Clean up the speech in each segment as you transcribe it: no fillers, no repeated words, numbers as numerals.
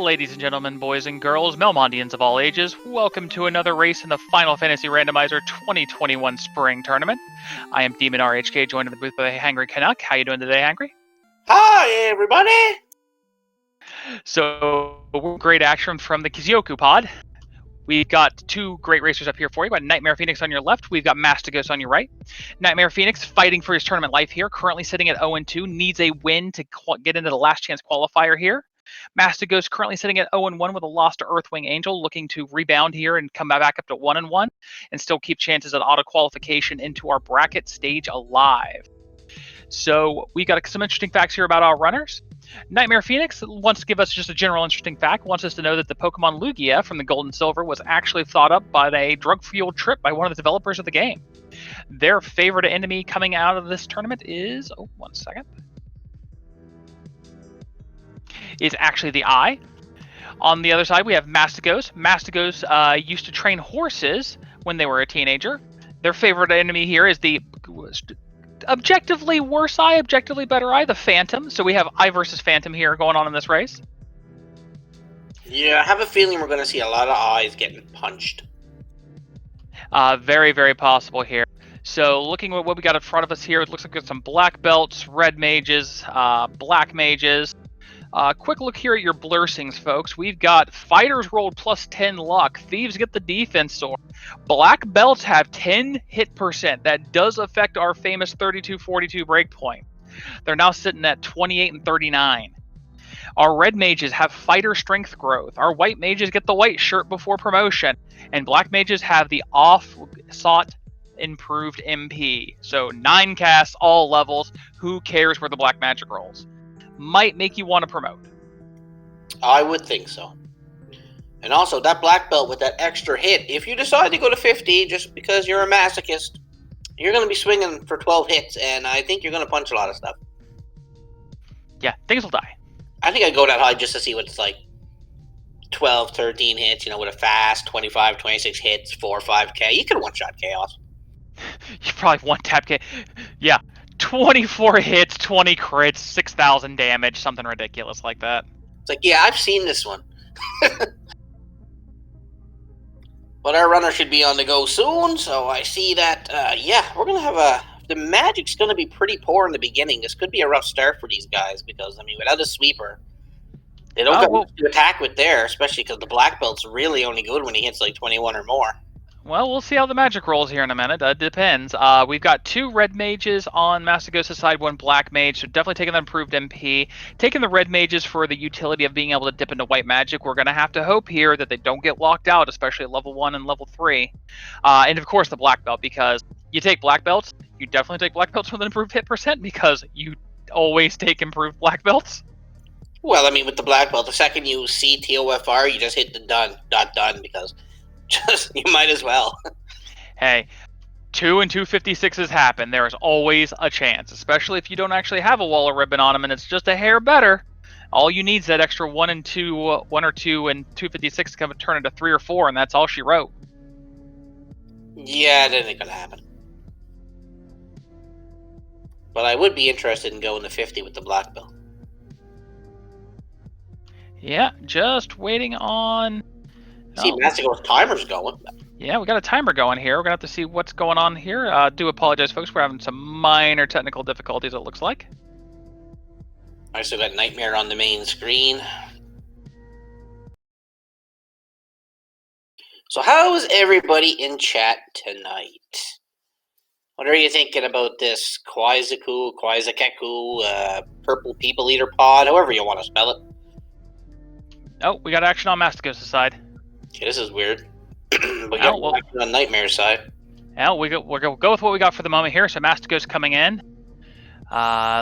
Ladies and gentlemen, boys and girls, Melmondians of all ages, welcome to another race in the Final Fantasy Randomizer 2021 Spring Tournament. I am DemonRHK, joined in the booth by the Hangry Canuck. How you doing today, Hangry? Hi, everybody! So, great action from the Kizyoku pod. We've got two great racers up here for you. We've got NitemarePhoenix on your left. We've got Mastigos on your right. NitemarePhoenix fighting for his tournament life here, currently sitting at 0-2, needs a win to get into the last chance qualifier here. Mastigos currently sitting at 0-1 with a loss to Earthwing Angel, looking to rebound here and come back up to 1-1 and still keep chances at auto qualification into our bracket stage alive. So we got some interesting facts here about our runners. NitemarePhoenix wants to give us just a general interesting fact, wants us to know that the Pokemon Lugia from the Gold and Silver was actually thought up by a drug-fueled trip by one of the developers of the game. Their favorite enemy coming out of this tournament is, is actually the Eye. On the other side, we have Mastigos. Mastigos used to train horses when they were a teenager. Their favorite enemy here is the objectively worse Eye, objectively better Eye, the Phantom. So we have Eye versus Phantom here going on in this race. Yeah, I have a feeling we're going to see a lot of Eyes getting punched. Very, very possible here. So looking at what we got in front of us here, it looks like there's some black belts, red mages, black mages. Quick look here at your blursings, folks. We've got fighters rolled plus 10 luck. Thieves get the defense sword. Black belts have 10 hit percent. That does affect our famous 32-42 breakpoint. They're now sitting at 28 and 39. Our red mages have fighter strength growth. Our white mages get the white shirt before promotion. And black mages have the off-sought improved MP. So 9 casts, all levels. Who cares where the black magic rolls? Might make you want to promote. I would think so. And also, that black belt with that extra hit, if you decide to go to 50 just because you're a masochist, you're going to be swinging for 12 hits, and I think you're going to punch a lot of stuff. Yeah, things will die. I think I'd go that high just to see what it's like. 12, 13 hits, with a fast 25, 26 hits, 4 or 5k. You could one-shot Chaos. You probably one-tap K. Yeah. 24 hits, 20 crits, 6,000 damage, something ridiculous like that. It's like, yeah, I've seen this one. But our runner should be on the go soon, so I see that, we're going to have the magic's going to be pretty poor in the beginning. This could be a rough start for these guys, because, without a sweeper, they don't get much to attack with there, especially because the black belt's really only good when he hits like 21 or more. Well, we'll see how the magic rolls here in a minute. It depends. We've got 2 red mages on Mastigos' side, 1 black mage, so definitely taking the improved MP. Taking the red mages for the utility of being able to dip into white magic. We're going to have to hope here that they don't get locked out, especially at level 1 and level 3. And of course the black belt, because you take black belts, you definitely take black belts with an improved hit percent, because you always take improved black belts. Well, with the black belt, the second you see TOFR, you just hit the done, because... you might as well. Hey, 2 and 256s happen. There is always a chance, especially if you don't actually have a wall of ribbon on them and it's just a hair better. All you need is that extra 1 or 2 and 256 to come and turn into 3 or 4, and that's all she wrote. Yeah, that ain't gonna happen. But I would be interested in going to 50 with the black belt. Yeah, just waiting on... See, Mastigos' timer's going. Yeah, we got a timer going here. We're going to have to see what's going on here. Do apologize, folks. We're having some minor technical difficulties, it looks like. I still got Nightmare on the main screen. So how is everybody in chat tonight? What are you thinking about this Quaizaku, Purple People Eater pod, however you want to spell it? Oh, we got action on Mastigos' side. Okay, this is weird. We got action on Nightmare's side. Yeah, we're going to go with what we got for the moment here. So Mastigos coming in.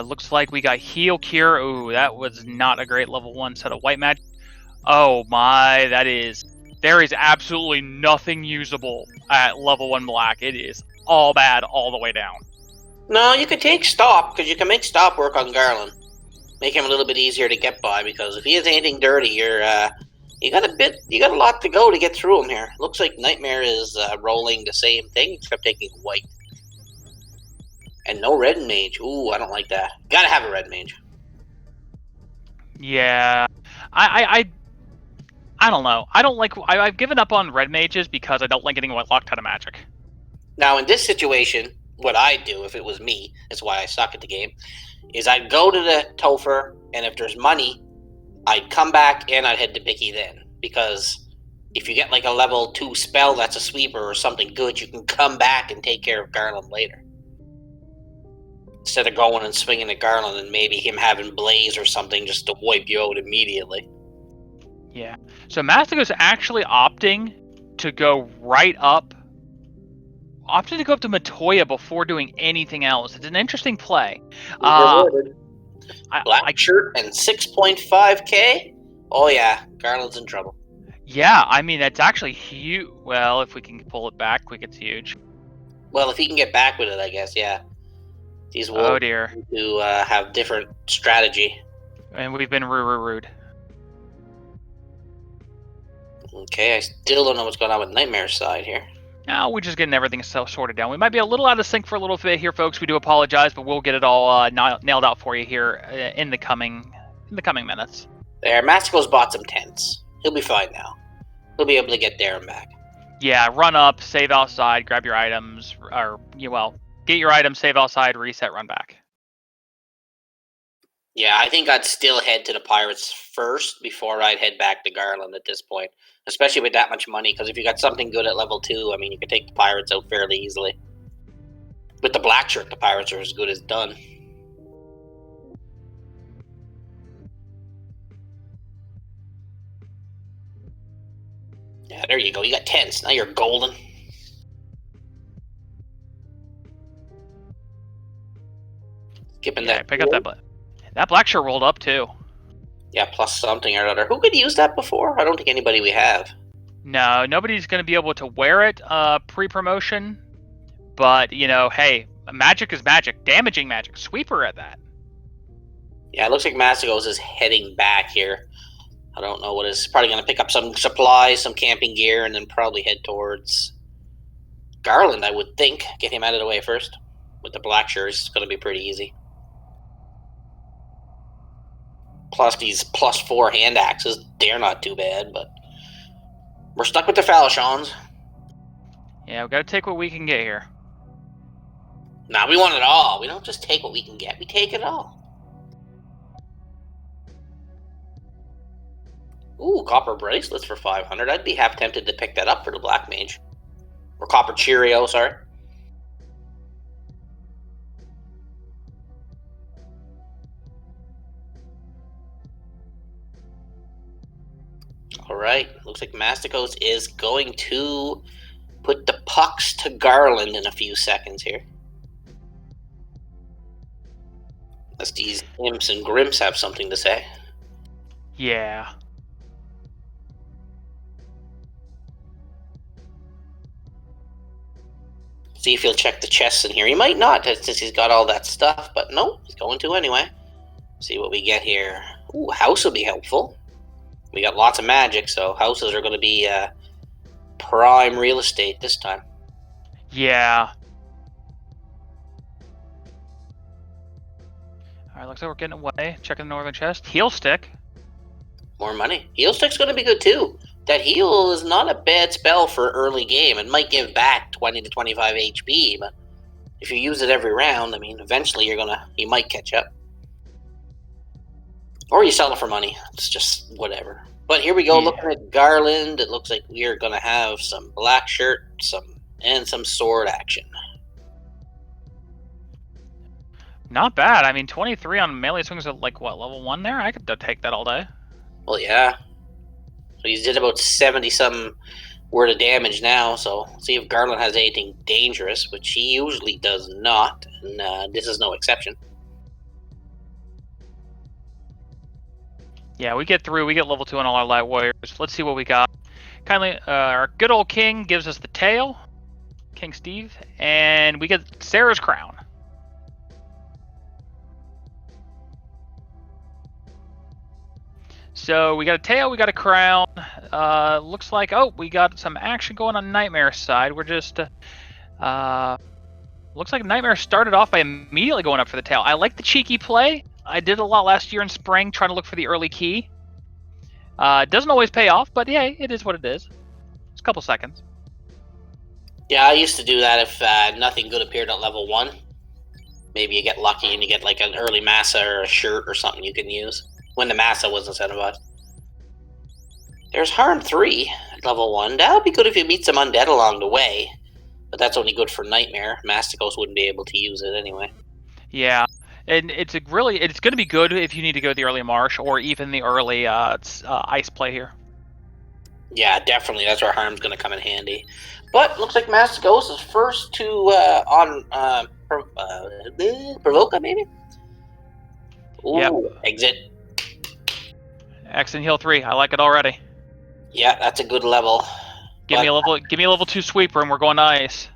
Looks like we got Heal Cure. Ooh, that was not a great level 1 set of white magic. Oh my, there is absolutely nothing usable at level 1 black. It is all bad all the way down. No, you could take Stop, because you can make Stop work on Garland. Make him a little bit easier to get by, because if he has anything dirty, you got a lot to go to get through him here. Looks like Nightmare is rolling the same thing, except taking white. And no red mage. Ooh, I don't like that. Gotta have a red mage. Yeah. I I don't know. I don't like. I've given up on red mages because I don't like getting locked out of magic. Now, in this situation, what I'd do if it was me, that's why I suck at the game, is I'd go to the Topher, and if there's money, I'd come back and I'd head to Bicky then. Because if you get like a level 2 spell that's a sweeper or something good, you can come back and take care of Garland later. Instead of going and swinging at Garland and maybe him having Blaze or something just to wipe you out immediately. Yeah. So Mastigos actually opting to go right up. Opted to go up to Matoya before doing anything else. It's an interesting play. Black shirt and 6.5k? Oh yeah, Garland's in trouble. Yeah, I mean, that's actually huge. Well, if we can pull it back quick, it's huge. Well, if he can get back with it, I guess, yeah. These wolves Oh dear. need to have different strategy. And we've been rude. Okay, I still don't know what's going on with Nightmare's side here. Now we're just getting everything sorted down. We might be a little out of sync for a little bit here, folks. We do apologize, but we'll get it all nailed out for you here in the coming minutes. There, Mastigos bought some tents. He'll be fine now. He'll be able to get there and back. Yeah, run up, save outside, grab your items, or get your items, save outside, reset, run back. Yeah, I think I'd still head to the Pirates first before I'd head back to Garland at this point. Especially with that much money, because if you got something good at level 2, I mean, you can take the Pirates out fairly easily. With the black shirt, the Pirates are as good as done. Yeah, there you go. You got tents. Now you're golden. Skipping that. Pick up that black shirt rolled up too. Yeah, plus something or other. Who could use that before? I don't think anybody we have. No, nobody's going to be able to wear it pre-promotion. But, hey, magic is magic. Damaging magic. Sweeper at that. Yeah, it looks like Mastigos is heading back here. I don't know what is. Probably going to pick up some supplies, some camping gear, and then probably head towards Garland, I would think. Get him out of the way first. With the black shirts, it's going to be pretty easy. Plus these +4 hand axes, they're not too bad, but we're stuck with the Falchions. Yeah, we got to take what we can get here. Nah, we want it all. We don't just take what we can get. We take it all. Ooh, copper bracelets for 500. I'd be half tempted to pick that up for the Black Mage. Or copper Cheerio, sorry. Alright, looks like Mastigos is going to put the pucks to Garland in a few seconds here. Unless these imps and grimps have something to say. Yeah. See if he'll check the chests in here. He might not, since he's got all that stuff, but no, he's going to anyway. See what we get here. Ooh, house will be helpful. We got lots of magic, so houses are going to be prime real estate this time. Yeah. Alright, looks like we're getting away. Checking the northern chest. Heal stick. More money. Heal stick's going to be good too. That heal is not a bad spell for early game. It might give back 20 to 25 HP, but if you use it every round, I mean, eventually you might catch up. Or you sell it for money. It's just whatever. But here we go, looking at Garland. It looks like we are going to have some black shirt, and some sword action. Not bad. I mean, 23 on melee swings at level 1 there? I could take that all day. Well, yeah. So he's did about 70-some worth of damage now, so see if Garland has anything dangerous, which he usually does not, and this is no exception. Yeah, we get level 2 on all our light warriors. Let's see what we got. Kindly, our good old king gives us the tail, King Steve, and we get Sarah's crown. So we got a tail, we got a crown. Looks like, we got some action going on Nightmare's side. We're just, looks like Nightmare started off by immediately going up for the tail. I like the cheeky play. I did a lot last year in spring trying to look for the early key. Doesn't always pay off, but yeah, it is what it is. It's a couple seconds. Yeah, I used to do that if nothing good appeared at level 1. Maybe you get lucky and you get like an early massa or a shirt or something you can use when the massa was incentivized. There's Harm 3 at level 1. That would be good if you meet some undead along the way, but that's only good for Nightmare. Mastigos wouldn't be able to use it anyway. Yeah, and it's going to be good if you need to go the early marsh or even the early ice play here. Yeah, definitely. That's where Harm's going to come in handy. But looks like Mastigos is first to Provoca, maybe? Ooh, yep. Exit. X and heal 3. I like it already. Yeah, that's a good level. Give me a level 2 sweeper and we're going to ice.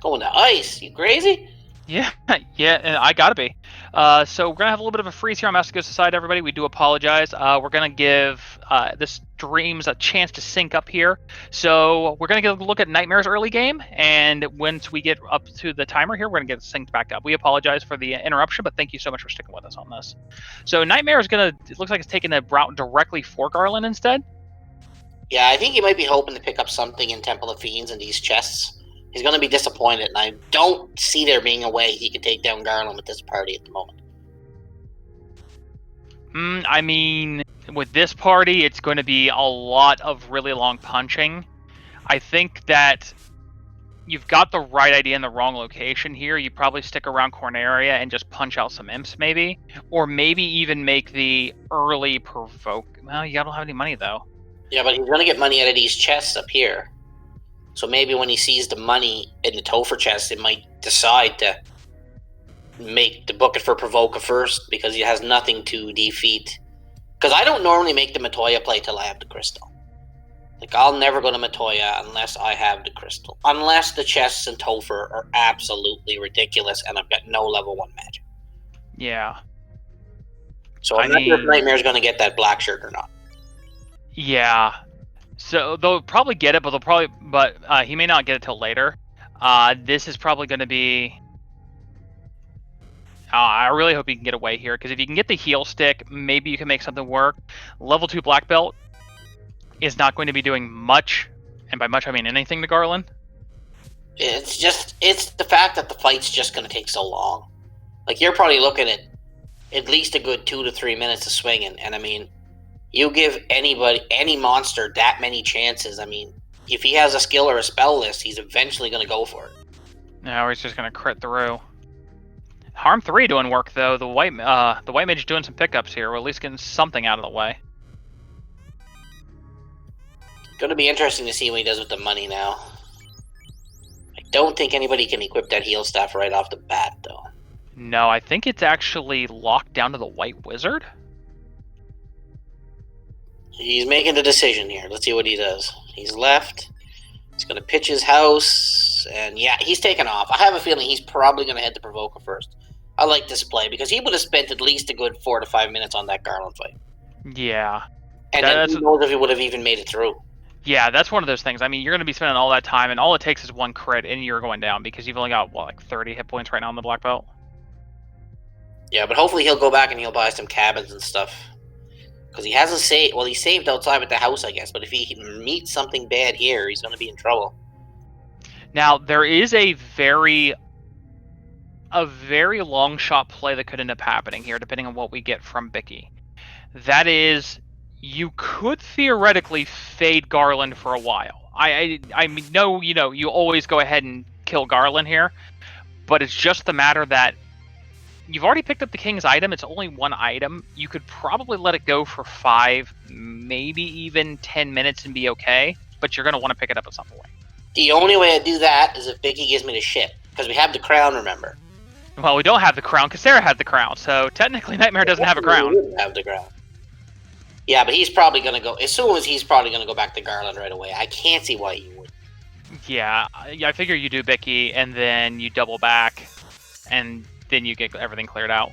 Going to ice? You crazy? Yeah, yeah, and I gotta be. So we're gonna have a little bit of a freeze here on Mastigos' side, everybody. We do apologize. We're gonna give the streams a chance to sync up here. So we're gonna get a look at Nightmare's early game, and once we get up to the timer here, we're gonna get it synced back up. We apologize for the interruption, but thank you so much for sticking with us on this. So Nightmare is it looks like it's taking the route directly for Garland instead. Yeah, I think he might be hoping to pick up something in Temple of Fiends in these chests. He's going to be disappointed, and I don't see there being a way he could take down Garland with this party at the moment. I mean, with this party, it's going to be a lot of really long punching. I think that you've got the right idea in the wrong location here. You probably stick around Corneria and just punch out some imps, maybe. Or maybe even make the early provoke. Well, you don't have any money, though. Yeah, but he's going to get money out of these chests up here. So maybe when he sees the money in the Topher chest, it might decide to make the bucket for Provoca first because he has nothing to defeat. Because I don't normally make the Matoya play till I have the crystal. Like, I'll never go to Matoya unless I have the crystal. Unless the chests in Topher are absolutely ridiculous and I've got no level 1 magic. Yeah. So I'm not sure if Nightmare's going to get that black shirt or not. Yeah. So they'll probably get it, but he may not get it till later. This is probably going to be. I really hope he can get away here because if you can get the heal stick, maybe you can make something work. Level 2 black belt is not going to be doing much, and by much I mean anything to Garland. It's the fact that the fight's just going to take so long. Like, you're probably looking at least a good 2 to 3 minutes of swinging, and I mean. You give any monster that many chances. I mean, if he has a skill or a spell list, he's eventually going to go for it. No, he's just going to crit through. Harm 3 doing work though. The white mage doing some pickups here. We're at least getting something out of the way. Going to be interesting to see what he does with the money now. I don't think anybody can equip that heal staff right off the bat, though. No, I think it's actually locked down to the white wizard. He's making the decision here. Let's see what he does. He's left. He's going to pitch his house. And yeah, he's taking off. I have a feeling he's probably going to head to Provoca first. I like this play because he would have spent at least a good 4 to 5 minutes on that Garland fight. Yeah. And then who knows if he would have even made it through. Yeah, that's one of those things. I mean, you're going to be spending all that time, and all it takes is one crit, and you're going down because you've only got, like 30 hit points right now on the black belt? Yeah, but hopefully he'll go back and he'll buy some cabins and stuff. Because he hasn't saved. Well, he saved outside at the house, I guess. But if he meets something bad here, he's going to be in trouble. Now, there is a very long shot play that could end up happening here, depending on what we get from Bicky. That is, you could theoretically fade Garland for a while. I know, you always go ahead and kill Garland here, but it's just the matter that you've already picked up the king's item. It's only one item. You could probably let it go for 5, maybe even 10 minutes and be okay, but you're going to want to pick it up at some point. The only way I do that is if Bicky gives me the ship, because we have the crown, remember? Well, we don't have the crown, because Sarah had the crown, so technically Nightmare doesn't have a crown. We wouldn't have the crown. Yeah, but he's probably going to go, as soon as he's probably going to go back to Garland right away. I can't see why he would. Yeah, I figure you do Bicky, and then you double back, and then you get everything cleared out.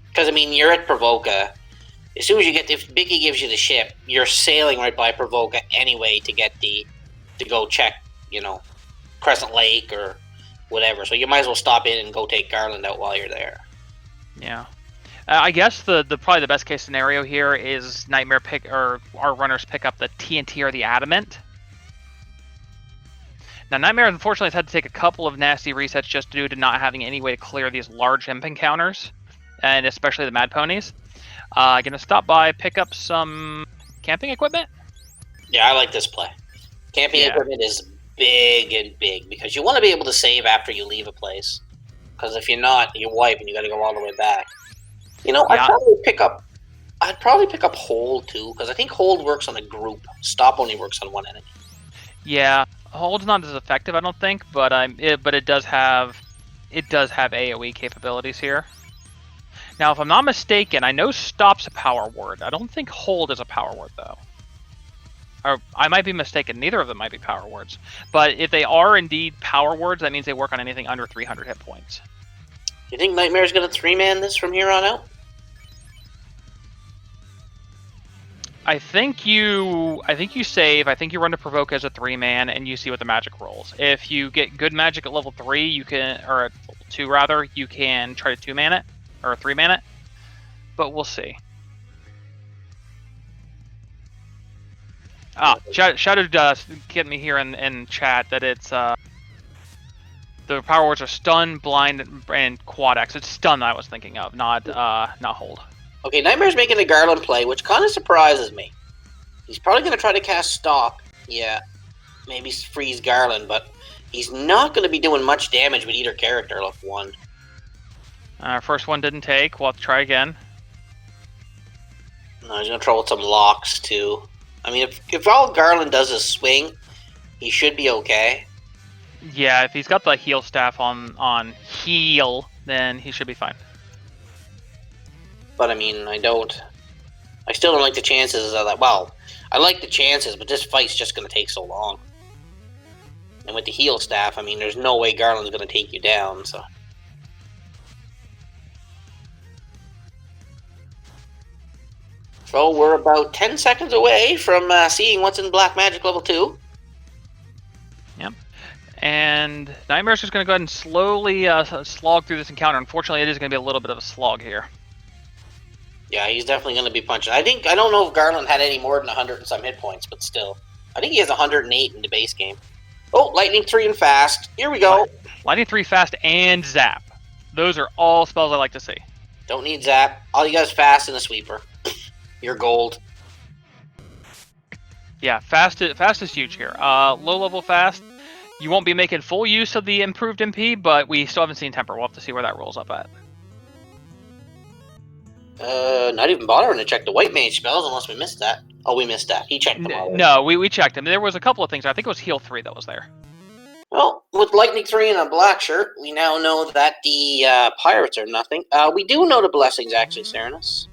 Because, I mean, you're at Provoca. As soon as if Bicky gives you the ship, you're sailing right by Provoca anyway to go check, Crescent Lake or whatever. So you might as well stop in and go take Garland out while you're there. Yeah. I guess the probably the best case scenario here is Nightmare pick or our runners pick up the TNT or the Adamant. Now Nightmare unfortunately has had to take a couple of nasty resets just due to not having any way to clear these large imp encounters, and especially the Mad Ponies. Gonna stop by, pick up some camping equipment. Yeah, I like this play. Camping equipment is big and big because you want to be able to save after you leave a place. Because if you're not, you wipe and you got to go all the way back. You know, Yeah. I'd probably pick up hold too because I think hold works on a group. Stop only works on one enemy. Yeah, hold's not as effective, I don't think, but it does have AOE capabilities here. Now, if I'm not mistaken, I know stop's a power word. I don't think hold is a power word though. Or I might be mistaken. Neither of them might be power words. But if they are indeed power words, that means they work on anything under 300 hit points. Do you think Nightmare's going to 3-man this from here on out? I think you save. I think you run to provoke as a 3-man, and you see what the magic rolls. If you get good magic at level 3, you can, or at level 2 rather, you can try to 2-man it or 3-man it. But we'll see. Shadow getting me here in chat that it's the power words are stun, blind, and quad X. It's stun that I was thinking of, not hold. Okay, Nightmare's making a Garland play, which kind of surprises me. He's probably going to try to cast Stop. Yeah, maybe freeze Garland, but he's not going to be doing much damage with either character left one. First one didn't take. We'll have to try again. No, he's going to try with some locks too. I mean, if all Garland does is swing, he should be okay. Yeah, if he's got the heal staff on heal, then he should be fine. But I mean, I still don't like the chances of that. Well, I like the chances, but this fight's just going to take so long. And with the heal staff, I mean, there's no way Garland's going to take you down, so. So we're about 10 seconds away from seeing what's in Black Magic level 2. Yep. And Nightmare's just going to go ahead and slowly slog through this encounter. Unfortunately, it is going to be a little bit of a slog here. Yeah, he's definitely going to be punching. I don't know if Garland had any more than 100 and some hit points, but still. I think he has 108 in the base game. Oh, Lightning 3 and Fast. Here we go. Lightning 3, Fast, and Zap. Those are all spells I like to see. Don't need Zap. All you got is Fast and a Sweeper. You're gold. Yeah, Fast is huge here. Low level Fast, you won't be making full use of the improved MP, but we still haven't seen Temper. We'll have to see where that rolls up at. Not even bothering to check the white mage spells unless we missed that. Oh, we missed that. He checked them all. No, we checked them. There was a couple of things. I think it was heal 3 that was there. Well, with Lightning 3 and a black shirt, we now know that the pirates are nothing. We do know the blessings, actually, Serenus.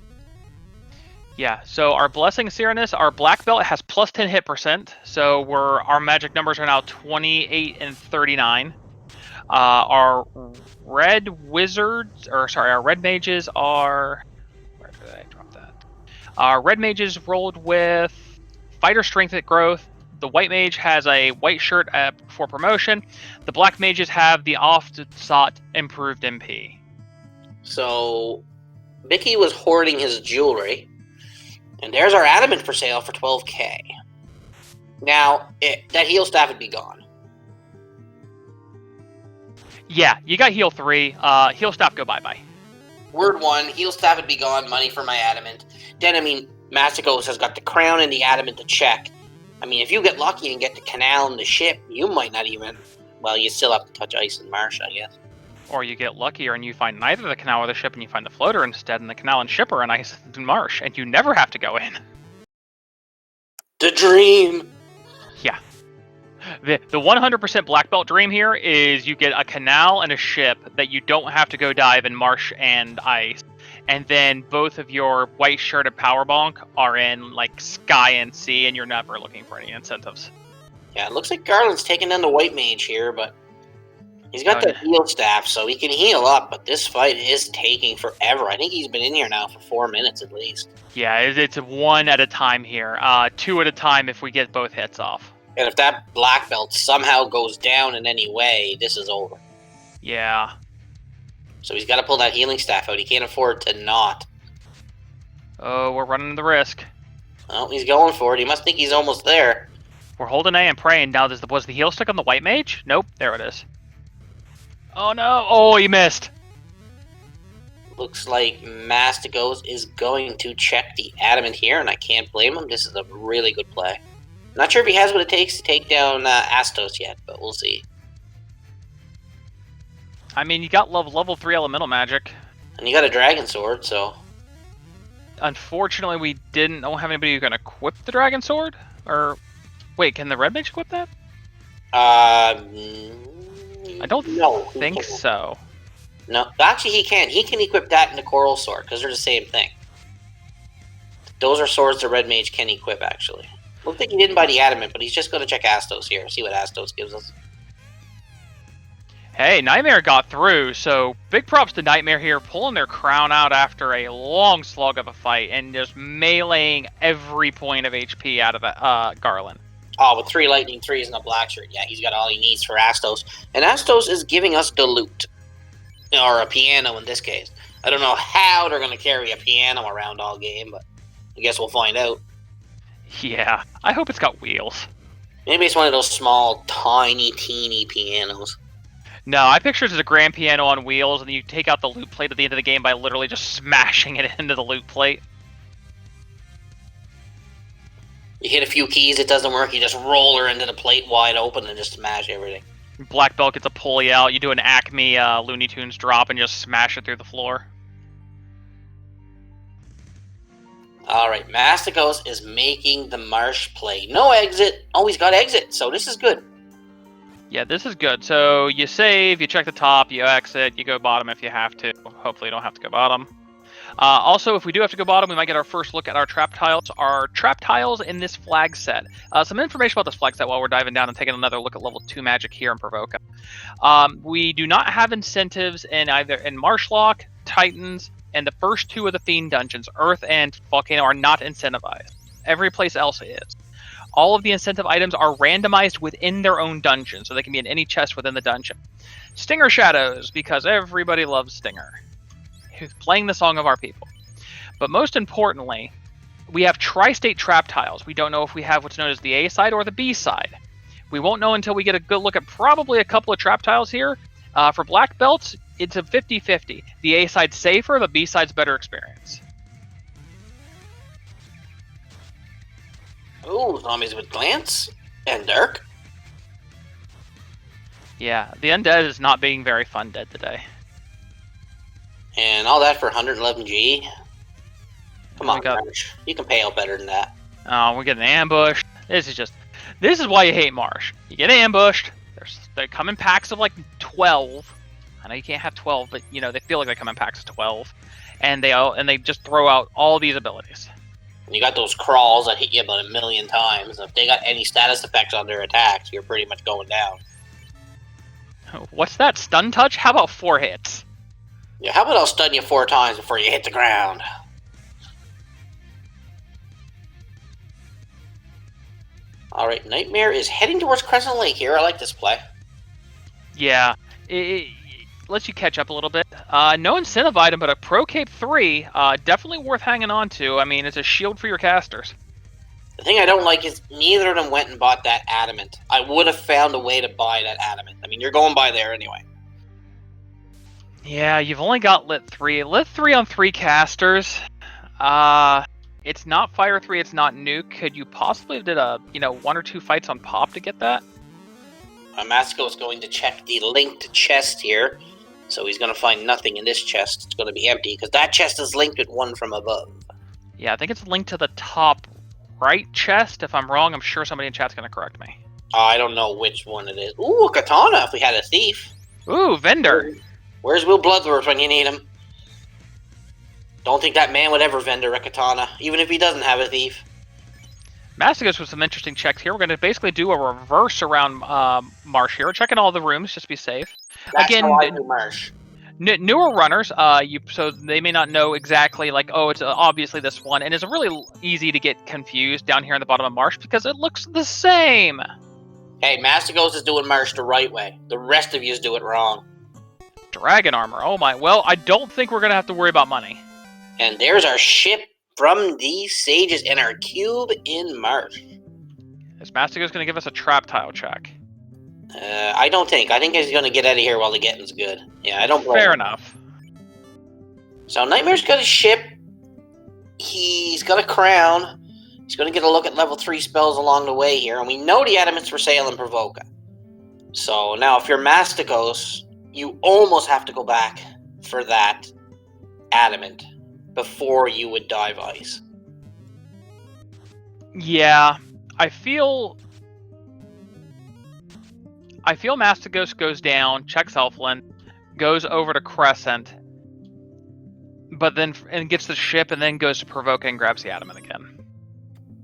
Yeah, so our blessing Serenus, our black belt has plus 10 hit percent. So our magic numbers are now 28 and 39. Our red wizards, our red mages are. Where did I drop that? Our red mages rolled with fighter strength at growth. The white mage has a white shirt for promotion. The black mages have the oft-sought improved MP. So, Mickey was hoarding his jewelry. And there's our adamant for sale for 12k. Now, that heal staff would be gone. Yeah, you got heal 3. Heal staff, go bye-bye. Word 1, heal staff would be gone, money for my adamant. Then, I mean, Mastigos has got the crown and the adamant to check. I mean, if you get lucky and get the canal and the ship, you might not even... Well, you still have to touch ice and marsh, I guess. Or you get luckier and you find neither the canal or the ship and you find the floater instead, and the canal and ship are in ice and marsh, and you never have to go in. The dream! Yeah. The 100% black belt dream here is you get a canal and a ship that you don't have to go dive in marsh and ice, and then both of your white shirt and power bonk are in like sky and sea, and you're never looking for any incentives. Yeah, it looks like Garland's taking down the white mage here, but he's got the heal staff, so he can heal up, but this fight is taking forever. I think he's been in here now for 4 minutes at least. Yeah, it's 1 at a time here. 2 at a time if we get both hits off. And if that black belt somehow goes down in any way, this is over. Yeah. So he's got to pull that healing staff out. He can't afford to not. Oh, we're running the risk. Well, he's going for it. He must think he's almost there. We're holding A and praying. Now, was the heal stick on the white mage? Nope, there it is. Oh no! Oh, he missed! Looks like Mastigos is going to check the adamant here, and I can't blame him. This is a really good play. Not sure if he has what it takes to take down Astos yet, but we'll see. I mean, you got level 3 elemental magic. And you got a dragon sword, so... Unfortunately, we don't have anybody who can equip the dragon sword? Or... Wait, can the red mage equip that? I don't think so. No, actually he can. He can equip that in the coral sword, because they're the same thing. Those are swords the red mage can equip, actually. Looks like he didn't buy the adamant, but he's just going to check Astos here, see what Astos gives us. Hey, Nightmare got through, so big props to Nightmare here, pulling their crown out after a long slug of a fight, and just meleeing every point of HP out of Garland. Oh, with 3 lightning 3s and a black shirt, yeah, he's got all he needs for Astos. And Astos is giving us the loot. Or a piano in this case. I don't know how they're going to carry a piano around all game, but I guess we'll find out. Yeah, I hope it's got wheels. Maybe it's one of those small, tiny, teeny pianos. No, I picture it as a grand piano on wheels, and you take out the loot plate at the end of the game by literally just smashing it into the loot plate. You hit a few keys, it doesn't work, you just roll her into the plate wide open and just smash everything. Black Belt gets a pulley out, you do an Acme Looney Tunes drop and just smash it through the floor. Alright, Mastigos is making the marsh play. No exit. Oh, he's got exit, so this is good. Yeah, this is good. So you save, you check the top, you exit, you go bottom if you have to. Hopefully you don't have to go bottom. Also, if we do have to go bottom, we might get our first look at our trap tiles. Our trap tiles in this flag set. Some information about this flag set while we're diving down and taking another look at level 2 magic here in Provoca. We do not have incentives in either in Marshlock, Titans, and the first 2 of the Fiend dungeons, Earth and Volcano, are not incentivized. Every place else is. All of the incentive items are randomized within their own dungeon, so they can be in any chest within the dungeon. Stinger Shadows, because everybody loves Stinger. Who's playing the song of our people. But most importantly, we have tri-state trap tiles. We don't know if we have what's known as the A side or the B side. We won't know until we get a good look at probably a couple of trap tiles here. For black belts, it's a 50-50. The A side's safer, the B side's better experience. Ooh, zombies with glance and dark. Yeah, the undead is not being very fun dead today. And all that for 111G. Come on, Marsh. You can pay out better than that. Oh, we're getting ambushed. This is why you hate Marsh. You get ambushed. They come in packs of like 12. I know you can't have 12, but you know they feel like they come in packs of 12, and they just throw out all these abilities. And you got those crawls that hit you about 1,000,000 times. If they got any status effects on their attacks, you're pretty much going down. What's that? Stun touch? How about 4 hits? Yeah, how about I'll stun you 4 times before you hit the ground? Alright, Nightmare is heading towards Crescent Lake here. I like this play. Yeah, it lets you catch up a little bit. No incentive item, but a Pro Cape 3, definitely worth hanging on to. I mean, it's a shield for your casters. The thing I don't like is neither of them went and bought that adamant. I would have found a way to buy that adamant. I mean, you're going by there anyway. Yeah, you've only got Lit 3. Lit 3 on 3 casters. It's not Fire 3, it's not Nuke. Could you possibly have did 1 or 2 fights on Pop to get that? Masco is going to check the linked chest here. So he's going to find nothing in this chest. It's going to be empty, because that chest is linked with one from above. Yeah, I think it's linked to the top right chest. If I'm wrong, I'm sure somebody in chat's going to correct me. I don't know which one it is. Ooh, a katana if we had a thief. Ooh, vendor. Where's Will Bloodworth when you need him? Don't think that man would ever vendor a katana, even if he doesn't have a thief. Mastigos with some interesting checks here. We're going to basically do a reverse around Marsh here. We're checking all the rooms just to be safe. That's Again, how I do Marsh. Newer runners, so they may not know exactly, like, oh, it's obviously this one, and it's really easy to get confused down here in the bottom of Marsh because it looks the same. Hey, Mastigos is doing Marsh the right way. The rest of you do it wrong. Dragon armor. Oh my. Well, I don't think we're gonna have to worry about money. And there's our ship from these sages and our cube in Mars. Is Mastigos gonna give us a trap tile check? I don't think. I think he's going to get out of here while the getting's good. Yeah, I don't blame Fair him. enough. So Nightmare's got a ship. He's got a crown. He's going to get a look at level 3 spells along the way here. And we know the Adamant's for sale in Provoca. So now if you're Mastigos, you almost have to go back for that Adamant before you would dive ice. Yeah, I feel Mastigos goes down, checks Elfland, goes over to Crescent, but then and gets the ship, and then goes to Provoca and grabs the Adamant again.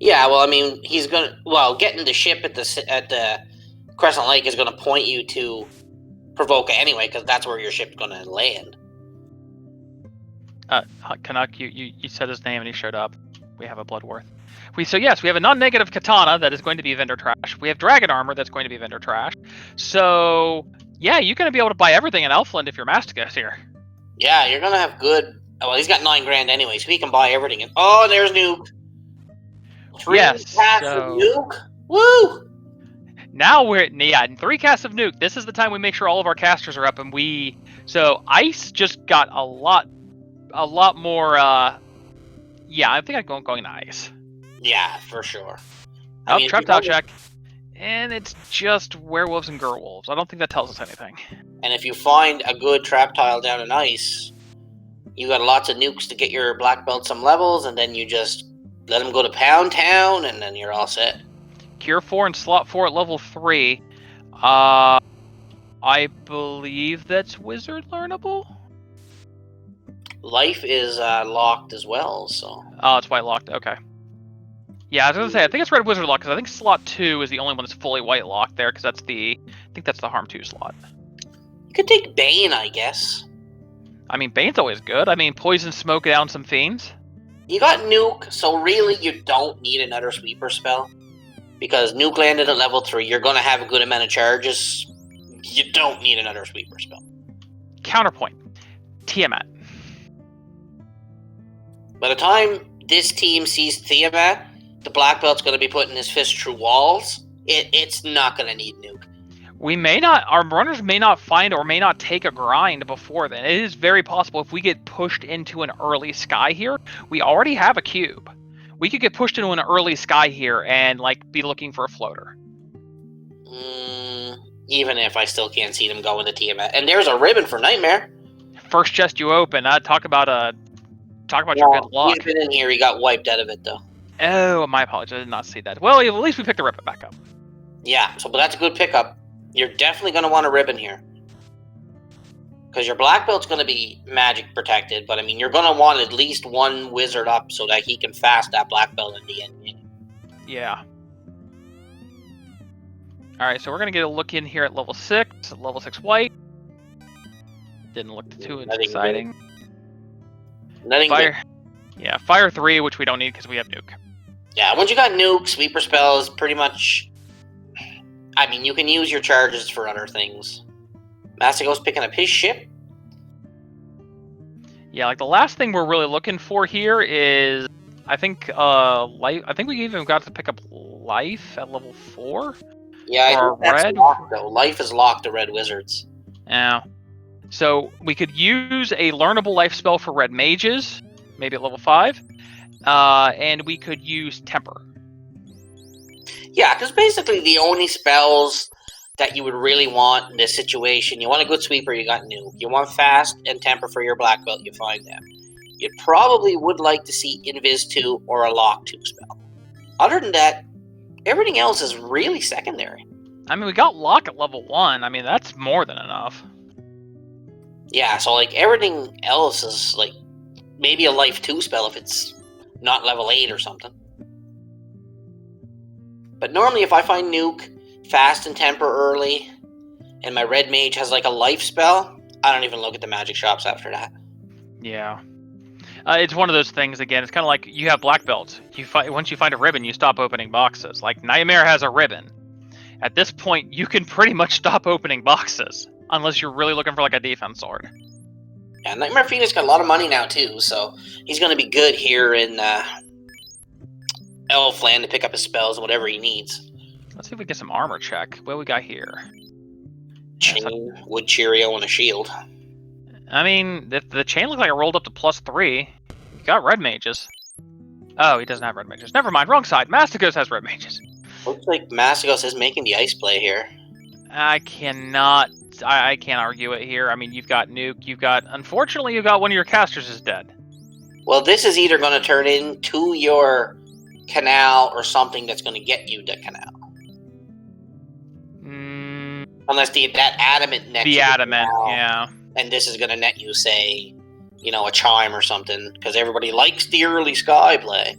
Yeah, well, I mean, he's gonna getting the ship at the Crescent Lake is gonna point you to Provoca anyway, because that's where your ship's gonna land. Canuck, you said his name and he showed up. We have a Bloodworth. So yes, we have a non-negative katana that is going to be vendor trash. We have dragon armor that's going to be vendor trash. So yeah, you're going to be able to buy everything in Elfland if you're Mastigos here. Yeah, you're going to have good. Well, he's got $9 grand anyway, so he can buy everything. And oh, there's Nuke. 3 casts of Nuke. Woo! Now we're 3 casts of Nuke. This is the time we make sure all of our casters are up, and so ice just got a lot more. Yeah, I think I'm going to ice. Yeah, for sure. Trap tile check. And it's just werewolves and gerwolves. I don't think that tells us anything. And if you find a good trap tile down in ice, you got lots of nukes to get your black belt some levels, and then you just let them go to Pound Town, and then you're all set. Cure 4 and Slot 4 at level 3. I believe that's wizard learnable? Life is locked as well, so... Oh, it's white locked. Okay. Yeah, I was gonna say, I think it's red wizard lock, because I think slot 2 is the only one that's fully white locked there, because I think that's the harm 2 slot. You could take Bane, I guess. I mean, Bane's always good. I mean, poison smoke down some fiends. You got Nuke, so really you don't need another sweeper spell. Because Nuke landed at level 3, you're gonna have a good amount of charges. You don't need another sweeper spell. Counterpoint. Tiamat. By the time this team sees Tiamat, the black belt's going to be putting his fist through walls. It's not going to need Nuke. Our runners may not find or may not take a grind before then. It is very possible if we get pushed into an early sky here, we already have a cube. We could get pushed into an early sky here and be looking for a floater. Even if I still can't see them going to Tiamat. And there's a ribbon for Nightmare. First chest you open. Talk about your good luck. He's been in here. He got wiped out of it, though. Oh, my apologies. I did not see that. Well, at least we picked the ribbon back up. Yeah, but that's a good pickup. You're definitely going to want a ribbon here. Because your black belt's going to be magic protected, but I mean, you're going to want at least one wizard up so that he can fast that black belt in the end game. Yeah. Alright, so we're going to get a look in here at level 6. Level 6 white. Didn't look too exciting. Nothing Fire. Yeah, Fire 3, which we don't need because we have Nuke. Yeah, once you got Nuke, Sweeper spells, pretty much... I mean, you can use your charges for other things. Mastigos picking up his ship. Yeah, the last thing we're really looking for here is... I think life. I think we even got to pick up life at level 4. Yeah, I think that's red. Locked, though. Life is locked to red wizards. Yeah. So we could use a learnable life spell for red mages, maybe at level 5, and we could use temper. Yeah, because basically the only spells that you would really want in this situation, you want a good sweeper, you got Nuke. You want fast and temper for your black belt, you find them. You probably would like to see Invis 2 or a Lock 2 spell. Other than that, everything else is really secondary. I mean, we got Lock at level 1. I mean, that's more than enough. Yeah, so everything else is maybe a life 2 spell if it's not level 8 or something. But normally if I find Nuke, fast and temper early, and my red mage has a life spell, I don't even look at the magic shops after that. Yeah. It's one of those things, again, it's kind of like you have black belts. Once you find a ribbon, you stop opening boxes. Nightmare has a ribbon. At this point, you can pretty much stop opening boxes. unless you're really looking for like a defense sword. Yeah, NitemarePhoenix got a lot of money now too, so he's going to be good here in Elfland to pick up his spells and whatever he needs. Let's see if we get some armor check. What we got here? Chain, wood Cheerio, and a shield. I mean, the chain looks like it rolled up to +3. You got red mages. Oh, he doesn't have red mages. Never mind, wrong side. Mastigos has red mages. Looks like Mastigos is making the ice play here. I can't argue it here. I mean, you've got Nuke. Unfortunately, you've got one of your casters is dead. Well, this is either going to turn into your canal or something that's going to get you the canal. Unless that adamant net. The adamant, yeah. And this is going to net you, say, a chime or something, because everybody likes the early sky play.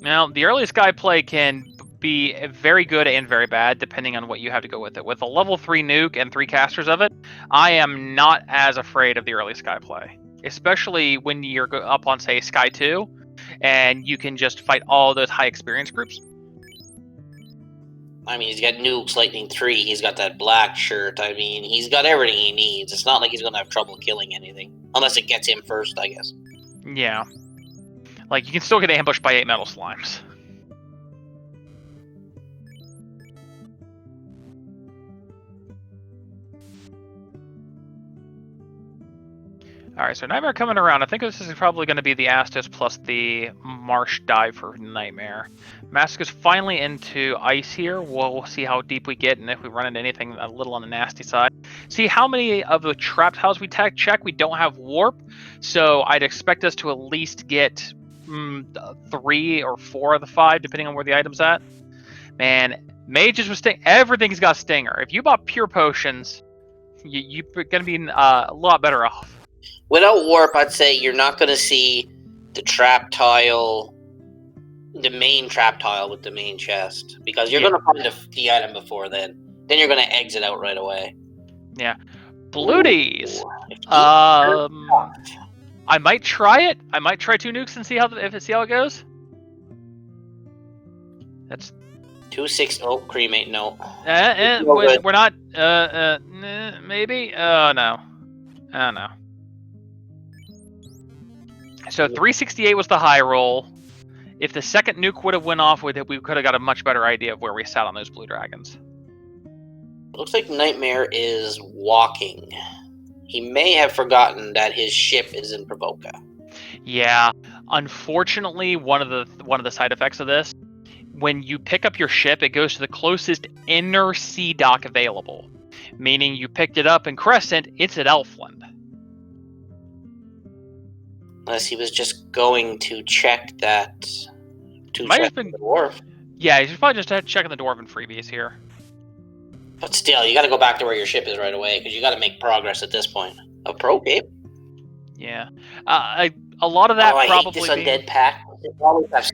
Now, the early sky play can be very good and very bad, depending on what you have to go with it. With a level 3 nuke and 3 casters of it, I am not as afraid of the early sky play. Especially when you're up on, say, Sky 2, and you can just fight all those high experience groups. I mean, he's got nukes, Lightning 3, he's got that black shirt, I mean, he's got everything he needs. It's not like he's going to have trouble killing anything. Unless it gets him first, I guess. Yeah. Like, you can still get ambushed by 8 metal slimes. Alright, so Nightmare coming around. I think this is probably going to be the Astos plus the Marsh dive for Nightmare. Mastigos finally into ice here. We'll see how deep we get and if we run into anything a little on the nasty side. See how many of the trapped tiles we check. We don't have warp, so I'd expect us to at least get 3 or 4 of the 5, depending on where the item's at. Man, mages with sting. Everything's got stinger. If you bought pure potions, you're going to be a lot better off. Without warp, I'd say you're not going to see the trap tile, the main trap tile with the main chest, because you're going to find the item before then. Then you're going to exit out right away. Yeah. Bluties. I might try it. I might try 2 nukes and see how it goes. That's 2-6. Oh, cremate. No. We're not. Maybe. Oh no. Oh no. So 368 was the high roll. If the second nuke would have went off with it, we could have got a much better idea of where we sat on those blue dragons. Looks like Nightmare is walking. He may have forgotten that his ship is in Provoca. Yeah, unfortunately, one of the side effects of this, when you pick up your ship, it goes to the closest inner sea dock available, meaning you picked it up in Crescent, it's at Elfland. Unless he was just going to check that. Might have been the dwarf. Yeah, he's probably just checking the dwarven freebies here. But still, you got to go back to where your ship is right away because you got to make progress at this point. A pro game. Yeah, a lot of that I probably. hate this undead pack. They always have...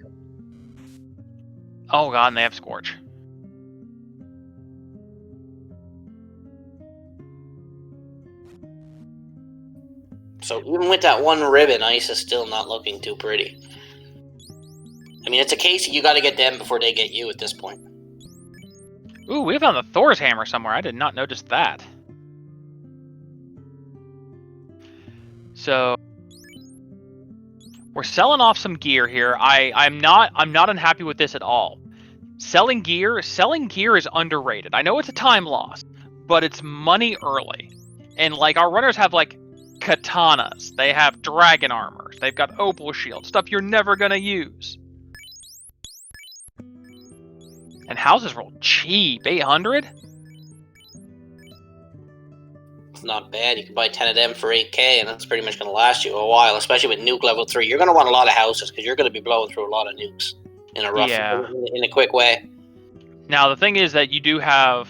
Oh god, and they have Scorch. So even with that one ribbon, ice is still not looking too pretty. I mean, it's a case you got to get them before they get you at this point. Ooh, we found the Thor's hammer somewhere. I did not notice that. So we're selling off some gear here. I'm not unhappy with this at all. Selling gear is underrated. I know it's a time loss, but it's money early. And like our runners have like katanas, they have dragon armors, they've got opal shields, stuff you're never gonna use. And houses roll cheap, 800. It's not bad. You can buy 10 of them for 8k, and that's pretty much going to last you a while, especially with nuke level 3. You're going to want a lot of houses because you're going to be blowing through a lot of nukes in a rough, in a quick way. Now the thing is that you do have,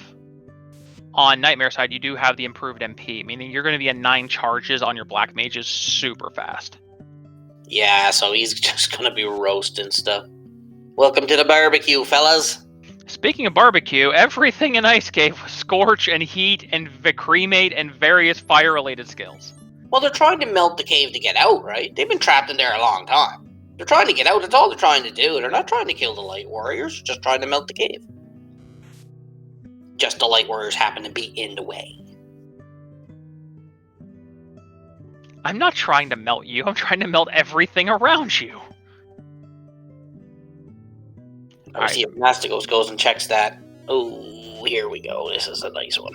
on Nightmare side, you do have the improved MP, meaning you're going to be at 9 charges on your black mages super fast. Yeah, so he's just going to be roasting stuff. Welcome to the barbecue, fellas. Speaking of barbecue, everything in Ice Cave was Scorch and Heat and Cremate and various fire-related skills. Well, they're trying to melt the cave to get out, right? They've been trapped in there a long time. They're trying to get out. That's all they're trying to do. They're not trying to kill the Light Warriors. Just trying to melt the cave. Just the Light Warriors happen to be in the way. I'm not trying to melt you. I'm trying to melt everything around you. Let me see if Mastigos goes and checks that. Oh, here we go. This is a nice one.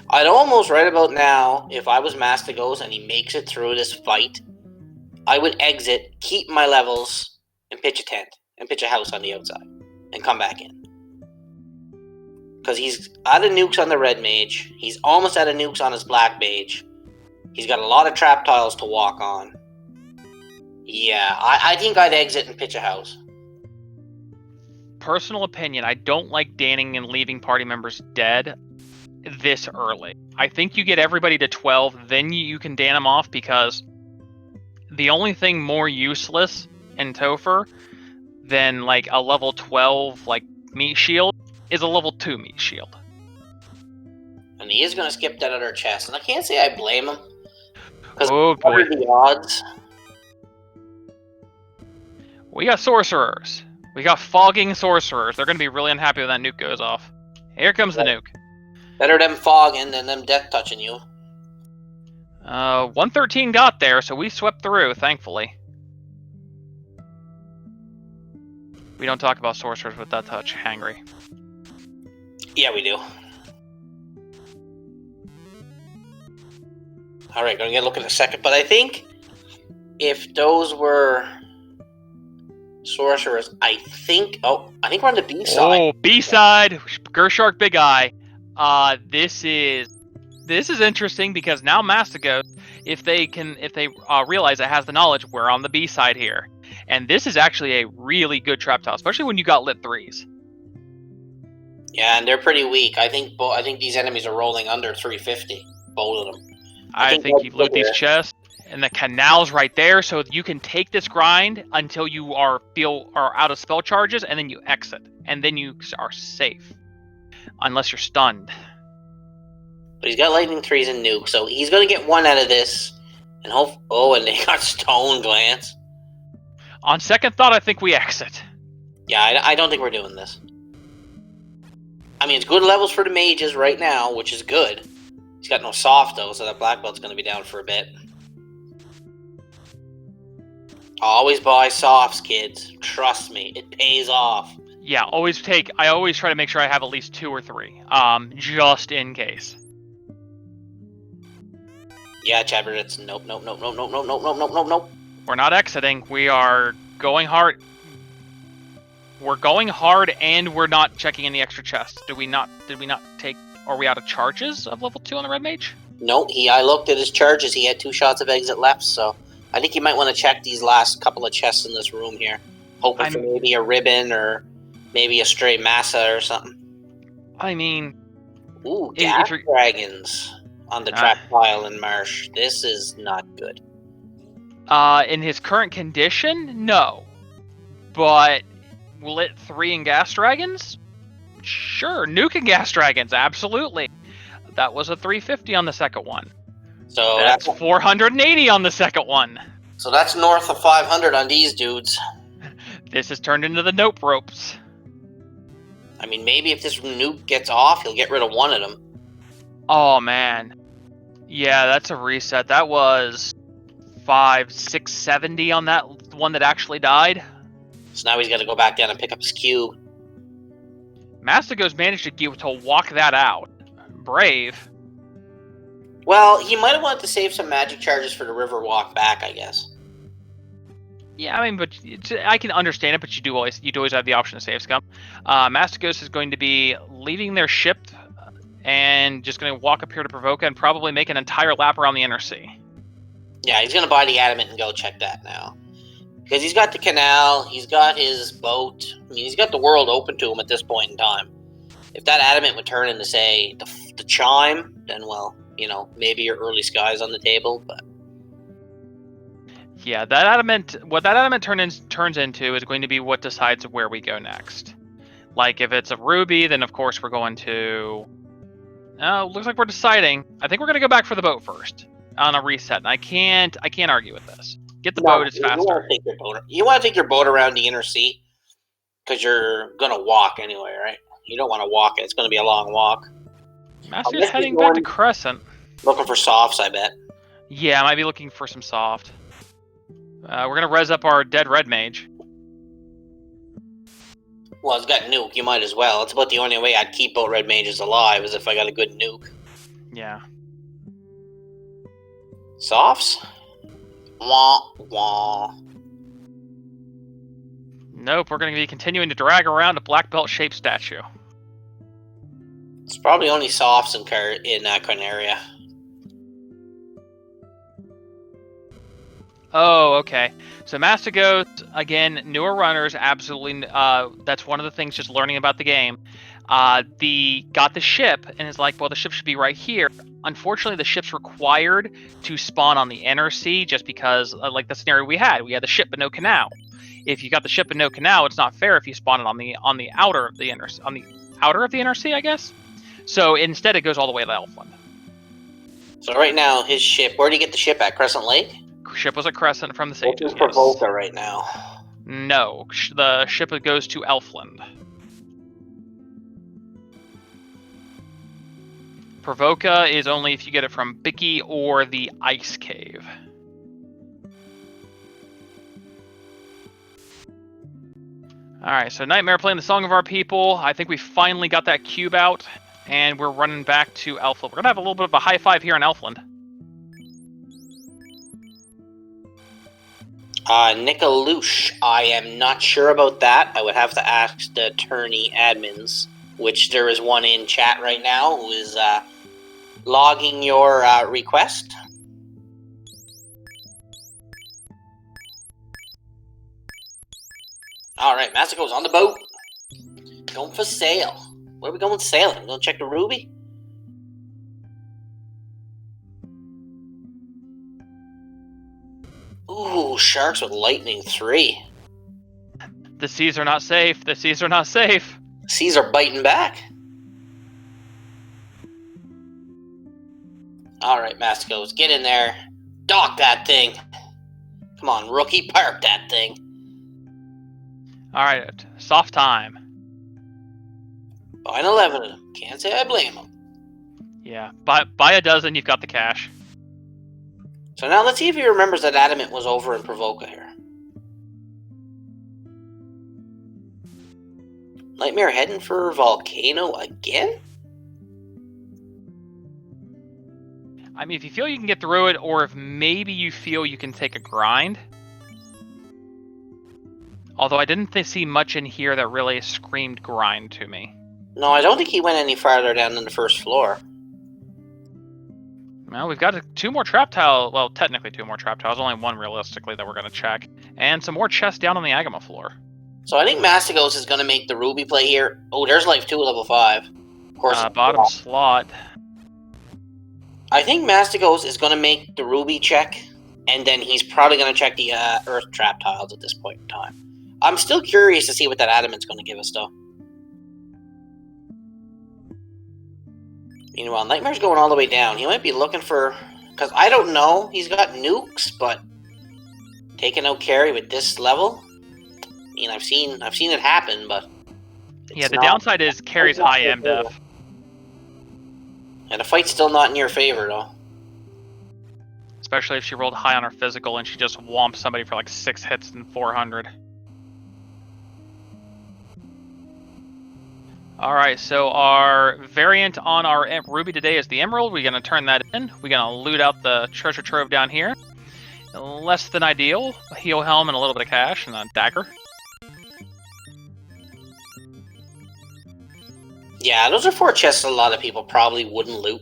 I'd almost right about now, if I was Mastigos and he makes it through this fight, I would exit, keep my levels, and pitch a tent, and pitch a house on the outside, and come back in. Because he's out of nukes on the red mage, he's almost out of nukes on his black mage, he's got a lot of trap tiles to walk on. Yeah, I think I'd exit and pitch a house. Personal opinion, I don't like danning and leaving party members dead this early. I think you get everybody to 12, then you can dan them off, because the only thing more useless in Topher than like a level 12 like meat shield is a level 2 meat shield. And he is going to skip that other chest, and I can't say I blame him. Because oh what boy, are the odds? We got sorcerers. We got fogging sorcerers. They're going to be really unhappy when that nuke goes off. Here comes the nuke. Better them fogging than them death touching you. 113 got there, so we swept through, thankfully. We don't talk about sorcerers with that touch, hangry. Yeah, we do. Alright, gonna get a look in a second, but I think if those were sorcerers, I think we're on the B side. Oh, B side, Gershark Big Eye. This is interesting, because now Mastigos, if they realize it has the knowledge, we're on the B side here, and this is actually a really good trap tile, especially when you got lit 3s. Yeah, and they're pretty weak. I think these enemies are rolling under 350, both of them. I think you loot these chests, and the canal's right there, so you can take this grind until you are out of spell charges, and then you exit, and then you are safe, unless you're stunned. But he's got lightning 3s and nuke, so he's gonna get one out of this, and and they got stone glance. On second thought, I think we exit. Yeah, I don't think we're doing this. I mean, it's good levels for the mages right now, which is good. He's got no soft, though, so that black belt's going to be down for a bit. Always buy softs, kids. Trust me, it pays off. Yeah, I always try to make sure I have at least 2 or 3, just in case. Yeah, Chadber, it's nope. We're not exiting. We are going hard. We're going hard, and we're not checking any extra chests. Did we not take... Are we out of charges of level 2 on the red mage? No, I looked at his charges. He had 2 shots of exit left, so I think you might want to check these last couple of chests in this room here. Hoping for maybe a ribbon or maybe a stray massa or something. I mean... Ooh, gas dragons on the trap pile in Marsh. This is not good. In his current condition, no. But lit 3 and gas dragons? Sure, nuke and gas dragons, absolutely. That was a 350 on the second one. So that's 480 on the second one. So that's north of 500 on these dudes. This has turned into the nope ropes. I mean, maybe if this nuke gets off, he'll get rid of one of them. Oh, man. Yeah, that's a reset. That was 670 on that one that actually died. So now he's got to go back down and pick up his cube. Mastigos managed to walk that out. Brave. Well, he might have wanted to save some magic charges for the river walk back, I guess. Yeah, I mean, but I can understand it, but you do always have the option to save scum. Mastigos is going to be leaving their ship and just going to walk up here to Provoca and probably make an entire lap around the inner sea. Yeah, he's going to buy the adamant and go check that now. Because he's got the canal, he's got his boat. I mean, he's got the world open to him at this point in time. If that adamant would turn into, say, the chime, then, well, you know, maybe your early sky's on the table, but... Yeah, that adamant, what that adamant turns into is going to be what decides where we go next. Like, if it's a ruby, then of course we're going to... looks like we're deciding. I think we're going to go back for the boat first on a reset. And I can't argue with this. Get the boat, it's faster. You want to take your boat around the inner sea because you're going to walk anyway, right? You don't want to walk it. It's going to be a long walk. Master's heading back to Crescent. Looking for softs, I bet. Yeah, I might be looking for some soft. We're gonna res up our dead red mage. Well, it's got nuke. You might as well. It's about the only way I'd keep both red mages alive is if I got a good nuke. Yeah. Softs? Wah, wah. Nope, we're going to be continuing to drag around a black belt shaped statue. It's probably only softs in that kind of area. Oh, okay. So Mastigos, again, newer runners, absolutely. That's one of the things. Just learning about the game. Got the ship and is like, well, the ship should be right here. Unfortunately, the ship's required to spawn on the inner sea, just because, like the scenario we had the ship but no canal. If you got the ship but no canal, it's not fair if you spawn it on the outer of the inner sea, I guess. So instead, it goes all the way to Elfland. So right now, his ship. Where did he get the ship at? Crescent Lake. Ship was at Crescent from the Sages. What's Provoca right now? No, the ship goes to Elfland. Provoca is only if you get it from Bicky or the Ice Cave. Alright, so Nightmare playing the Song of Our People. I think we finally got that cube out, and we're running back to Elfland. We're going to have a little bit of a high five here in Elfland. Nicoloosh, I am not sure about that. I would have to ask the attorney admins, which there is one in chat right now who is logging your request. Alright, Mastigos on the boat. Going for sail. Where are we going sailing? Gonna check the Ruby? Ooh, sharks with lightning 3. The seas are not safe. The seas are not safe. Seas are biting back. Alright, Mastigos, get in there. Dock that thing. Come on, rookie, park that thing. Alright, soft time. Buying 11 of them. Can't say I blame them. Yeah, buy a dozen, you've got the cash. So now let's see if he remembers that Adamant was over in Provoca here. Nightmare heading for Volcano again? I mean, if you feel you can get through it, or if maybe you feel you can take a grind. Although I didn't see much in here that really screamed grind to me. No, I don't think he went any farther down than the first floor. Well, we've got 2 more trap tiles. Well, technically 2 more trap tiles. Only 1 realistically that we're going to check. And some more chests down on the Agama floor. So I think Mastigos is going to make the Ruby play here. Oh, there's Life 2, level 5. Of course. Bottom slot. I think Mastigos is going to make the Ruby check. And then he's probably going to check the Earth trap tiles at this point in time. I'm still curious to see what that Adamant's going to give us, though. Meanwhile, Nightmare's going all the way down. He might be looking for... Because I don't know. He's got nukes, but... Taking out carry with this level? I mean, I've seen it happen, but... Yeah, the downside is carry's high MDef. And the fight's still not in your favor, though. Especially if she rolled high on her physical and she just whomped somebody for like 6 hits and 400. Alright, so our variant on our Ruby today is the Emerald. We're going to turn that in. We're going to loot out the treasure trove down here. Less than ideal. A heal helm and a little bit of cash and a dagger. Yeah, those are 4 chests a lot of people probably wouldn't loot.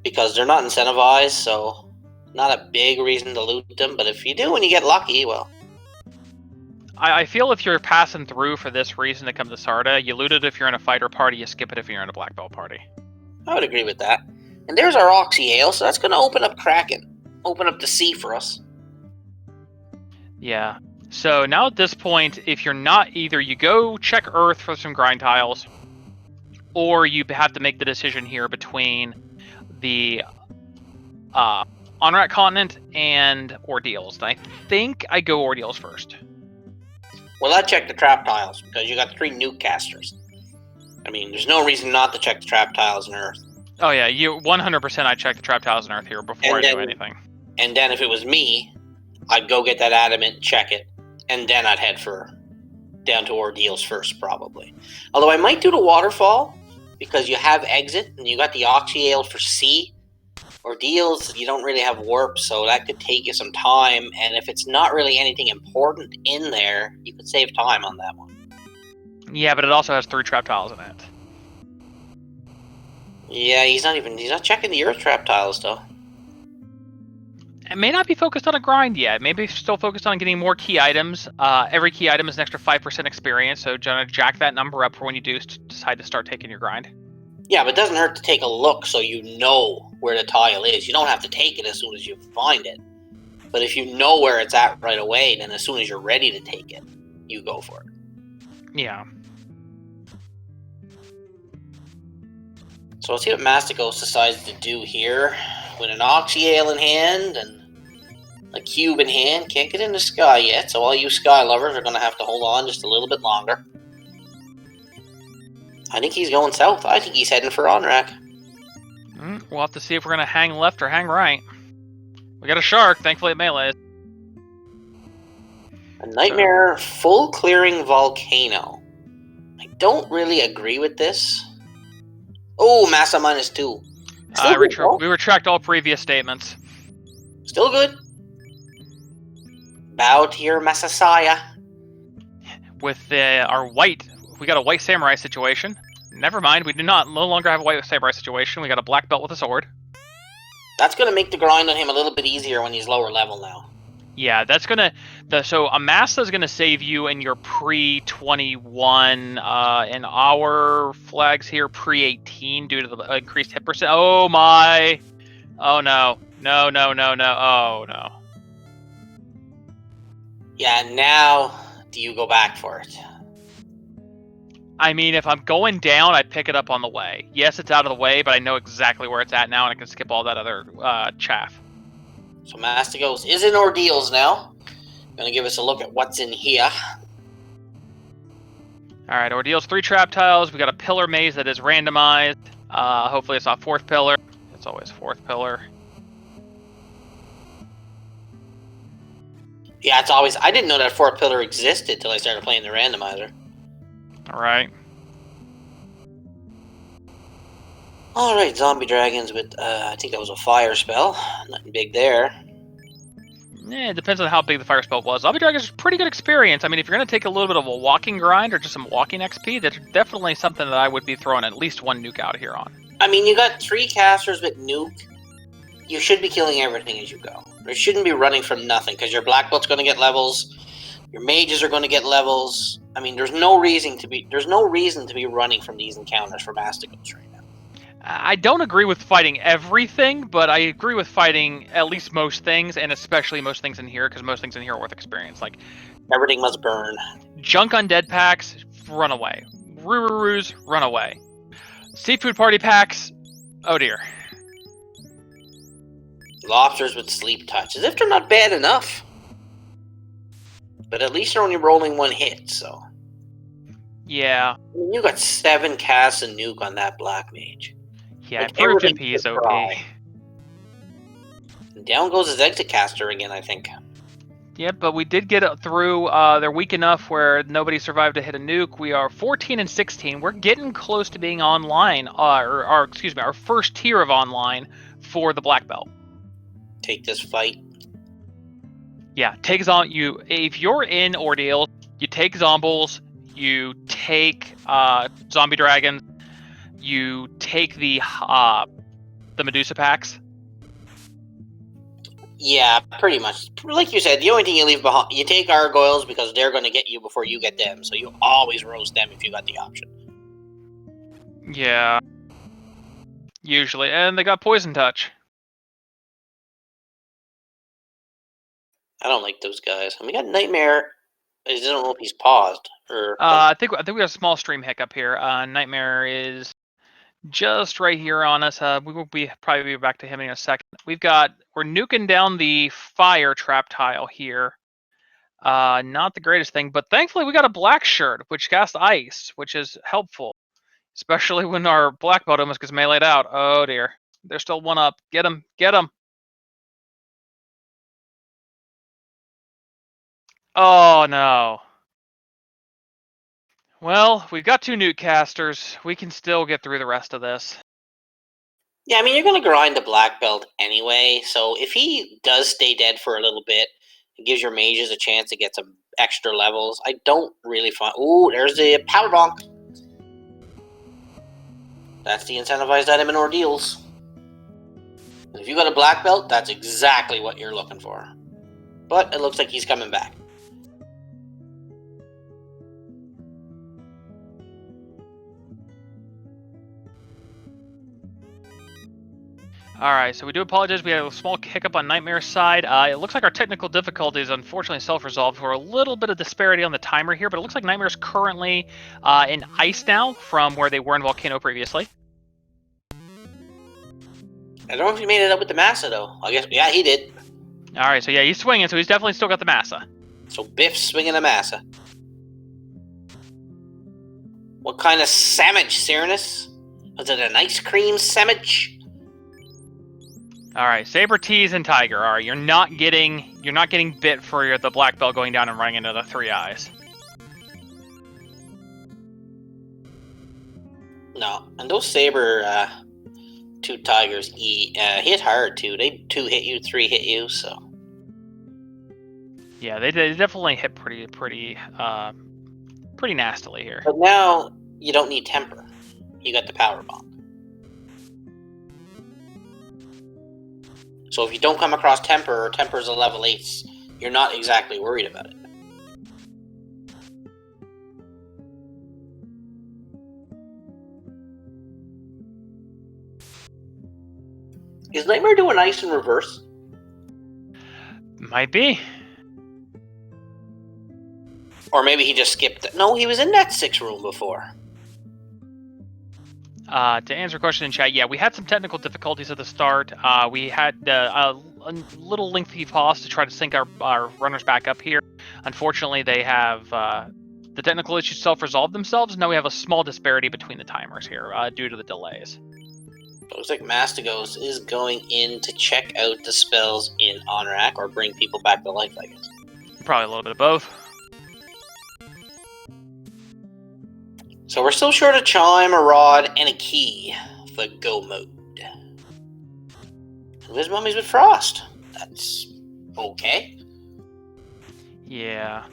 Because they're not incentivized, so not a big reason to loot them. But if you do and you get lucky, well... I feel if you're passing through for this reason to come to Sarda, you loot it if you're in a fighter party, you skip it if you're in a black belt party. I would agree with that. And there's our Oxy Ale, so that's going to open up Kraken. Open up the sea for us. Yeah. So now at this point, if you're not either, you go check Earth for some grind tiles, or you have to make the decision here between the Onrat Continent and Ordeals. And I think I go Ordeals first. Well, I check the trap tiles, because you got 3 nuke casters. I mean, there's no reason not to check the trap tiles on Earth. Oh yeah, you 100%. I checked the trap tiles in Earth here before I knew anything. And then if it was me, I'd go get that adamant, check it, and then I'd head for down to Ordeals first, probably. Although I might do the waterfall because you have exit and you got the Oxyale for C. Ordeals, you don't really have warp, so that could take you some time. And if it's not really anything important in there, you could save time on that one. Yeah, but it also has 3 trap tiles in it. Yeah, he's not checking the Earth trap tiles though. It may not be focused on a grind yet. Maybe still focused on getting more key items. Every key item is an extra 5% experience, so jack that number up for when you do decide to start taking your grind. Yeah, but it doesn't hurt to take a look so you know where the tile is. You don't have to take it as soon as you find it. But if you know where it's at right away, then as soon as you're ready to take it, you go for it. Yeah. So let's see what Mastigos decides to do here. With an Oxyale in hand and a cube in hand. Can't get into Sky yet, so all you Sky lovers are going to have to hold on just a little bit longer. I think he's going south. I think he's heading for Onrak. We'll have to see if we're going to hang left or hang right. We got a shark. Thankfully it melees. A Nightmare full clearing volcano. I don't really agree with this. Oh, Massa -2. We retract all previous statements. Still good. Bow to your Masasaya. With our white, we got a white samurai situation. Never mind, we no longer have a white samurai situation. We got a black belt with a sword. That's going to make the grind on him a little bit easier when he's lower level now. Yeah, that's gonna. So a Massa is gonna save you in your pre-21, and our flags here pre-18 due to the increased hit percent. Oh my! Oh no! No! No! No! No! Oh no! Yeah, now do you go back for it? I mean, if I'm going down, I pick it up on the way. Yes, it's out of the way, but I know exactly where it's at now, and I can skip all that other chaff. So Mastigos is in Ordeals now. Gonna give us a look at what's in here. Alright, Ordeals 3 trap tiles. We got a pillar maze that is randomized. Hopefully it's not 4th pillar. It's always 4th pillar. Yeah, it's always... I didn't know that 4th pillar existed till I started playing the randomizer. Alright. Alright, zombie dragons with, I think that was a fire spell. Nothing big there. Yeah, it depends on how big the fire spell was. Zombie dragons is pretty good experience. I mean, if you're going to take a little bit of a walking grind or just some walking XP, that's definitely something that I would be throwing at least 1 nuke out here on. I mean, you got 3 casters with nuke. You should be killing everything as you go. You shouldn't be running from nothing, because your black belt's going to get levels. Your mages are going to get levels. I mean, there's no reason to be running from these encounters for Mastigos right now. I don't agree with fighting everything, but I agree with fighting at least most things, and especially most things in here, because most things in here are worth experience. Like, everything must burn. Junk undead packs, run away. Roo-roo-roos, run away. Seafood party packs, oh dear. Lobsters with sleep touch, as if they're not bad enough. But at least they're only rolling 1 hit, so... Yeah. I mean, you got 7 casts and nuke on that black mage. Yeah, like, improved MP is OP. And down goes his exit caster again, I think. Yeah, but we did get it through. They're weak enough where nobody survived to hit a nuke. We are 14 and 16. We're getting close to being online, our first tier of online for the black belt. Take this fight. Yeah, take you. If you're in Ordeal, you take Zombles, you take zombie dragons, you take the Medusa packs. Yeah, pretty much. Like you said, the only thing you leave behind, you take gargoyles because they're going to get you before you get them. So you always roast them if you got the option. Yeah. Usually. And they got poison touch. I don't like those guys. And we got Nightmare. I don't know if he's paused. Or I think we got a small stream hiccup here. Nightmare is just right here on us. We will probably be back to him in a second. We're nuking down the fire trap tile here. Not the greatest thing, but thankfully we got a black shirt, which casts ice, which is helpful. Especially when our black belt almost gets meleeed out. Oh dear. There's still one up. Get him. Get him. Oh no. Well, we've got 2 Newtcasters. We can still get through the rest of this. Yeah, I mean, you're going to grind the black belt anyway, so if he does stay dead for a little bit, it gives your mages a chance to get some extra levels. I don't really find... Ooh, there's the power bonk. That's the incentivized item in ordeals. And if you got a black belt, that's exactly what you're looking for. But it looks like he's coming back. Alright, so we do apologize. We had a small hiccup on Nightmare's side. It looks like our technical difficulties unfortunately self-resolved. We're a little bit of disparity on the timer here, but it looks like Nightmare's currently in ice now from where they were in Volcano previously. I don't know if he made it up with the Massa, though. I guess, yeah, he did. Alright, so yeah, he's swinging, so he's definitely still got the Massa. So Biff's swinging a Massa. What kind of sandwich, Cyranus? Was it an ice cream sandwich? Alright, Saber Tease and Tiger. Alright, you're not getting bit for the black belt going down and running into the 3 eyes. No, and those Saber 2 Tigers hit hard too. They 2 hit you, 3 hit you, so. Yeah, they definitely hit pretty nastily here. But now you don't need temper. You got the power bomb. So if you don't come across temper, or temper's a level 8, you're not exactly worried about it. Is Nightmare doing ice in reverse? Might be. Or maybe he just skipped it. No, he was in that 6 room before. To answer a question in chat, yeah, we had some technical difficulties at the start. We had a little lengthy pause to try to sync our runners back up here. Unfortunately, they have the technical issues self-resolved themselves. Now we have a small disparity between the timers here due to the delays. Looks like Mastigos is going in to check out the spells in Honorak or bring people back to life, I guess. Probably a little bit of both. So we're still short a chime, a rod, and a key for go mode. And Wiz Mummy's with Frost. That's okay. Yeah.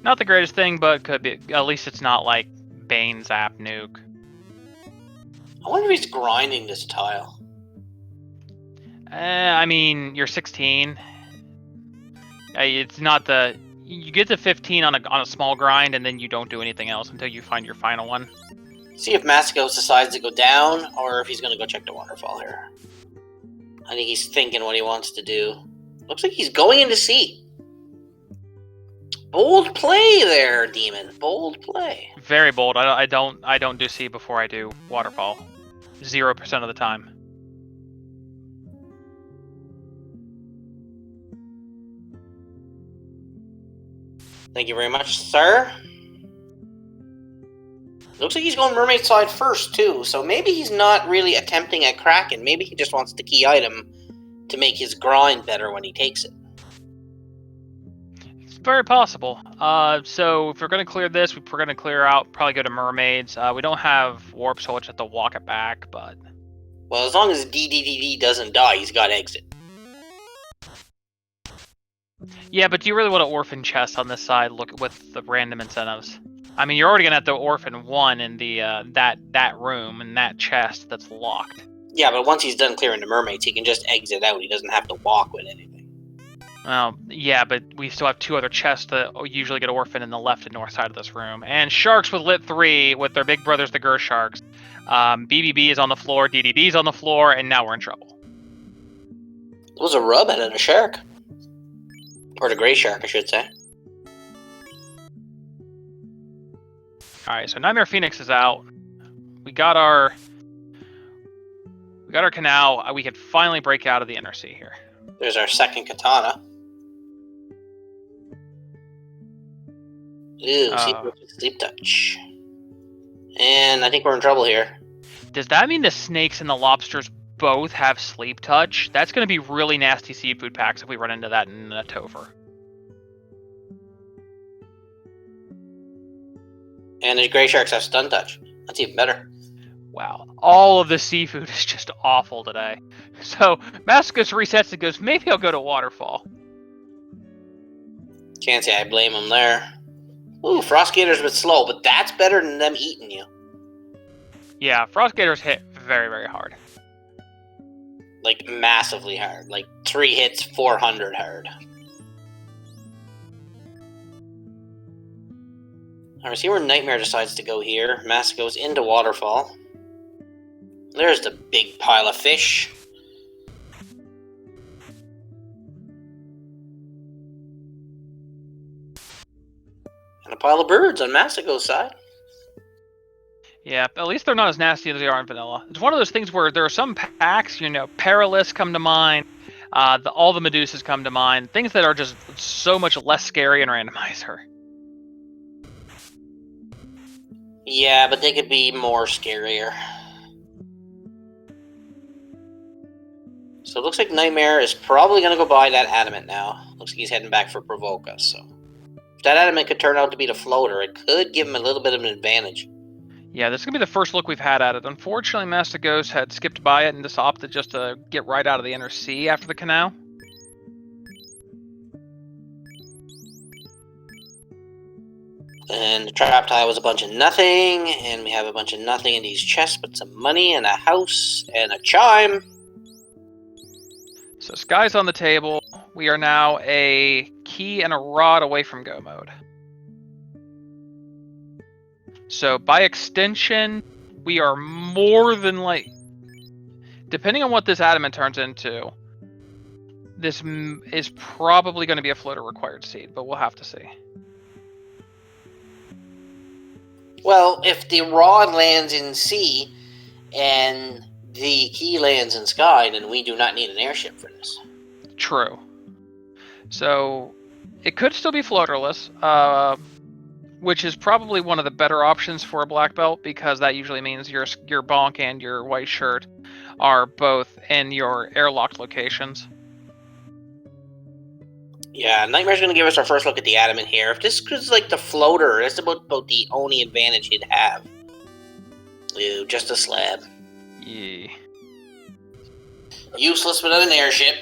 Not the greatest thing, but could be. At least it's not like Bane Zap Nuke. I wonder if he's grinding this tile. I mean, you're 16. It's not the... You get to 15 on a small grind, and then you don't do anything else until you find your final one. See if Mastigos decides to go down, or if he's going to go check the waterfall here. I think he's thinking what he wants to do. Looks like he's going into C. Bold play there, Demon. Bold play. Very bold. I don't do C before I do waterfall. 0% of the time. Thank you very much, sir. Looks like he's going mermaid side first, too. So maybe he's not really attempting at Kraken. Maybe he just wants the key item to make his grind better when he takes it. It's very possible. So if we're going to clear this, we're going to clear out, probably go to mermaids. We don't have warp, so we'll just have to walk it back, but... Well, as long as DDDD doesn't die, he's got exit. Yeah, but do you really want an orphan chest on this side? Look with the random incentives. I mean, you're already gonna have the orphan one in the that room and that chest that's locked. Yeah, but once he's done clearing the mermaids, he can just exit out. He doesn't have to walk with anything. Well, yeah, but we still have 2 other chests that usually get orphan in the left and north side of this room. And sharks with lit 3 with their big brothers, the Gur sharks. BBB is on the floor, DDD's on the floor, and now we're in trouble. It was a rub and a shark. Or the gray shark, I should say. Alright, so NitemarePhoenix is out. We got our canal. We could finally break out of the inner sea here. There's our second katana. Ooh, sleep touch. And I think we're in trouble here. Does that mean the snakes and the lobsters both have sleep touch? That's going to be really nasty seafood packs if we run into that in a Tover. And the gray sharks have stun touch. That's even better. Wow. All of the seafood is just awful today. So Mastigos resets and goes, maybe I'll go to Waterfall. Can't say I blame him there. Ooh, Frost Gator's a bit slow, but that's better than them eating you. Yeah, Frost Gators hit very, very hard. Like, massively hard. Like, 3 hits, 400 hard. Alright, see where Nightmare decides to go here. Mastigos into Waterfall. There's the big pile of fish. And a pile of birds on Mastigos' side. Yeah, at least they're not as nasty as they are in vanilla. It's one of those things where there are some packs, you know, Perilous come to mind, all the Medusas come to mind, things that are just so much less scary in Randomizer. Yeah, but they could be more scarier. So it looks like Nightmare is probably going to go buy that Adamant now. Looks like he's heading back for Provoke Us, so... If that Adamant could turn out to be the floater, it could give him a little bit of an advantage. Yeah, this is going to be the first look we've had at it. Unfortunately, Mastigos had skipped by it and just opted just to get right out of the inner sea after the canal. And the trap tile was a bunch of nothing, and we have a bunch of nothing in these chests, but some money and a house and a chime. So Sky's on the table. We are now a key and a rod away from go mode. So by extension, we are more than like... Depending on what this Adamant turns into, this is probably going to be a floater required seed, but we'll have to see. Well, if the rod lands in sea and the key lands in sky, then we do not need an airship for this. True. So it could still be floaterless, which is probably one of the better options for a black belt, because that usually means your bonk and your white shirt are both in your airlocked locations. Yeah, Nightmare's going to give us our first look at the Adamant here. If this is like the floater, that's about the only advantage he'd have. Ew, just a slab. Yeah. Useless without an airship.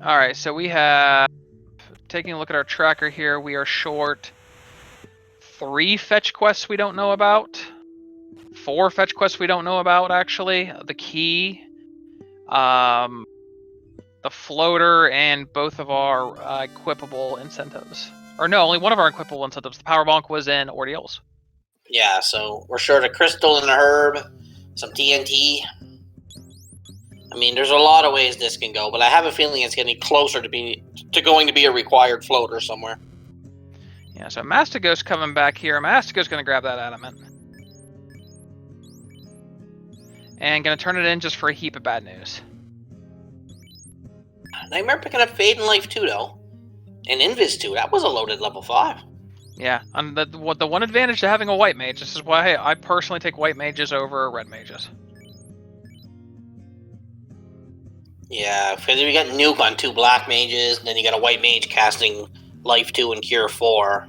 Alright, so we have... Taking a look at our tracker here, we are short 3 fetch quests we don't know about. 4 fetch quests we don't know about, actually. The key, the floater, and both of our equipable incentives. Or no, only one of our equipable incentives. The power bonk was in Ordeals. Yeah, so we're short a crystal and a herb, some TNT. I mean, there's a lot of ways this can go, but I have a feeling it's getting closer to going to be a required floater somewhere. Yeah, so Mastigos coming back here. Mastigos going to grab that Adamant. And going to turn it in just for a heap of bad news. Nightmare picking up Fade and Life too, though. And Invis too. That was a loaded level 5. Yeah, and the one advantage to having a white mage, this is why I personally take white mages over red mages. Yeah, because if you got Nuke on 2 black mages, and then you got a white mage casting Life 2 and Cure 4,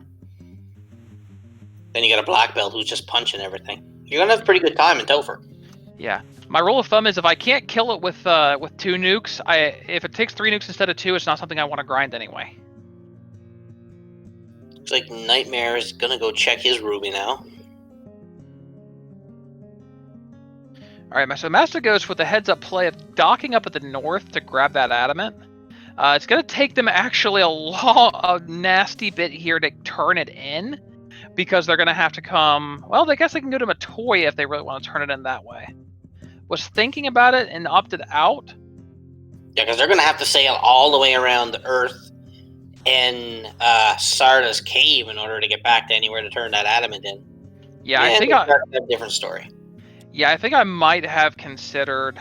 then you got a black belt who's just punching everything. You're going to have a pretty good time in Topher. Yeah. My rule of thumb is if I can't kill it with 2 nukes, if it takes 3 nukes instead of 2, it's not something I want to grind anyway. Looks like Nightmare is going to go check his Ruby now. Alright, so Mastigos with the heads-up play of docking up at the north to grab that Adamant. It's going to take them actually a nasty bit here to turn it in, because they're going to have to come... Well, I guess they can go to Matoya if they really want to turn it in that way. Was thinking about it and opted out. Yeah, because they're going to have to sail all the way around the Earth and Sarda's cave in order to get back to anywhere to turn that Adamant in. Yeah, I think a different story. Yeah, I think I might have considered...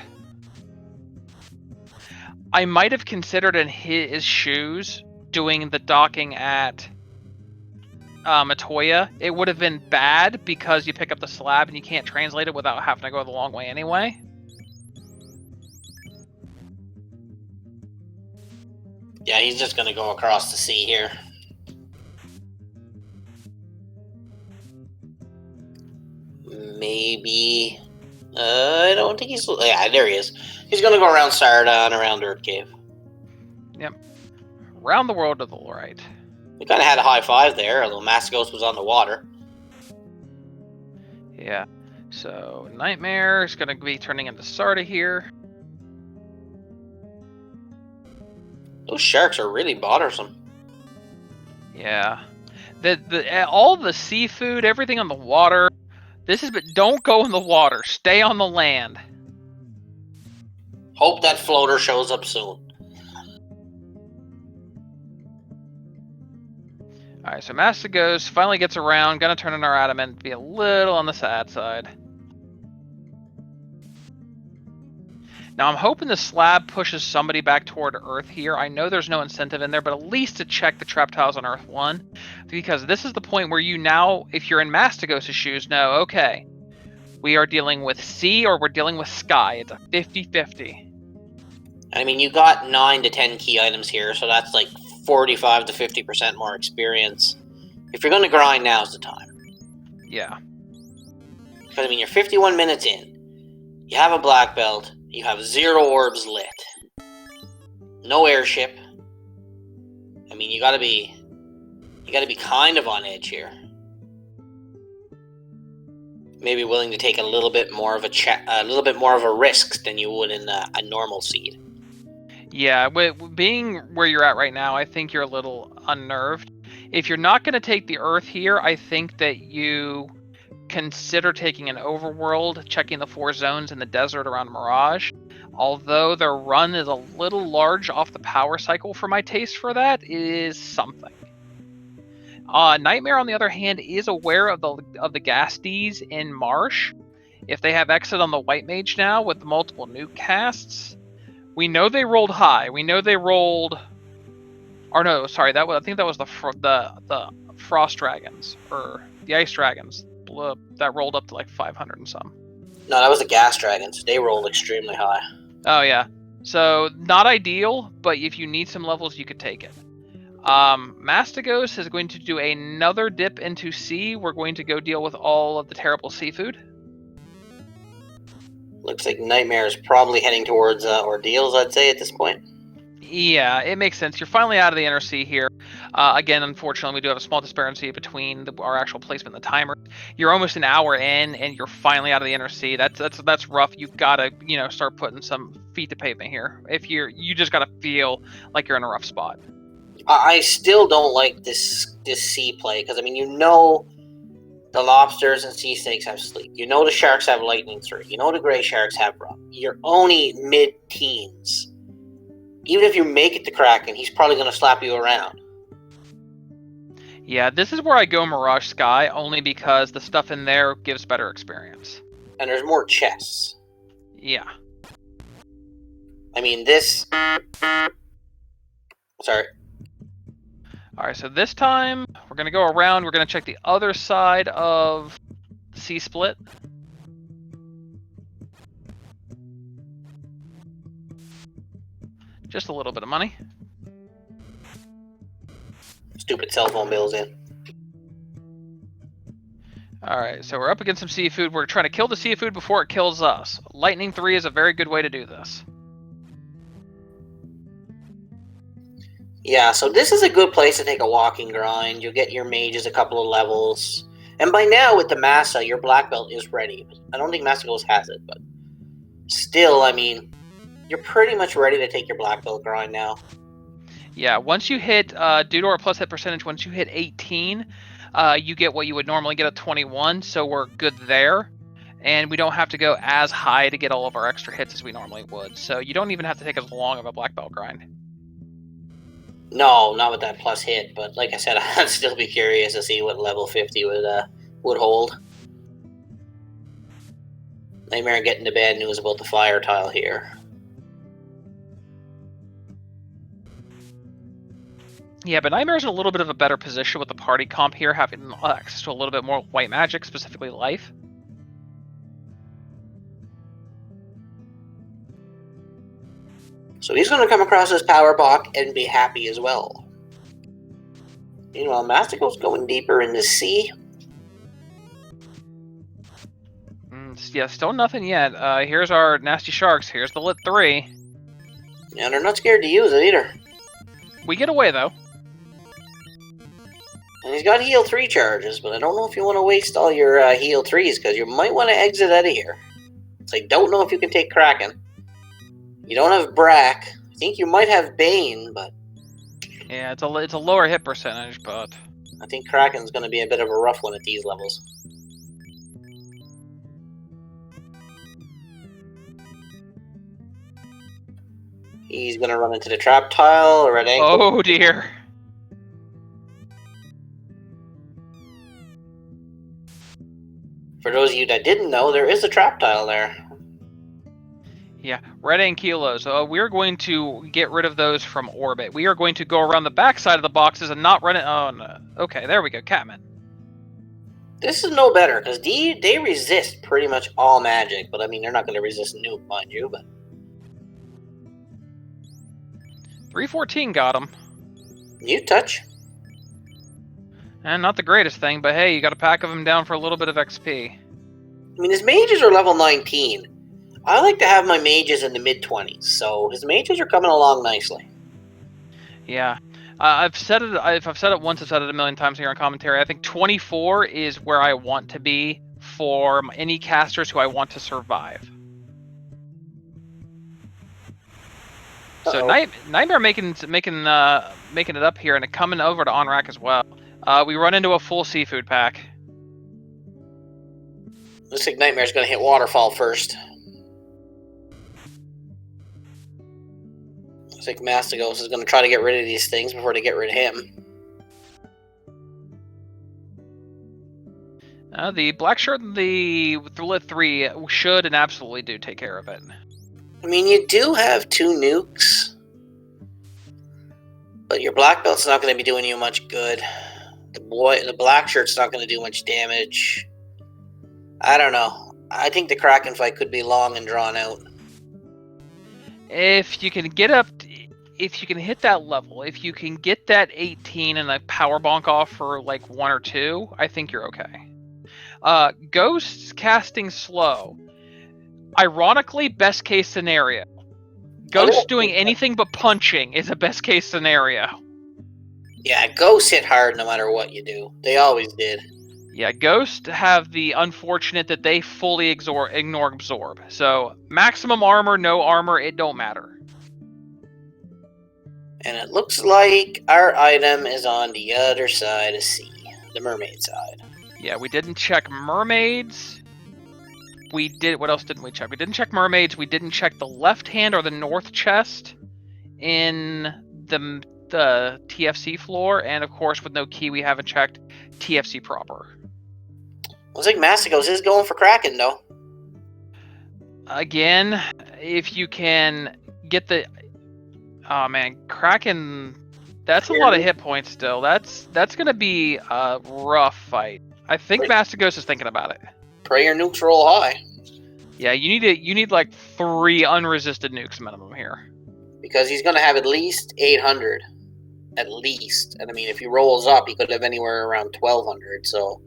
I might have considered in his shoes doing the docking at Matoya, it would have been bad because you pick up the slab and you can't translate it without having to go the long way anyway. Yeah, he's just gonna go across the sea here. Maybe... I don't think he's... Yeah, there he is. He's gonna go around Sarda and around Earth Cave. Yep. Around the world to the right. We kind of had a high five there, although Mastigos was on the water. Yeah. So, Nightmare is gonna be turning into Sarda here. Those sharks are really bothersome. Yeah. All the seafood, everything on the water. But don't go in the water. Stay on the land. Hope that floater shows up soon. Alright, so Mastigos finally gets around, gonna turn in our adamant, be a little on the sad side. Now I'm hoping the slab pushes somebody back toward Earth here. I know there's no incentive in there, but at least to check the trap tiles on Earth 1. Because this is the point where you now, if you're in Mastigos' shoes, know, okay, we are dealing with sea or we're dealing with sky. It's a 50-50. I mean, you got 9 to 10 key items here, so that's like 45 to 50% more experience. If you're going to grind, now's the time. Yeah. Because, I mean, you're 51 minutes in. You have a black belt. You have 0 orbs lit. No airship. I mean, you gotta be kind of on edge here. Maybe willing to take a little bit more of a risk than you would in a normal seed. Yeah, being where you're at right now, I think you're a little unnerved. If you're not going to take the Earth here, I think that you consider taking an overworld, checking the 4 zones in the desert around Mirage. Although their run is a little large off the power cycle for my taste for that, it is something. Nightmare, on the other hand, is aware of the gas Ds in Marsh. If they have exit on the White Mage now with the multiple nuke casts, we know they rolled high. We know they rolled... Or no, sorry, I think that was the Frost Dragons, or the Ice Dragons, that rolled up to like 500 and some. No, that was the Gas Dragons. They rolled extremely high. Oh, yeah. So, not ideal, but if you need some levels, you could take it. Mastigos is going to do another dip into sea. We're going to go deal with all of the terrible seafood. Looks like Nightmare is probably heading towards Ordeals, I'd say, at this point. Yeah, it makes sense. You're finally out of the inner sea here. Again, unfortunately, we do have a small disparity between our actual placement and the timer. You're almost an hour in, and you're finally out of the inner sea. That's rough. You've got to, start putting some feet to pavement here. If you just got to feel like you're in a rough spot. I still don't like this sea play, because, I mean, the lobsters and sea snakes have sleep. The sharks have lightning 3. The gray sharks have rough. You're only mid-teens. Even if you make it to Kraken, he's probably going to slap you around. Yeah, this is where I go Mirage Sky, only because the stuff in there gives better experience. And there's more chests. Yeah. I mean, this... Sorry. Alright, so this time, we're going to go around, we're going to check the other side of the sea split. Just a little bit of money. Stupid cell phone bills in. Alright, so we're up against some seafood. We're trying to kill the seafood before it kills us. Lightning 3 is a very good way to do this. Yeah, so this is a good place to take a walking grind. You'll get your mages a couple of levels. And by now, with the Massa, your black belt is ready. I don't think Mastigos has it, but still, I mean... You're pretty much ready to take your black belt grind now. Yeah, once you hit, due to our plus hit percentage, once you hit 18, you get what you would normally get at 21, so we're good there. And we don't have to go as high to get all of our extra hits as we normally would. So you don't even have to take as long of a black belt grind. No, not with that plus hit, but like I said, I'd still be curious to see what level 50 would hold. Nightmare getting the bad news about the fire tile here. Yeah, but Nightmare's in a little bit of a better position with the party comp here, having access to a little bit more white magic, specifically life. So he's going to come across his power block and be happy as well. Meanwhile, Mastigos going deeper in the sea. Yeah, still nothing yet. Here's our nasty sharks. Here's the lit 3. Yeah, they're not scared to use it either. We get away, though. And he's got heal 3 charges, but I don't know if you want to waste all your heal 3s, because you might want to exit out of here. So I don't know if you can take Kraken. You don't have Brack. I think you might have Bane, but... Yeah, it's a lower hit percentage, but... I think Kraken's going to be a bit of a rough one at these levels. He's going to run into the trap tile, red ankle. Oh, dear. For those of you that didn't know, there is a trap tile there. Yeah, red ankylos. We're going to get rid of those from orbit. We are going to go around the back side of the boxes and not run it. Oh, no. Okay, there we go. Catman. This is no better, because they resist pretty much all magic. But, I mean, they're not going to resist nuke, mind you, but... 314 got him. You touch. And not the greatest thing, but hey, you got a pack of them down for a little bit of XP. I mean, his mages are level 19. I like to have my mages in the mid-20s, so his mages are coming along nicely. Yeah. I've said it. If I've said it once, I've said it a million times here on commentary. I think 24 is where I want to be for any casters who I want to survive. So Nightmare making it up here and coming over to on-rack as well. We run into a full seafood pack. Looks like Nightmare's going to hit Waterfall first. Looks like Mastigos is going to try to get rid of these things before they get rid of him. The black shirt and the lit 3 should and absolutely do take care of it. I mean, you do have 2 nukes, but your black belt's not going to be doing you much good. The black shirt's not going to do much damage. I don't know. I think the Kraken fight could be long and drawn out. If you can get up, if you can hit that level, if you can get that 18 and a power bonk off for like 1 or 2, I think you're okay. Ghosts casting slow. Ironically, best case scenario. Ghosts doing anything but punching is a best case scenario. Yeah, ghosts hit hard no matter what you do. They always did. Yeah, ghosts have the unfortunate that they fully ignore absorb. So maximum armor, no armor, it don't matter. And it looks like our item is on the other side of sea, the mermaid side. Yeah, we didn't check mermaids. We did. What else didn't we check? We didn't check mermaids. We didn't check the left hand or the north chest in the TFC floor, and of course, with no key, we haven't checked TFC proper. Looks like Mastigos is going for Kraken, though. Again, if you can get the... Oh, man. Kraken... That's a lot of hit points still. That's going to be a rough fight. I think Mastigos is thinking about it. Pray your nukes roll high. Yeah, you need like 3 unresisted nukes minimum here. Because he's going to have at least 800. At least. And I mean, if he rolls up, he could have anywhere around 1,200, so...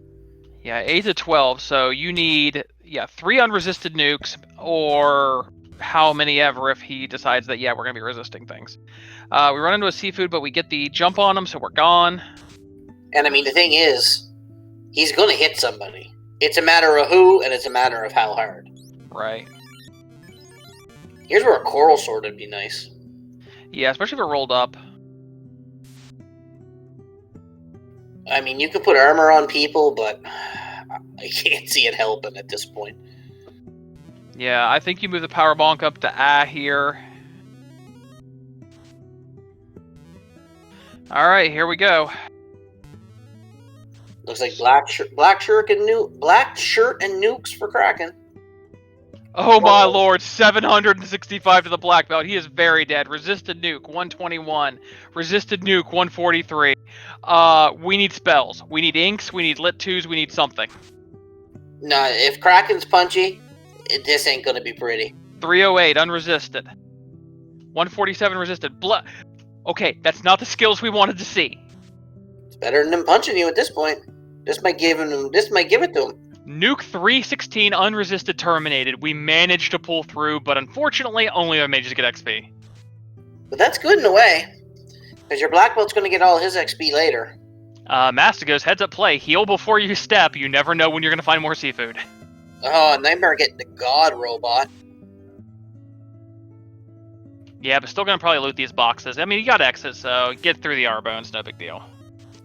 Yeah, 8 to 12, so you need 3 unresisted nukes, or how many ever if he decides that, we're going to be resisting things. We run into a seafood, but we get the jump on him, so we're gone. And I mean, the thing is, he's going to hit somebody. It's a matter of who, and it's a matter of how hard. Right. Here's where a coral sword would be nice. Yeah, especially if it rolled up. I mean, you could put armor on people, but I can't see it helping at this point. Yeah, I think you move the power bonk up to here. Alright, here we go. Looks like black shirt and nukes for Kraken. Oh my lord, 765 to the black belt. He is very dead. Resisted nuke, 121. Resisted nuke, 143. We need spells. We need inks, we need lit 2s, we need something. No, if Kraken's punchy, this ain't gonna be pretty. 308, unresisted. 147 resisted. Okay, that's not the skills we wanted to see. It's better than him punching you at this point. This might give it to him. Nuke 316 unresisted terminated. We managed to pull through, but unfortunately, only our mages get XP. But that's good in a way, because your black belt's going to get all his XP later. Mastigos, heads up play. Heal before you step. You never know when you're going to find more seafood. Oh, Nightmare getting the god robot. Yeah, but still going to probably loot these boxes. I mean, you got exit, so get through the R-bones, no big deal.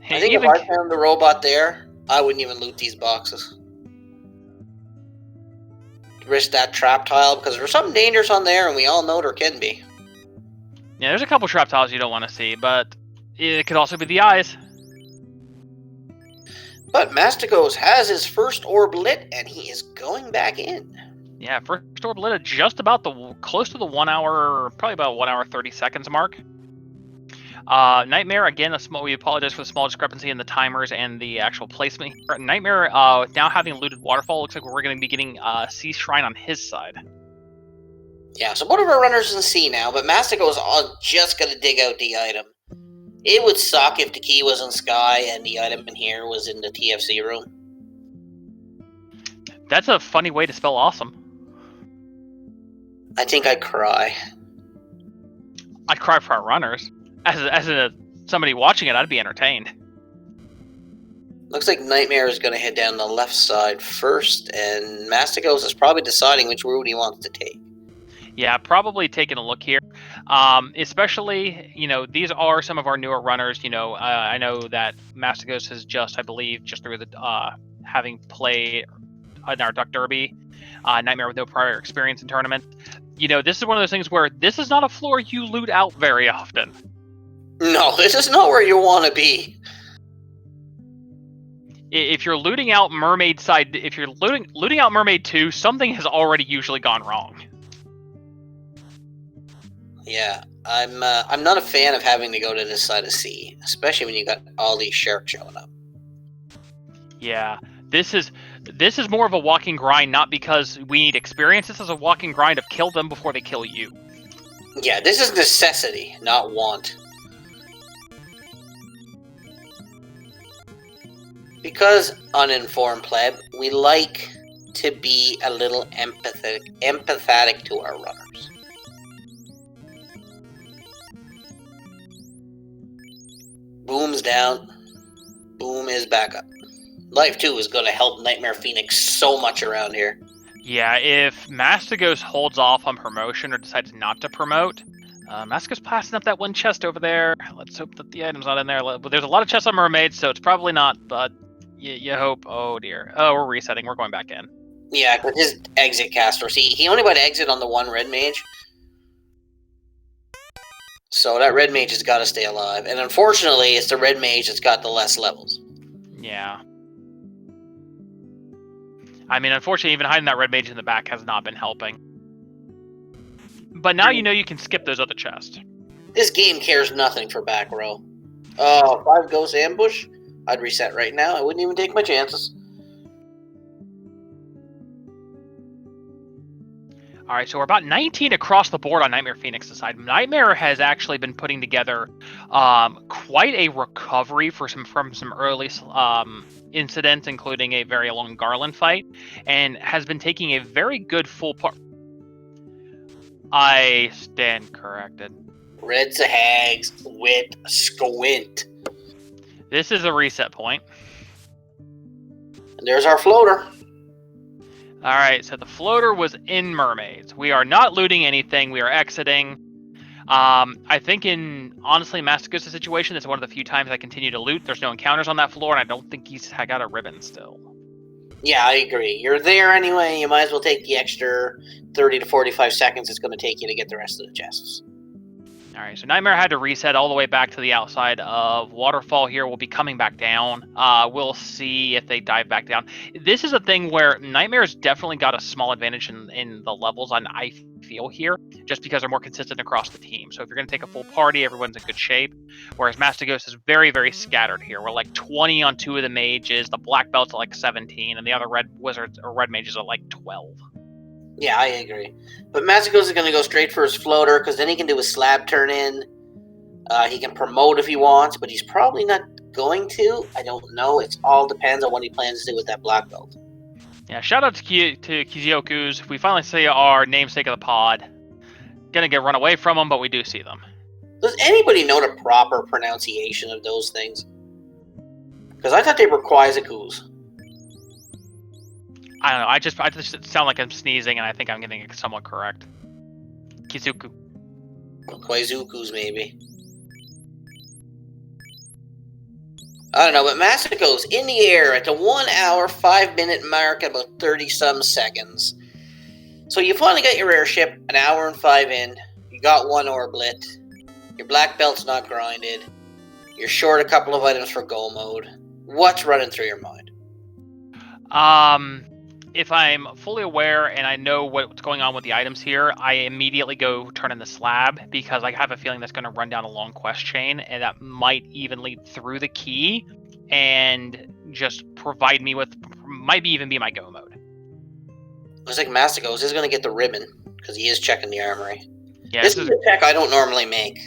I think if I found the robot there, I wouldn't even loot these boxes. Risk that trap tile, because there's something dangerous on there, and we all know there can be. Yeah, there's a couple trap tiles you don't want to see, but it could also be the eyes. But Mastigos has his first orb lit, and he is going back in. Yeah, first orb lit at just about close to the 1 hour, probably about 1 hour 30 seconds mark. Nightmare, again, we apologize for the small discrepancy in the timers and the actual placement here. Nightmare, now having looted Waterfall, looks like we're going to be getting Sea Shrine on his side. Yeah, so one of our runners in C now, but Mastigos just going to dig out the item. It would suck if the key was in Sky and the item in here was in the TFC room. That's a funny way to spell awesome. I think I'd cry. I'd cry for our runners. As somebody watching it, I'd be entertained. Looks like Nightmare is going to head down the left side first, and Mastigos is probably deciding which route he wants to take. Yeah, probably taking a look here. Especially, these are some of our newer runners. I know that Mastigos has I believe, just through the having played in our Duck Derby, Nightmare with no prior experience in tournament. This is one of those things where this is not a floor you loot out very often. No, this is not where you want to be. If you're looting out Mermaid side, if you're looting out Mermaid 2, something has already usually gone wrong. Yeah, I'm not a fan of having to go to this side of sea, especially when you got all these sharks showing up. Yeah, this is more of a walking grind, not because we need experience. This is a walking grind of kill them before they kill you. Yeah, this is necessity, not want. Because uninformed pleb, we like to be a little empathetic to our runners. Boom's down. Boom is back up. Life 2 is going to help NitemarePhoenix so much around here. Yeah, if Mastigos holds off on promotion or decides not to promote, Mastigos passing up that one chest over there. Let's hope that the item's not in there. But there's a lot of chests on mermaids, so it's probably not, but you hope. Oh, dear. Oh, we're resetting. We're going back in. Yeah, because his exit caster. See, he only got exit on the one red mage. So that red mage has got to stay alive. And unfortunately, it's the red mage that's got the less levels. Yeah. I mean, unfortunately, even hiding that red mage in the back has not been helping. But now you know you can skip those other chests. This game cares nothing for back row. Oh, 5 ghost ambush? I'd reset right now. I wouldn't even take my chances. All right, so we're about 19 across the board on NitemarePhoenix's side. Nightmare has actually been putting together quite a recovery from some early incidents, including a very long Garland fight, and has been taking a very good full part. I stand corrected. Red Zahags with squint. This is a reset point. And there's our floater. All right, so the floater was in mermaids. We are not looting anything. We are exiting. I think honestly, Mastigos' situation, it's one of the few times I continue to loot. There's no encounters on that floor, and I don't think he's got a ribbon still. Yeah, I agree. You're there anyway. You might as well take the extra 30 to 45 seconds it's going to take you to get the rest of the chests. All right, so Nightmare had to reset all the way back to the outside of Waterfall here. We'll be coming back down. We'll see if they dive back down. This is a thing where Nightmare's definitely got a small advantage in the levels on I feel here, just because they're more consistent across the team. So if you're going to take a full party, everyone's in good shape. Whereas Mastigos is very, very scattered here. We're like 20 on 2 of the mages, the black belts are like 17, and the other red wizards or red mages are like 12. Yeah, I agree. But Mastigos is going to go straight for his floater, because then he can do a slab turn in. He can promote if he wants, but he's probably not going to. I don't know. It all depends on what he plans to do with that black belt. Yeah, shout out to Kizyokus. We finally see our namesake of the pod. Gonna get run away from them, but we do see them. Does anybody know the proper pronunciation of those things? Because I thought they were Quaizakus. I don't know. I just sound like I'm sneezing, and I think I'm getting it somewhat correct. Kizuku. Quaizukus, maybe. I don't know, but Mastigos in the air at the 1 hour, 5 minute mark, about 30 some seconds. So you finally got your airship, an hour and 5 in. You got 1 orblet. Your black belt's not grinded. You're short a couple of items for go mode. What's running through your mind? If I'm fully aware and I know what's going on with the items here, I immediately go turn in the slab, because I have a feeling that's going to run down a long quest chain, and that might even lead through the key and just provide me with, might even be my go mode. Looks like Mastigos is going to get the ribbon, because he is checking the armory. Yeah, this is a check I don't normally make.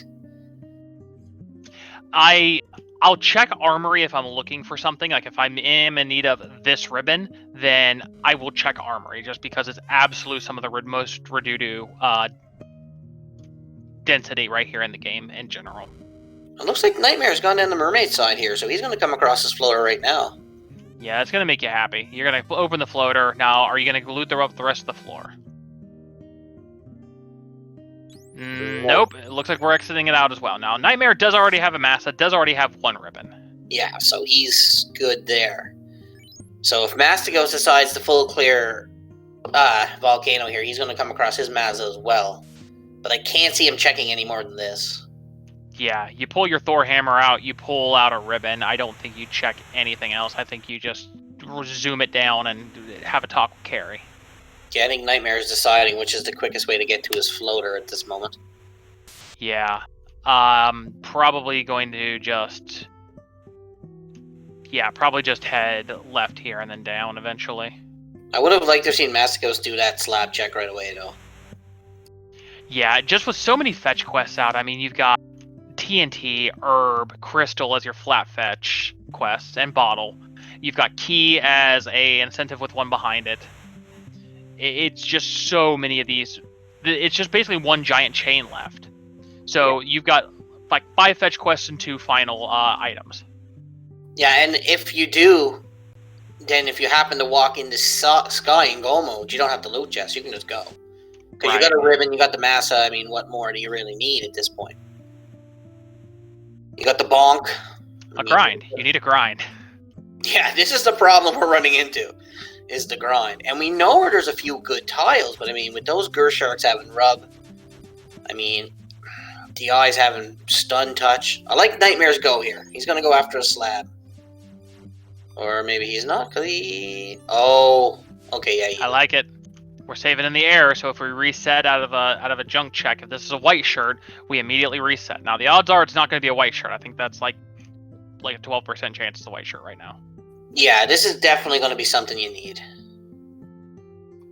I'll check armory if I'm looking for something. Like if I am in need of this ribbon, then I will check armory, just because it's absolute some of the most Redudu density right here in the game in general. It looks like Nightmare's gone down the mermaid side here, so he's going to come across his floater right now. Yeah, it's going to make you happy. You're going to open the floater. Now, are you going to loot the rest of the floor? Nope. It looks like we're exiting it out as well. Now, Nightmare does already have a massa, does already have 1 ribbon. Yeah, so he's good there. So if Mastigos decides to full clear Volcano here, he's going to come across his massa as well. But I can't see him checking any more than this. Yeah, you pull your Thor hammer out, you pull out a ribbon. I don't think you check anything else. I think you just zoom it down and have a talk with Carrie. Yeah, I think Nightmare is deciding which is the quickest way to get to his floater at this moment. Yeah. Probably going to just... Yeah, probably just head left here and then down eventually. I would have liked to have seen Mastigos do that slab check right away, though. Yeah, just with so many fetch quests out, I mean, you've got TNT, Herb, Crystal as your flat fetch quests, and Bottle. You've got Key as a incentive with 1 behind it. It's just so many of these. It's just basically 1 giant chain left. So you've got like 5 fetch quests and 2 final items. Yeah, and if you do, then if you happen to walk into Sky in go mode, you don't have to loot chests. You can just go. Because Right. You got a ribbon, you got the massa. I mean, what more do you really need at this point? You got the bonk. A grind. You need a grind. Yeah, this is the problem we're running into, is the grind. And we know where there's a few good tiles, but I mean, with those Gersharks having rub, I mean, DI's having stun touch. I like Nightmare's go here. He's going to go after a slab. Or maybe he's not, because he... Oh, okay, yeah. I like it. We're saving in the air, so if we reset out of a junk check, if this is a white shirt, we immediately reset. Now, the odds are it's not going to be a white shirt. I think that's like a 12% chance it's a white shirt right now. Yeah, this is definitely going to be something you need.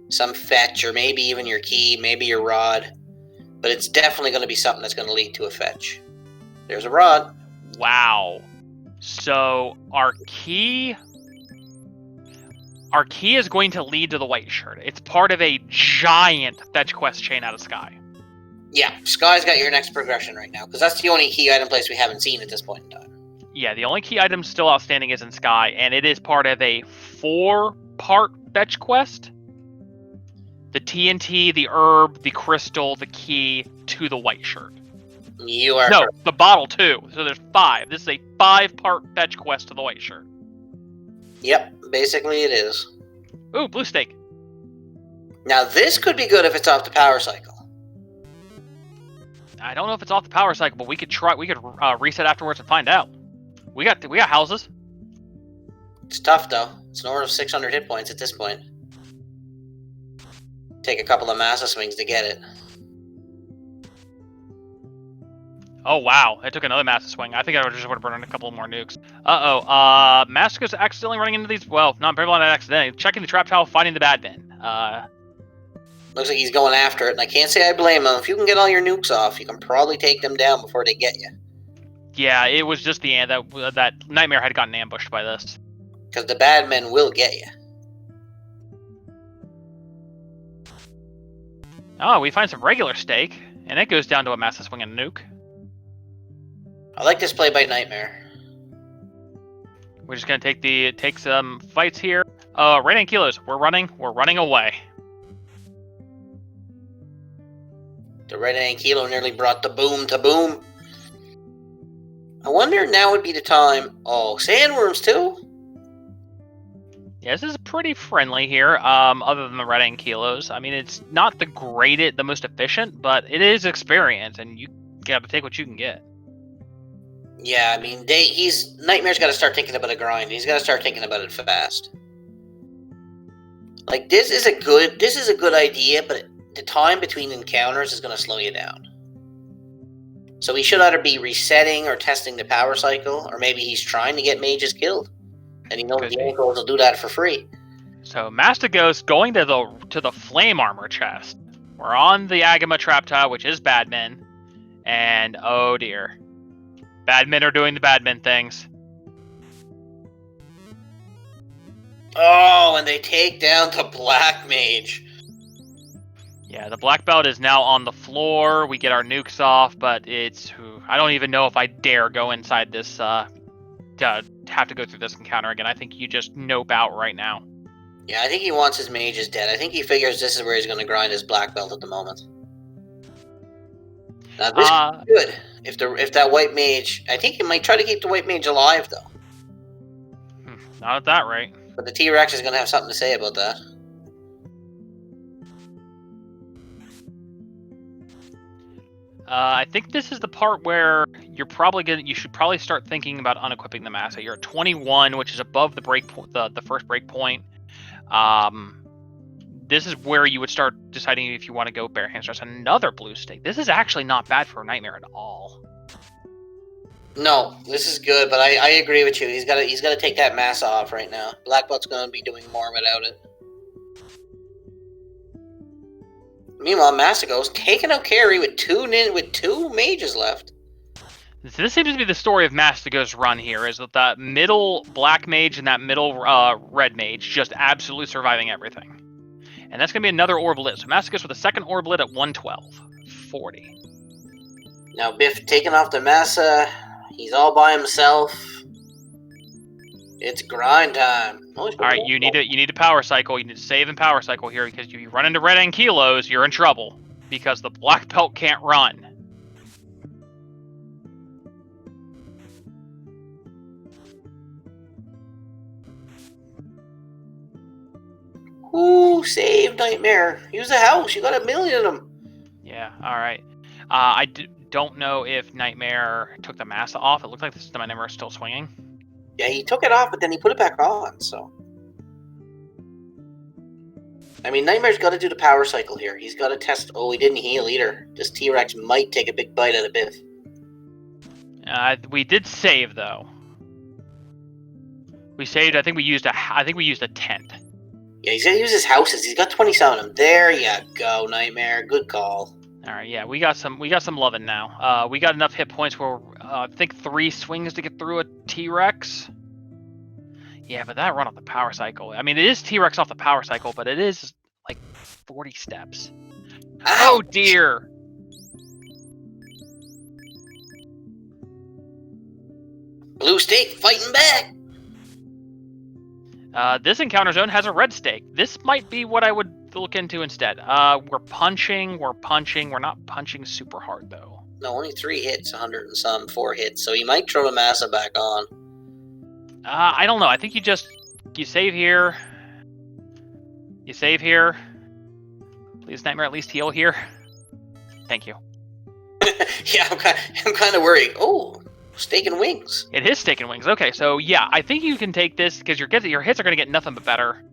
Some fetch, or maybe even your key, maybe your rod. But it's definitely going to be something that's going to lead to a fetch. There's a rod. Wow. So our key is going to lead to the white shirt. It's part of a giant fetch quest chain out of Sky. Yeah, Sky's got your next progression right now, because that's the only key item place we haven't seen at this point in time. Yeah, the only key item still outstanding is in Sky, and it is part of a 4-part fetch quest. The TNT, the herb, the crystal, the key to the white shirt. You are... No, the bottle too. So there's 5. This is a 5-part fetch quest to the white shirt. Yep, basically it is. Ooh, blue steak. Now this could be good if it's off the power cycle. I don't know if it's off the power cycle, but we could try. We could reset afterwards and find out. We got houses. It's tough though. It's north of 600 hit points at this point. Take a couple of Massa swings to get it. Oh wow, it took another massive swing. I think I just would have burned a couple more nukes. Mastigos accidentally running into these. Well, not very not accidentally. Checking the trap tile, finding the bad bin. Looks like he's going after it, and I can't say I blame him. If you can get all your nukes off, you can probably take them down before they get you. Yeah, it was just the end that Nightmare had gotten ambushed by this. Because the bad men will get you. Oh, we find some regular steak, and it goes down to a massive swing and a nuke. I like this play by Nightmare. We're just gonna take some fights here. Right in kilos. We're running away. The red Ankylo nearly brought the boom to boom. I wonder if now would be the time. Oh, sandworms too? Yeah, this is pretty friendly here, other than the red Ankylos. I mean, it's not the most efficient, but it is experience, and you gotta take what you can get. Yeah, I mean, Nightmare's got to start thinking about a grind. He's got to start thinking about it fast. Like, this is a good idea, but the time between encounters is going to slow you down. So he should either be resetting or testing the power cycle, or maybe he's trying to get mages killed, and he knows the Ankles will do that for free. So Mastigos going to the flame armor chest. We're on the Agama trap tile, which is Badmen, and oh dear. Badmen are doing the Badmen things. Oh, and they take down the Black Mage. Yeah, the Black Belt is now on the floor. We get our nukes off, but I don't even know if I dare go inside this, to have to go through this encounter again. I think you just nope out right now. Yeah, I think he wants his mages dead. I think he figures this is where he's going to grind his Black Belt at the moment. Now, this is good. If that white mage, I think he might try to keep the white mage alive, though. Not at that rate. But the T-Rex is going to have something to say about that. I think this is the part where you should probably start thinking about unequipping the Massa. You're at 21, which is above the break the first break point. This is where you would start deciding if you want to go bare hands. There's another blue stake. This is actually not bad for Nightmare at all. No, this is good, but I agree with you. He's got to take that Massa off right now. Black Belt's going to be doing more without it. Meanwhile, Mastigos taking out Carry with two mages left. So this seems to be the story of Mastigos' run here, is that that middle black mage and that middle red mage just absolutely surviving everything. And that's going to be another orb lit. So Mastigos with a second orb lit at 112. 40. Now Biff taking off the Massa. He's all by himself. It's grind time. Alright, you need to power cycle. You need to save and power cycle here, because if you run into red Ankylos, you're in trouble. Because the black belt can't run. Ooh, save Nightmare. Use a house. You got 1 million of them. Yeah, alright. Don't know if Nightmare took the Massa off. It looked like the Nightmare is still swinging. Yeah, he took it off, but then he put it back on, so. I mean, Nightmare's got to do the power cycle here. He's got to test. Oh, he didn't heal either. This T-Rex might take a big bite out of Biff. We did save, though. We saved. I think we used a tent. Yeah, he's gonna use his houses. He's got 27 of them. There you go, Nightmare. Good call. All right, yeah, we got some loving now. We got enough hit points for I think 3 swings to get through a T-Rex. Yeah, but that run off the power cycle. I mean, it is T-Rex off the power cycle, but it is like 40 steps. Ouch! Oh dear. Blue stake fighting back. This encounter zone has a red stake. This might be what I would look into instead. We're punching. We're not punching super hard, though. No, only 3 hits, 100 and some, 4 hits. So you might throw the Massa back on. I don't know. I think you save here. You save here. Please, Nightmare, at least heal here. Thank you. Yeah, I'm kind of worried. Oh, steak and wings. It is steak and wings. Okay, so yeah, I think you can take this because your hits are going to get nothing but better.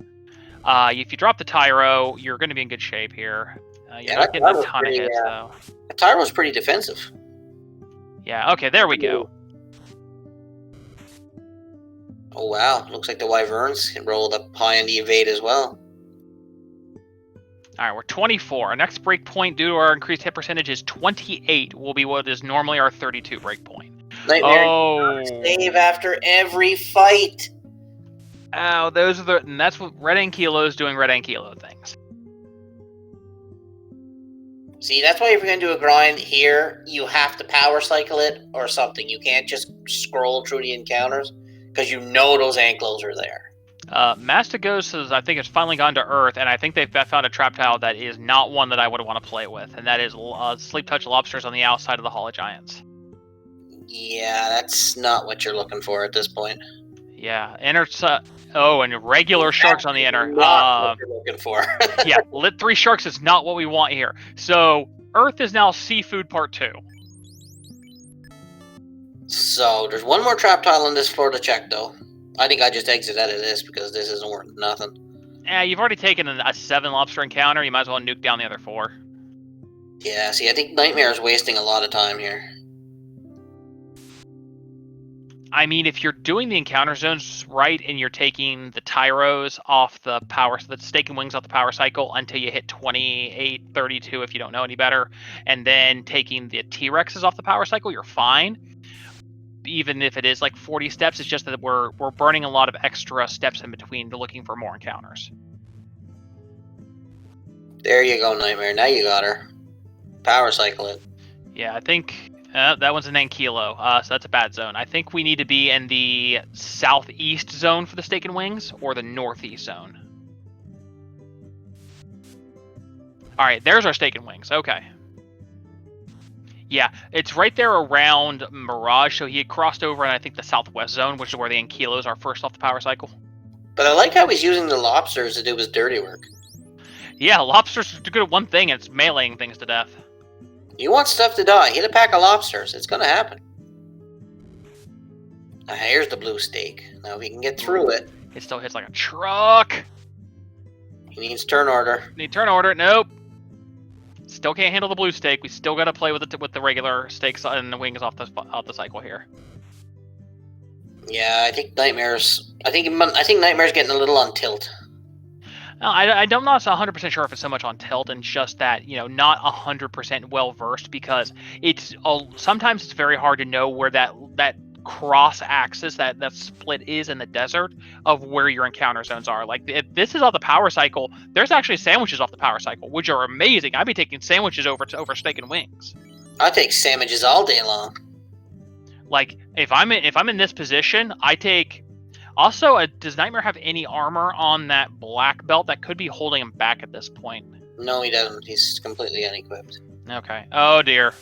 If you drop the Tyro, you're going to be in good shape here. You're not getting a ton of hits, though. The Tyro's pretty defensive. Yeah, okay, there we go. Oh, wow. Looks like the Wyverns can roll up high on the evade as well. All right, we're 24. Our next break point due to our increased hit percentage is 28, will be what is normally our 32 break point. Nightmare, save after every fight. Oh, those are and that's what Red Ankylo is doing Red Ankylo things. See, that's why if you're going to do a grind here, you have to power cycle it or something. You can't just scroll through the encounters because you know those anklos are there. Mastigos I think, has finally gone to Earth, and I think they've found a trap tile that is not one that I would want to play with, and that is Sleep Touch Lobsters on the outside of the Hall of Giants. Yeah, that's not what you're looking for at this point. Yeah, and regular sharks on the inner. Not what you're looking for. Yeah, lit 3 sharks is not what we want here. So Earth is now seafood part 2. So there's one more trap tile on this floor to check, though. I think I just exit out of this because this isn't worth nothing. Yeah, you've already taken a 7 lobster encounter. You might as well nuke down the other 4. Yeah, see, I think Nightmare is wasting a lot of time here. I mean, if you're doing the encounter zones right and you're taking the Tyros off the steak and wings off the power cycle until you hit 28, 32 if you don't know any better, and then taking the T-Rexes off the power cycle, you're fine. Even if it is like 40 steps, it's just that we're burning a lot of extra steps in between looking for more encounters. There you go, Nightmare. Now you got her. Power cycle it. Yeah, I think that one's an Ankylo, so that's a bad zone. I think we need to be in the southeast zone for the steak and wings, or the northeast zone. All right, there's our steak and wings. Okay. Yeah, it's right there around Mirage, so he had crossed over in, I think, the southwest zone, which is where the Ankylos are first off the power cycle. But I like how he's using the lobsters to do his dirty work. Yeah, lobsters are good at one thing, and it's meleeing things to death. You want stuff to die, hit a pack of lobsters. It's going to happen. Now, here's the blue steak. Now, if he can get through it... It still hits like a truck. He needs turn order. Need turn order. Nope. Still can't handle the blue steak. We still got to play with the regular steaks and the wings off the cycle here. Yeah, I think Nightmare's getting a little on tilt. No, I'm not 100% sure if it's so much on tilt and just that, not 100% well versed, because sometimes it's very hard to know where that cross axis, that split is in the desert of where your encounter zones are. Like, if this is off the power cycle, there's actually sandwiches off the power cycle, which are amazing. I'd be taking sandwiches over steak and wings. I take sandwiches all day long. Like, if I'm in this position, I take. Also, does Nightmare have any armor on that black belt that could be holding him back at this point? No, he doesn't. He's completely unequipped. Okay. Oh dear.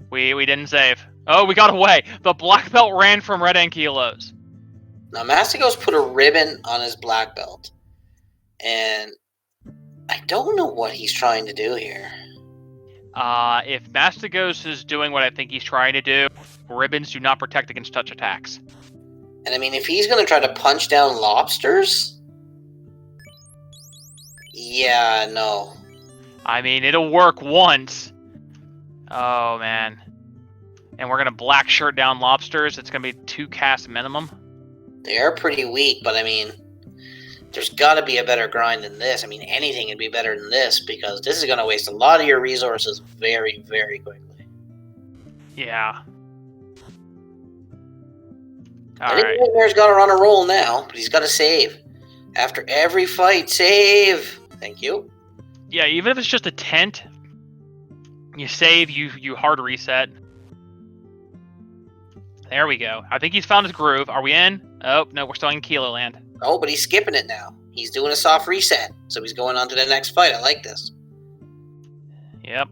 We didn't save. Oh, we got away. The black belt ran from Red Ankylos. Now, Mastigos put a ribbon on his black belt. And I don't know what he's trying to do here. If Mastigos is doing what I think he's trying to do, ribbons do not protect against touch attacks. And I mean, if he's going to try to punch down lobsters... Yeah, no. I mean, it'll work once. Oh, man. And we're going to black shirt down lobsters. It's going to be 2 casts minimum. They are pretty weak, but I mean, there's got to be a better grind than this. I mean, anything would be better than this, because this is going to waste a lot of your resources very, very quickly. Yeah. I think Nightmare's got to run a roll now, but he's got to save. After every fight, save! Thank you. Yeah, even if it's just a tent, you save, you hard reset. There we go. I think he's found his groove. Are we in? Oh, no, we're still in Kilo Land. Oh, but he's skipping it now. He's doing a soft reset, so he's going on to the next fight. I like this. Yep.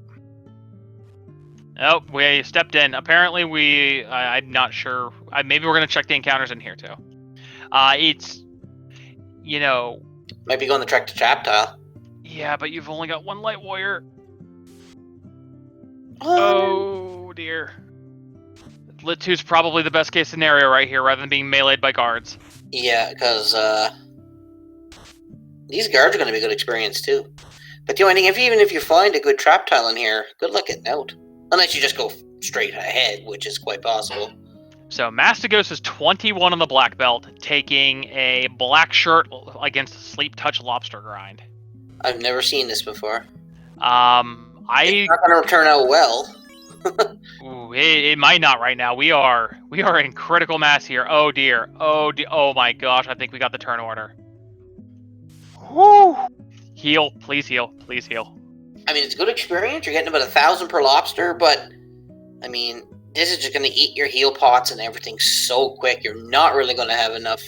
Oh, we stepped in. Apparently I'm not sure. Maybe we're going to check the encounters in here, too. It's, Might be going to track to trap tile. Yeah, but you've only got 1 light warrior. Oh. dear. Lit 2's probably the best case scenario right here, rather than being meleeed by guards. Yeah, because these guards are going to be good experience too. But the only thing, even if you find a good trap tile in here, good luck getting out. Unless you just go straight ahead, which is quite possible. So Mastigos is 21 on the black belt, taking a black shirt against a sleep touch lobster grind. I've never seen this before. It's It's not going to turn out well. Ooh, it might not right now. We are in critical mass here. Oh dear. Oh my gosh. I think we got the turn order. Woo! Heal, please heal, please heal. I mean, it's good experience. You're getting about 1,000 per lobster, but I mean, this is just going to eat your heal pots and everything so quick. You're not really going to have enough.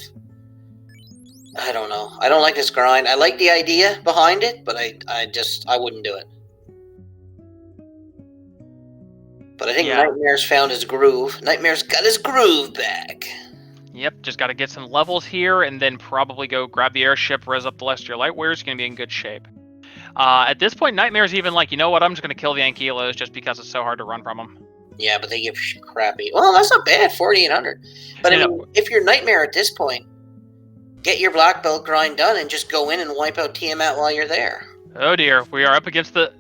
I don't know. I don't like this grind. I like the idea behind it, but I wouldn't do it. But I think Nightmare's found his groove. Nightmare's got his groove back. Yep, just got to get some levels here, and then probably go grab the airship, res up the rest of your light wares. Going to be in good shape. At this point, Nightmare's even like, you know what? I'm just going to kill the Ankylos just because it's so hard to run from them. Yeah, but they give crappy. Well, that's not bad, 4,800. But I mean, if you're Nightmare at this point, get your black belt grind done and just go in and wipe out Tiamat while you're there. Oh dear, we are up against the...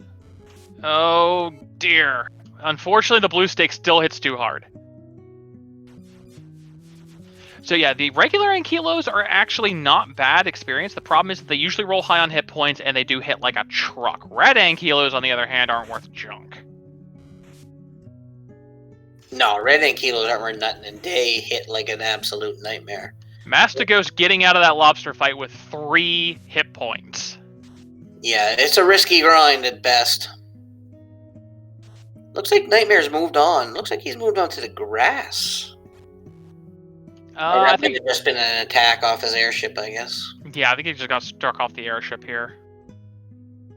Oh dear. Unfortunately, the blue stake still hits too hard. So yeah, the regular Ankylos are actually not bad experience. The problem is that they usually roll high on hit points, and they do hit like a truck. Red Ankylos, on the other hand, aren't worth junk. No, red Ankylos aren't worth nothing, and they hit like an absolute nightmare. Mastigos getting out of that lobster fight with 3 hit points. Yeah, it's a risky grind at best. Looks like Nightmare's moved on. Looks like he's moved on to the grass. I think it's just been an attack off his airship, I guess. Yeah, I think he just got struck off the airship here.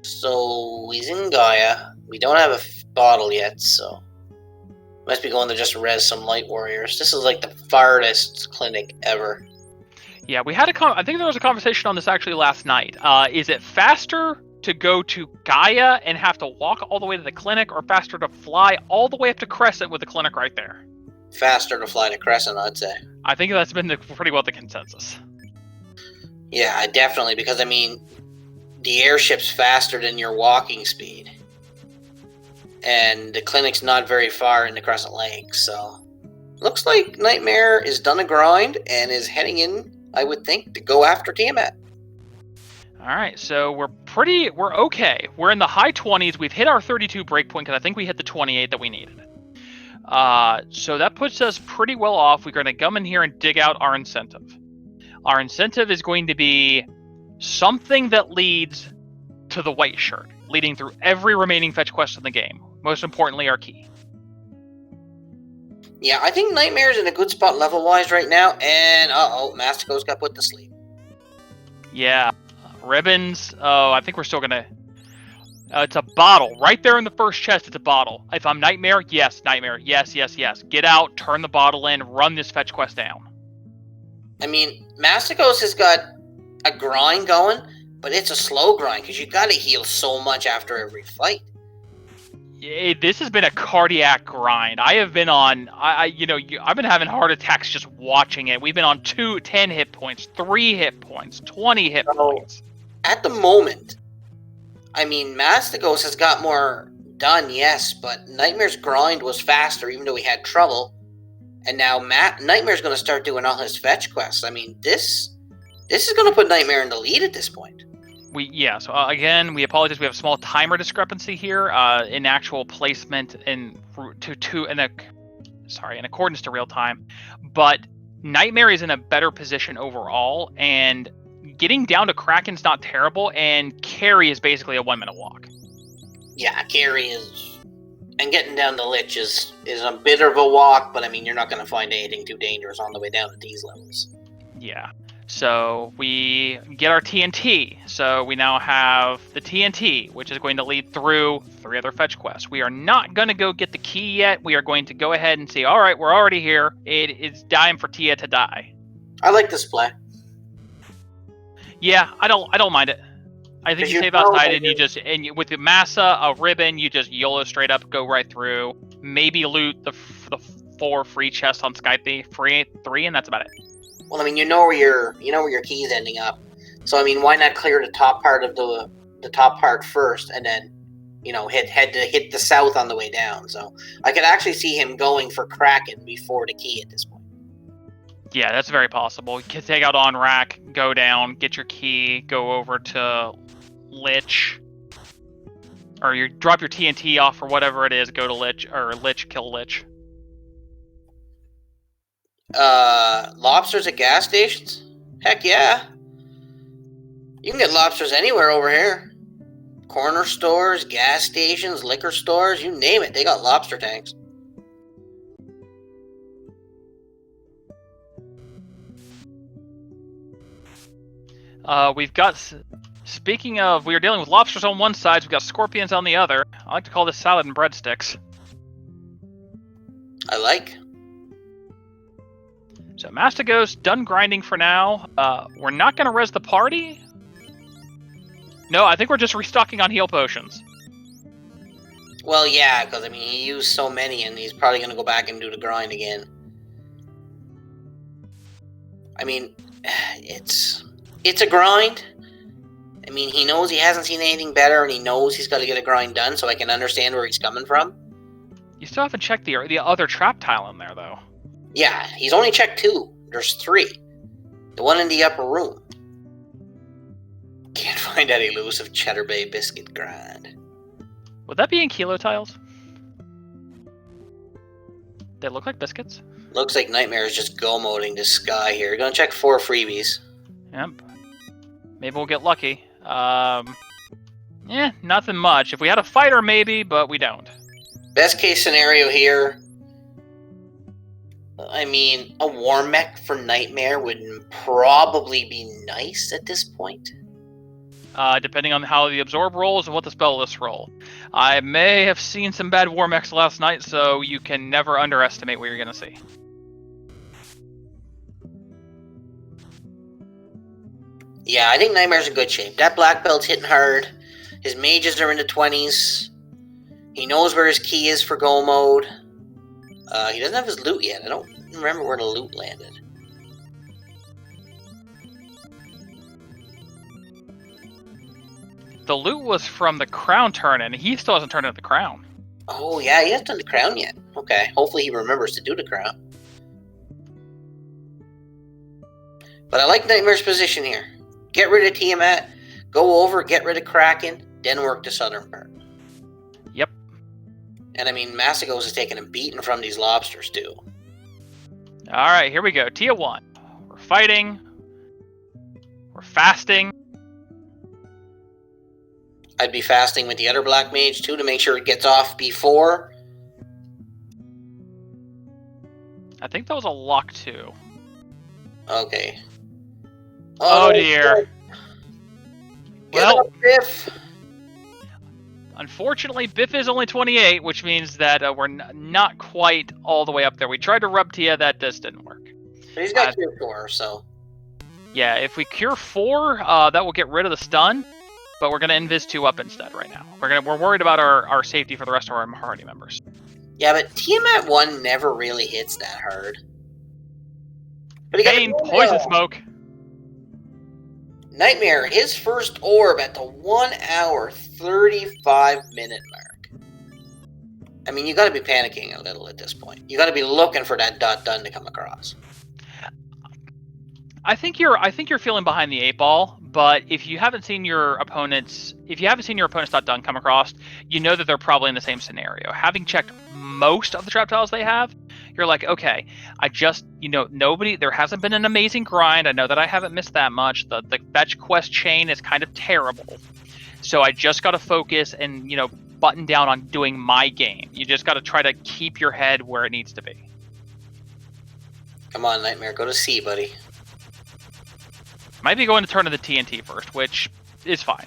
So he's in Gaia. We don't have a bottle yet, so must be going to just res some light warriors. This is like the farthest clinic ever. Yeah, we had I think there was a conversation on this actually last night. Is it faster to go to Gaia and have to walk all the way to the clinic, or faster to fly all the way up to Crescent with the clinic right there? Faster to fly to Crescent, I'd say. I think that's been pretty well the consensus. Yeah, definitely, because I mean, the airship's faster than your walking speed. And the clinic's not very far in the Crescent Lake, so looks like Nightmare is done a grind and is heading in, I would think, to go after Tiamat. Alright, so we're okay. We're in the high 20s. We've hit our 32 breakpoint because I think we hit the 28 that we needed. So that puts us pretty well off. We're going to come in here and dig out our incentive. Our incentive is going to be something that leads to the white shirt, leading through every remaining fetch quest in the game. Most importantly, our key. Yeah, I think Nightmare's in a good spot level-wise right now, and Mastigos got put to sleep. Yeah, ribbons. Oh, I think we're still going to... it's a bottle. Right there in the first chest, it's a bottle. If I'm Nightmare, yes, Nightmare. Yes, yes, yes. Get out, turn the bottle in, run this fetch quest down. I mean, Mastigos has got a grind going, but it's a slow grind, because you got to heal so much after every fight. This has been a cardiac grind. I have been on, I've been having heart attacks just watching it. We've been on 10 hit points, 3 hit points, 20 hit points. At the moment, I mean, Mastigos has got more done, yes, but Nightmare's grind was faster, even though he had trouble. And now Nightmare's going to start doing all his fetch quests. I mean, this is going to put Nightmare in the lead at this point. So again, we apologize. We have a small timer discrepancy here in actual placement in accordance to real time. But Nightmare is in a better position overall, and getting down to Kraken's not terrible, and Carry is basically a 1-minute walk. Yeah, Carry is, and getting down to Lich is a bit of a walk, but I mean, you're not going to find anything too dangerous on the way down at these levels. Yeah. So we get our TNT. So we now have the TNT, which is going to lead through 3 other fetch quests. We are not going to go get the key yet. We are going to go ahead and say, all right, we're already here. It is time for Tia to die. I like this play. Yeah, I don't mind it. I think you save outside and with the Massa, a ribbon, you just YOLO straight up, go right through. maybe loot the 4 free chests on Skype, three, and that's about it. Well, I mean, you know where your key's ending up. So I mean, why not clear the top part of the top part first, and then hit the south on the way down. So I could actually see him going for Kraken before the key at this point. Yeah, that's very possible. You can take out on rack, go down, get your key, go over to Lich, or you drop your TNT off or whatever it is. Go to Lich, or Lich kill Lich. Lobsters at gas stations? Heck yeah. You can get lobsters anywhere over here. Corner stores, gas stations, liquor stores, you name it. They got lobster tanks. We've got, speaking of, we are dealing with lobsters on one side, we've got scorpions on the other. I like to call this salad and breadsticks. I like. So Mastigos, done grinding for now. We're not going to res the party. No, I think we're just restocking on heal potions. Well, yeah, because, I mean, he used so many, and he's probably going to go back and do the grind again. I mean, it's a grind. I mean, he knows he hasn't seen anything better, and he knows he's got to get a grind done, so I can understand where he's coming from. You still haven't checked the other trap tile in there, though. Yeah, he's only checked 2. There's 3. The one in the upper room. Can't find that elusive Cheddar Bay biscuit grind. Would that be in kilo tiles? They look like biscuits. Looks like Nightmare is just go-moding this sky here. You're gonna check 4 freebies. Yep. Maybe we'll get lucky. Nothing much. If we had a fighter, maybe, but we don't. Best case scenario here, I mean, a war mech for Nightmare would probably be nice at this point. Depending on how the absorb rolls and what the spell lists roll. I may have seen some bad war mechs last night, so you can never underestimate what you're going to see. Yeah, I think Nightmare's in good shape. That black belt's hitting hard. His mages are in the 20s. He knows where his key is for go mode. He doesn't have his loot yet. I don't remember where the loot landed. The loot was from the crown turn, and he still hasn't turned in the crown. Oh, yeah, he hasn't done the crown yet. Okay, hopefully he remembers to do the crown. But I like Nightmare's position here. Get rid of Tiamat, go over, get rid of Kraken, then work the southern part. Yep. And I mean, Mastigos is taking a beating from these lobsters, too. Alright, here we go. Tier 1. We're fighting. We're fasting. I'd be fasting with the other black mage, too, to make sure it gets off before. I think that was a lock, too. Okay. Oh dear. Well, Biff. Unfortunately, Biff is only 28, which means that we're not quite all the way up there. We tried to rub Tia, that just didn't work. But he's got Cure 4, so... Yeah, if we Cure 4, that will get rid of the stun, but we're going to Invis 2 up instead right now. We're worried about our safety for the rest of our party members. Yeah, but Tiamat 1 never really hits that hard. But Bane, Poison Smoke. Nightmare, his first orb at the 1 hour, 35 minute mark. I mean, you gotta be panicking a little at this point. You gotta be looking for that dot done to come across. I think you're feeling behind the 8 ball, but if you haven't seen your opponent's dot done come across, you know that they're probably in the same scenario. Having checked most of the trap tiles they have, you're like, okay, there hasn't been an amazing grind. I know that I haven't missed that much. The fetch quest chain is kind of terrible. So I just got to focus and, button down on doing my game. You just got to try to keep your head where it needs to be. Come on, Nightmare, go to C, buddy. Might be going to turn to the TNT first, which is fine.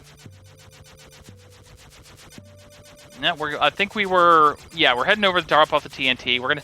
Yeah, we're heading over to drop off the TNT. We're gonna.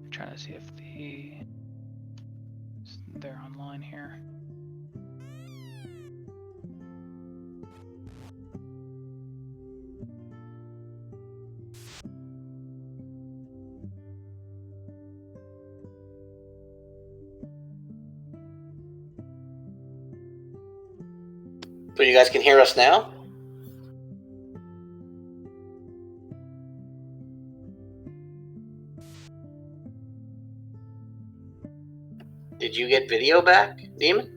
Trying to see if they're online here. So you guys can hear us now? Did you get video back, Demon?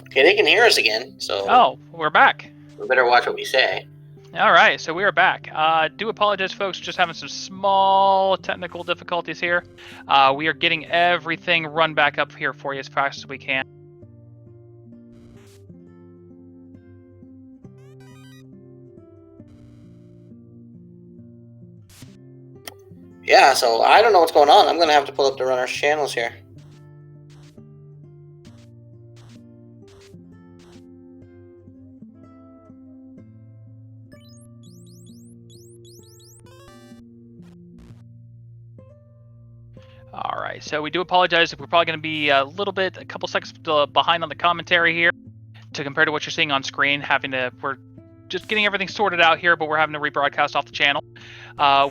Okay, they can hear us again, so... Oh, we're back. We better watch what we say. All right, so we are back. Do apologize, folks, just having some small technical difficulties here. We are getting everything run back up here for you as fast as we can. Yeah, so I don't know what's going on. I'm going to have to pull up the runner's channels here. All right, so we do apologize if we're probably going to be a couple seconds behind on the commentary here to compare to what you're seeing on screen. We're just getting everything sorted out here, but we're having to rebroadcast off the channel.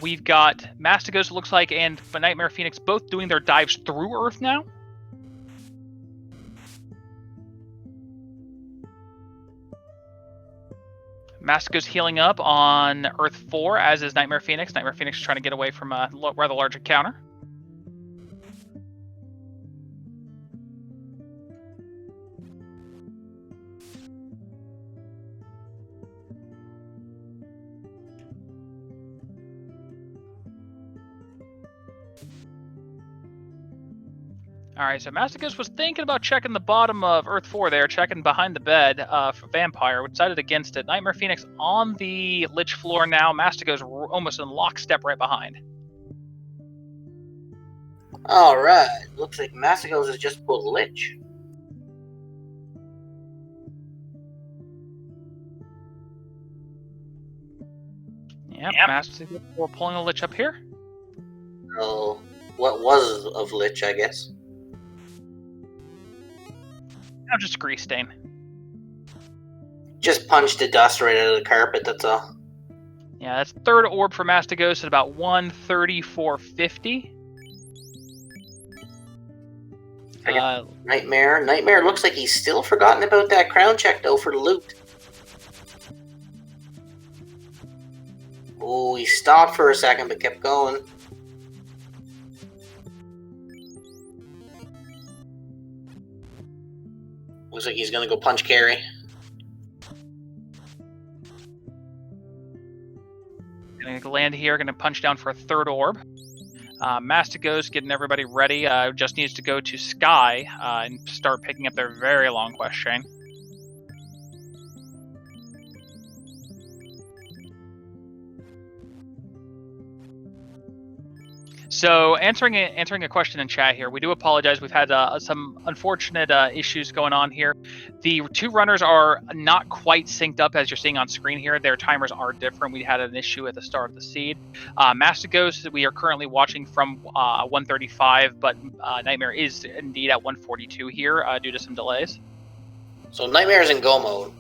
We've got Mastigos, it looks like, and NitemarePhoenix both doing their dives through Earth now. Mastigos healing up on Earth 4, as is NitemarePhoenix. NitemarePhoenix trying to get away from a rather large encounter. All right, so Mastigos was thinking about checking the bottom of Earth 4 there, checking behind the bed for Vampire, decided against it. NitemarePhoenix on the Lich floor now. Mastigos almost in lockstep right behind. All right, looks like Mastigos has just pulled Lich. Yep. Mastigos, we're pulling a Lich up here. So, what was of Lich, I guess? No, just a grease stain. Just punched the dust right out of the carpet, that's all. Yeah, that's third orb for Mastigos at about 134.50. Nightmare. Nightmare looks like he's still forgotten about that crown check, though, for the loot. Oh, he stopped for a second, but kept going. Looks like he's gonna go punch Carrie. Gonna land here, gonna punch down for a third orb. Mastigos getting everybody ready. Just needs to go to Sky and start picking up their very long quest chain. So answering a question in chat here, we do apologize. We've had some unfortunate issues going on here. The two runners are not quite synced up as you're seeing on screen here. Their timers are different. We had an issue at the start of the seed. Mastigos, we are currently watching from 135, but Nightmare is indeed at 142 here due to some delays. So Nightmare's in go mode.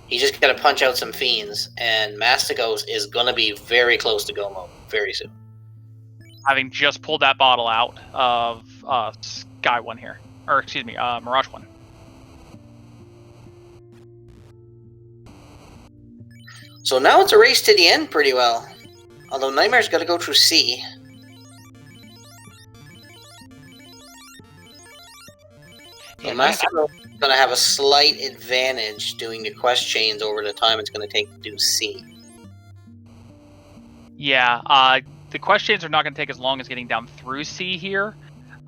He just got to punch out some fiends, and Mastigos is going to be very close to go mode very soon. Having just pulled that bottle out of Sky 1 here. Or, excuse me, Mirage 1. So now it's a race to the end pretty well. Although Nightmare's got to go through C. So Mastigos is going to have a slight advantage doing the quest chains over the time it's going to take to do C. Yeah, the quest chains are not going to take as long as getting down through C here,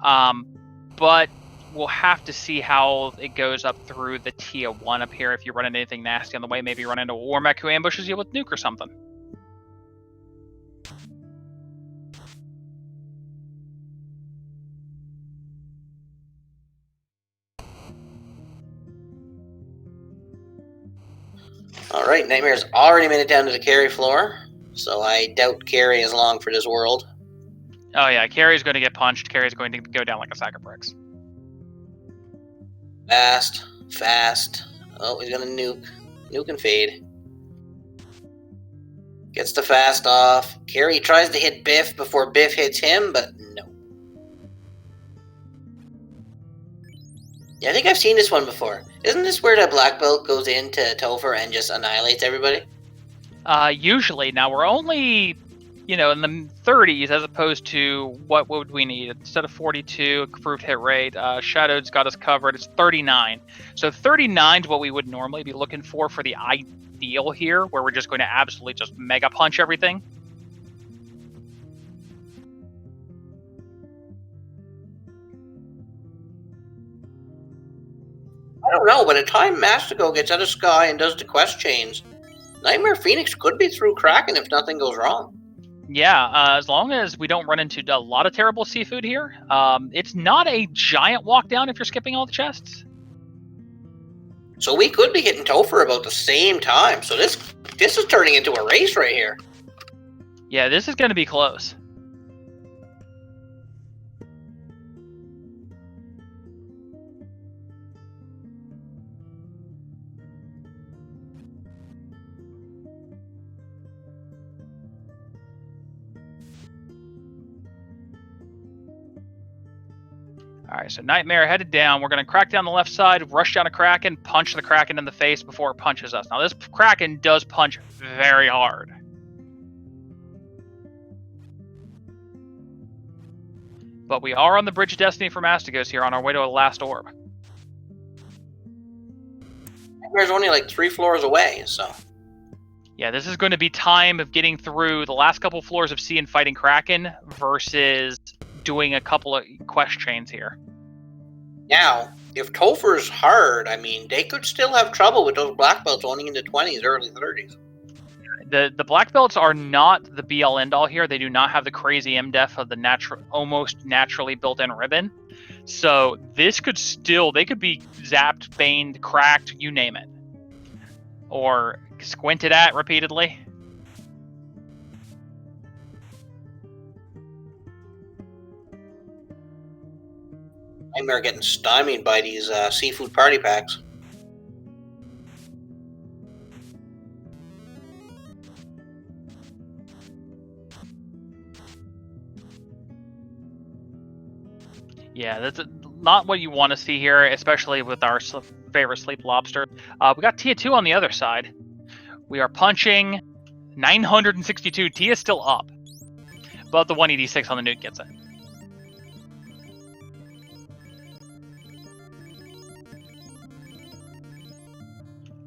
but we'll have to see how it goes up through the Tia 1 up here. If you run into anything nasty on the way, maybe you run into a Warmech who ambushes you with nuke or something. Alright, Nightmare's already made it down to the carry floor. So I doubt Carrie is long for this world. Oh yeah, Carrie's going to get punched. Carrie's going to go down like a sack of bricks. Fast. Oh, he's going to nuke. Nuke and fade. Gets the fast off. Carrie tries to hit Biff before Biff hits him, but no. Yeah, I think I've seen this one before. Isn't this where the black belt goes into Topher and just annihilates everybody? Usually. Now, we're only, in the 30s as opposed to what would we need? Instead of 42, approved hit rate, Shadow's got us covered. It's 39. So 39 is what we would normally be looking for the ideal here, where we're just going to absolutely just mega punch everything. I don't know. By the time Mastigos gets out of Sky and does the quest chains, NitemarePhoenix could be through Kraken if nothing goes wrong. Yeah, as long as we don't run into a lot of terrible seafood here. It's not a giant walk down if you're skipping all the chests. So we could be hitting Topher about the same time. So this is turning into a race right here. Yeah, this is going to be close. All right, so Nightmare headed down. We're going to crack down the left side, rush down a Kraken, punch the Kraken in the face before it punches us. Now, this Kraken does punch very hard. But we are on the Bridge of Destiny for Mastigos here on our way to a last orb. Nightmare's only like 3 floors away, so... Yeah, this is going to be time of getting through the last couple floors of C and fighting Kraken versus doing a couple of quest chains here. Now, if Topher's hard, I mean, they could still have trouble with those black belts only in the 20s, early 30s. The black belts are not the be-all end-all here. They do not have the crazy MDef of the almost naturally built-in ribbon. So this could they could be zapped, baned, cracked, you name it. Or squinted at repeatedly. Nightmare getting stymied by these seafood party packs. Yeah, that's not what you want to see here, especially with our favorite sleep lobster. We got Tia 2 on the other side. We are punching 962. Tia's still up, but the 186 on the nuke gets it.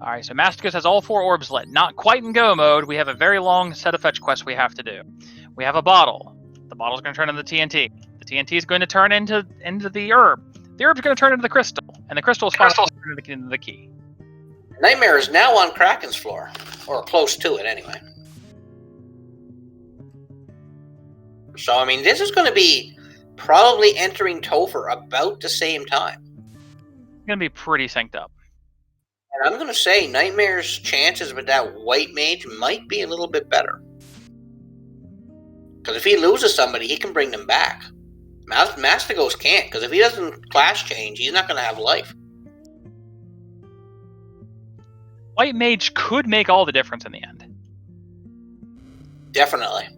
All right, so Mastigos has all 4 orbs lit. Not quite in go mode. We have a very long set of fetch quests we have to do. We have a bottle. The bottle's going to turn into the TNT. The TNT is going to turn into the herb. The herb's going to turn into the crystal, and the crystal is finally going to turn into the key. Nightmare is now on Kraken's floor, or close to it anyway. So, I mean, this is going to be probably entering Topher about the same time. It's going to be pretty synced up. And I'm going to say Nightmare's chances with that white mage might be a little bit better. Because if he loses somebody, he can bring them back. Mastigos can't, because if he doesn't class change, he's not going to have life. White mage could make all the difference in the end. Definitely.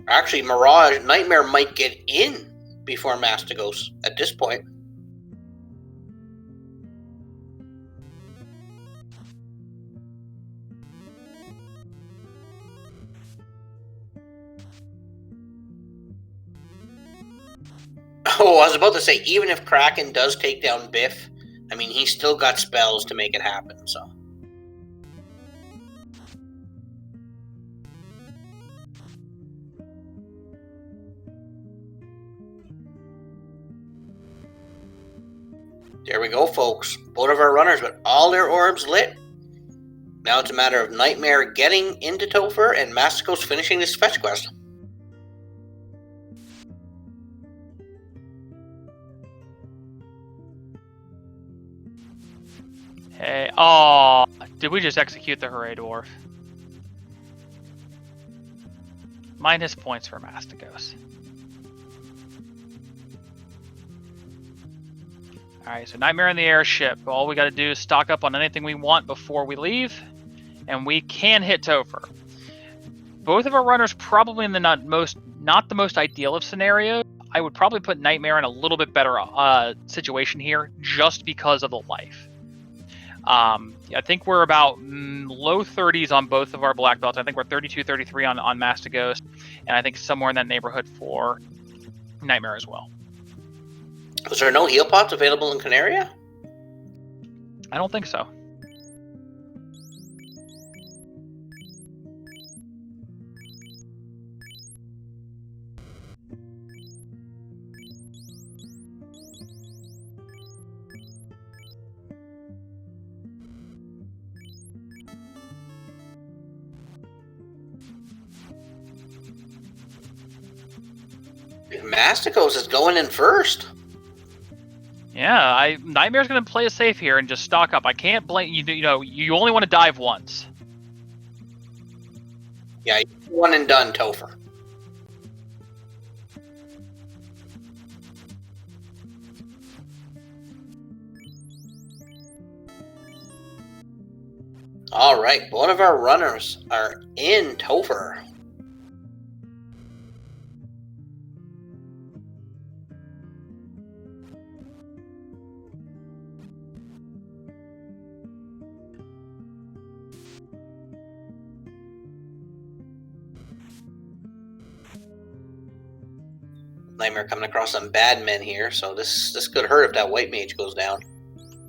Actually, Nightmare might get in before Mastigos at this point. Oh, I was about to say, even if Kraken does take down Biff, I mean, he's still got spells to make it happen, so. There we go, folks. Both of our runners with all their orbs lit. Now it's a matter of Nightmare getting into Topher and Mastigos finishing this fetch quest. Hey, oh, did we just execute the Hooray Dwarf? Minus points for Mastigos. Alright, so Nightmare in the airship. All we got to do is stock up on anything we want before we leave, and we can hit Topher. Both of our runners probably in the not the most ideal of scenarios. I would probably put Nightmare in a little bit better situation here, just because of the life. I think we're about low 30s on both of our black belts. I think we're 32, 33 on Mastigos, and I think somewhere in that neighborhood for Nightmare as well. Was there no heal pots available in Canaria? I don't think so. Mastigos is going in first. Yeah, Nightmare's going to play it safe here and just stock up. I can't blame you. You know, you only want to dive once. Yeah, one and done, Topher. All right, one of our runners are in Topher. Nightmare coming across some bad men here, so this could hurt if that white mage goes down.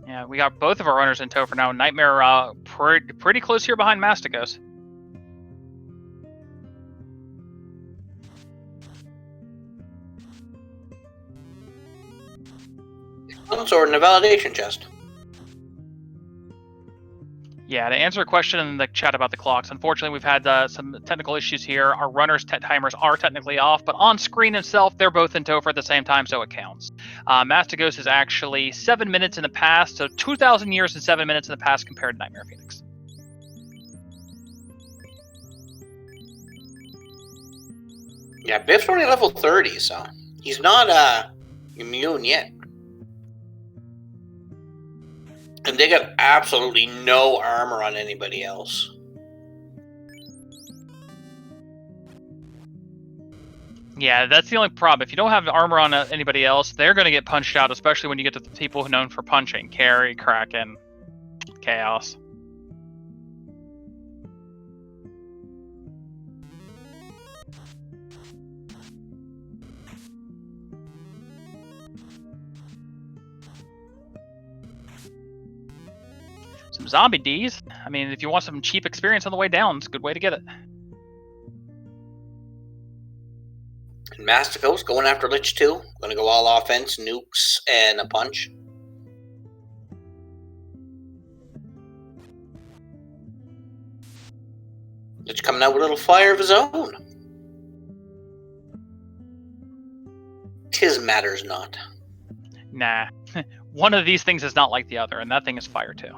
Yeah, we got both of our runners in tow for now. Nightmare pretty close here behind Mastigos. Sword in the validation chest. Yeah, to answer a question in the chat about the clocks, unfortunately we've had some technical issues here. Our runners' timers are technically off, but on screen itself, they're both in tow for at the same time, so it counts. Mastigos is actually 7 minutes in the past, so 2,000 years and 7 minutes in the past compared to NitemarePhoenix. Yeah, Biff's only level 30, so he's not immune yet. And they got absolutely no armor on anybody else. Yeah, that's the only problem. If you don't have armor on anybody else, they're going to get punched out, especially when you get to the people known for punching. Carry, Kraken, Chaos. Some zombie Ds. I mean, if you want some cheap experience on the way down, it's a good way to get it. And Mastigos going after Lich 2. Going to go all offense, nukes, and a punch. Lich coming out with a little fire of his own. Tis matters not. Nah. One of these things is not like the other, and that thing is fire too.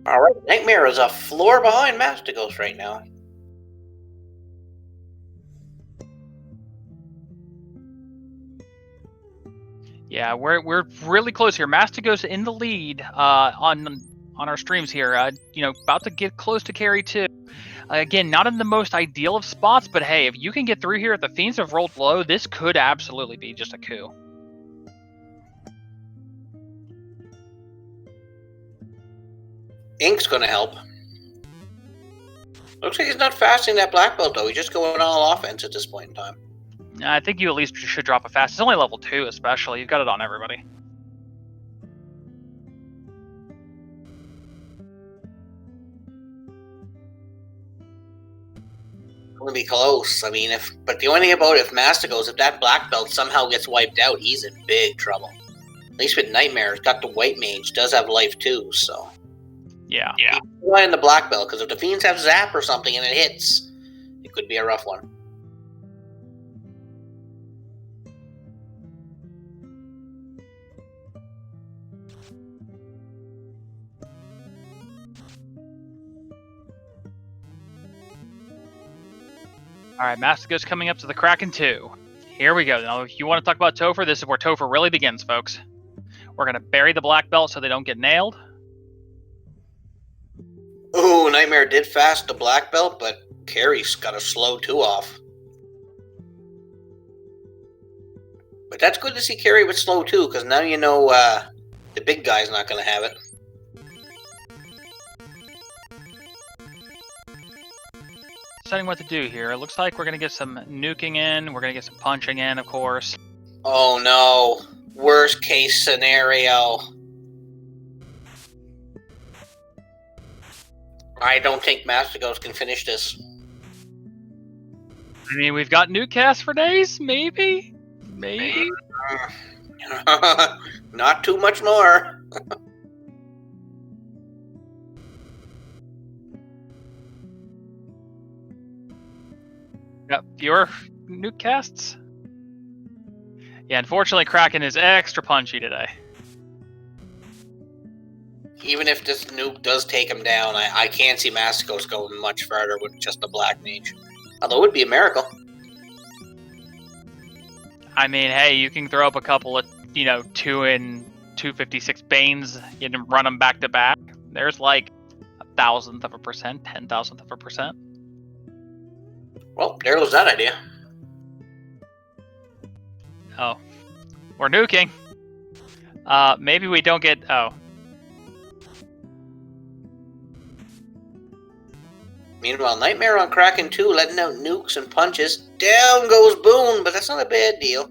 Alright, Nightmare is a floor behind Mastigos right now. Yeah, we're really close here. Mastigos in the lead on our streams here. About to get close to carry 2. Again, not in the most ideal of spots, but hey, if you can get through here, if the Fiends have rolled low, this could absolutely be just a coup. Ink's going to help. Looks like he's not fasting that black belt, though. He's just going all offense at this point in time. I think you at least should drop a fast. It's only level 2, especially. You've got it on everybody. Going to be close. I mean, but the only thing about it, if Mastigos, if that black belt somehow gets wiped out, he's in big trouble. At least with Nightmare, he's got the white mage, does have life too, so. Yeah. In the black belt, because if the Fiends have zap or something and it hits, it could be a rough one. Alright, Mastigos coming up to the Kraken 2. Here we go. Now, if you want to talk about Topher, this is where Topher really begins, folks. We're going to bury the black belt so they don't get nailed. Ooh, Nightmare did fast the black belt, but Carrie's got a slow 2 off. But that's good to see Carrie with slow 2, because now you know the big guy's not going to have it. Deciding what to do here. It looks like we're going to get some nuking in. We're going to get some punching in, of course. Oh no. Worst case scenario. I don't think Mastigos can finish this. I mean, we've got nuke cast for days? Maybe? Maybe? Not too much more. Got fewer nuke casts? Yeah, unfortunately, Kraken is extra punchy today. Even if this nuke does take him down, I can't see Mastigos going much further with just the black mage. Although it would be a miracle. I mean, hey, you can throw up a couple of, 2 and 256 Banes and run them back to back. There's like 1,000th of a percent, 10,000th of a percent. Well, there goes that idea. Oh. We're nuking. Maybe we don't get... Oh. Meanwhile, Nightmare on Kraken 2, letting out nukes and punches. Down goes Boone, but that's not a bad deal.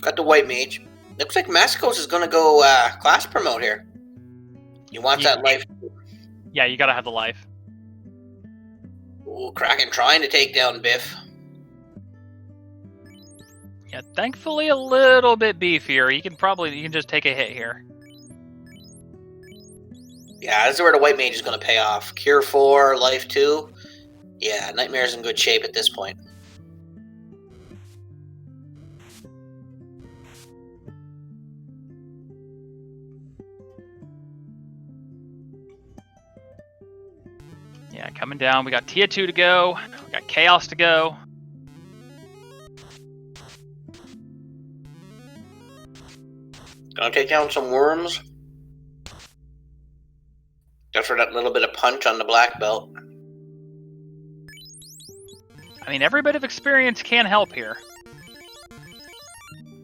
Got the white mage. Looks like Mastigos is going to go class promote here. He wants that life. Yeah, you gotta have the life. Ooh, Kraken trying to take down Biff. Yeah, thankfully a little bit beefier. You can just take a hit here. Yeah, this is where the white mage is going to pay off. Cure 4, life 2. Yeah, Nightmare's in good shape at this point. Yeah, coming down. We got Tier 2 to go. We got Chaos to go. Gonna take down some worms. Just for that little bit of punch on the black belt. I mean, every bit of experience can help here.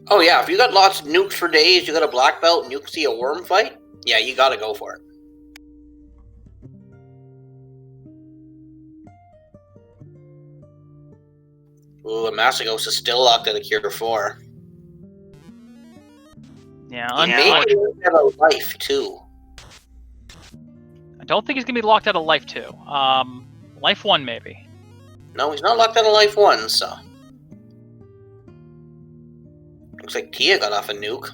Oh yeah, if you got lots of nukes for days, you got a black belt and you can see a worm fight, yeah, you gotta go for it. Ooh, and Mastigos is still locked at a cure 4. Yeah, maybe he have a life too. I don't think he's gonna be locked out of life 2. Life 1 maybe. No, he's not locked out of life 1, so. Looks like Tia got off a nuke.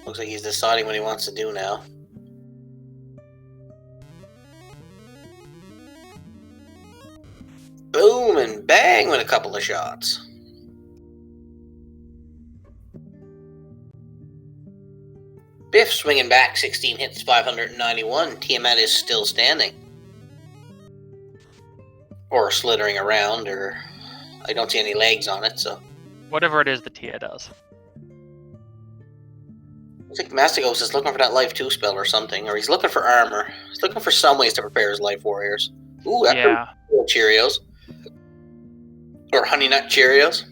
Looks like he's deciding what he wants to do now. Boom and bang with a couple of shots. Biff swinging back, 16 hits, 591. Tiamat is still standing. Or slithering around, or I don't see any legs on it, so. Whatever it is the Tia does. Looks like Mastigos is looking for that Life 2 spell or something, or he's looking for armor. He's looking for some ways to prepare his Life Warriors. Ooh, that's yeah. Cheerios. Or Honey Nut Cheerios.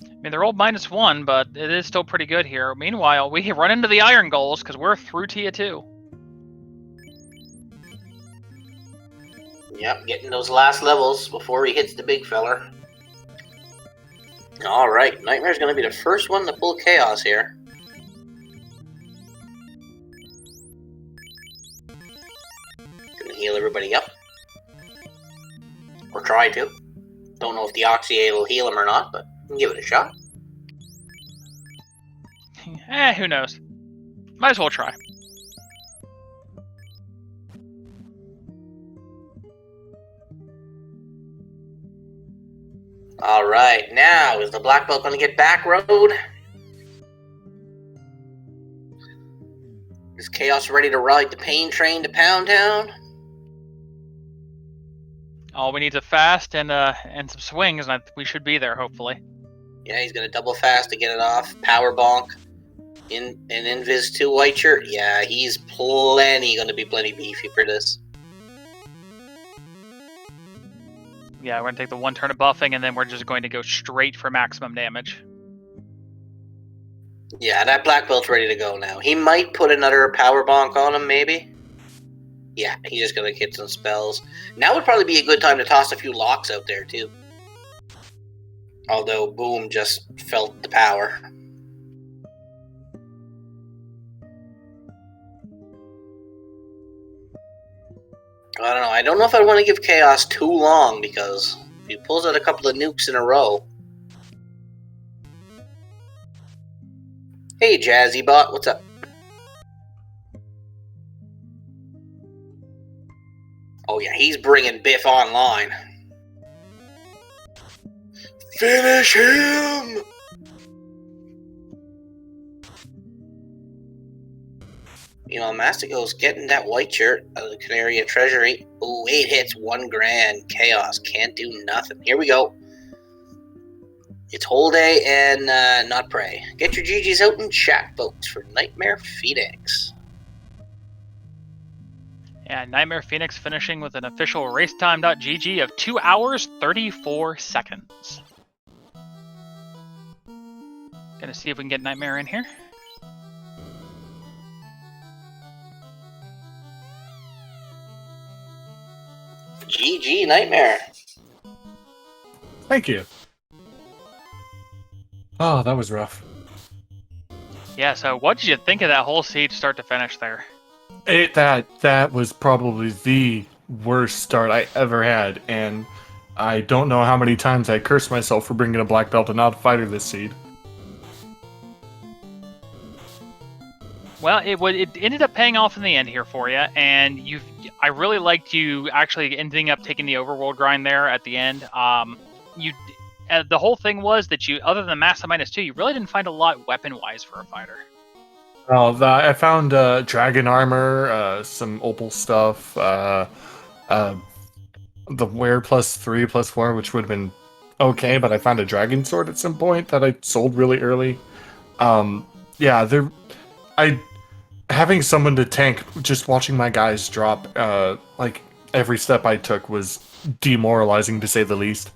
I mean, they're all -1, but it is still pretty good here. Meanwhile, we run into the Iron Goals because we're through Tia 2. Yep, getting those last levels before he hits the big feller. Alright, Nightmare's going to be the first one to pull Chaos here. Gonna heal everybody up. Or try to. Don't know if the Oxyate will heal him or not, but give it a shot. Who knows? Might as well try. Alright, now, is the black belt going to get back road? Is Chaos ready to ride the pain train to Pound Town? All we need is a fast and some swings, and we should be there, hopefully. Yeah, he's going to double fast to get it off. Power bonk. An Invis 2 white shirt. Yeah, he's going to be plenty beefy for this. Yeah, we're going to take the 1 turn of buffing, and then we're just going to go straight for maximum damage. Yeah, that black belt's ready to go now. He might put another power bonk on him, maybe. Yeah, he's just going to hit some spells. Now would probably be a good time to toss a few locks out there, too. Although Boom just felt the power. I don't know. I don't know if I want to give Chaos too long, because if he pulls out a couple of nukes in a row... Hey, Jazzy Bot, what's up? Oh yeah, he's bringing Biff online. Finish him! You know, Mastigos getting that white shirt out of the Canaria Treasury. Ooh, 8 hits, 1 grand. Chaos can't do nothing. Here we go. It's whole day and not pray. Get your GGs out in chat, folks, for NitemarePhoenix. Yeah, NitemarePhoenix finishing with an official racetime.gg of 2 hours, 34 seconds. Gonna see if we can get Nightmare in here. GG, Nightmare. Thank you. Oh, that was rough. Yeah, so what did you think of that whole siege start to finish there? That was probably the worst start I ever had, and I don't know how many times I cursed myself for bringing a black belt and not a fighter this seed. Well, it ended up paying off in the end here for you, and I really liked you actually ending up taking the overworld grind there at the end. The whole thing was that you, other than Massa -2, you really didn't find a lot weapon-wise for a fighter. Oh, I found dragon armor, some opal stuff, the wear +3/+4, which would have been okay, but I found a dragon sword at some point that I sold really early. Yeah, having someone to tank, just watching my guys drop, like every step I took was demoralizing to say the least.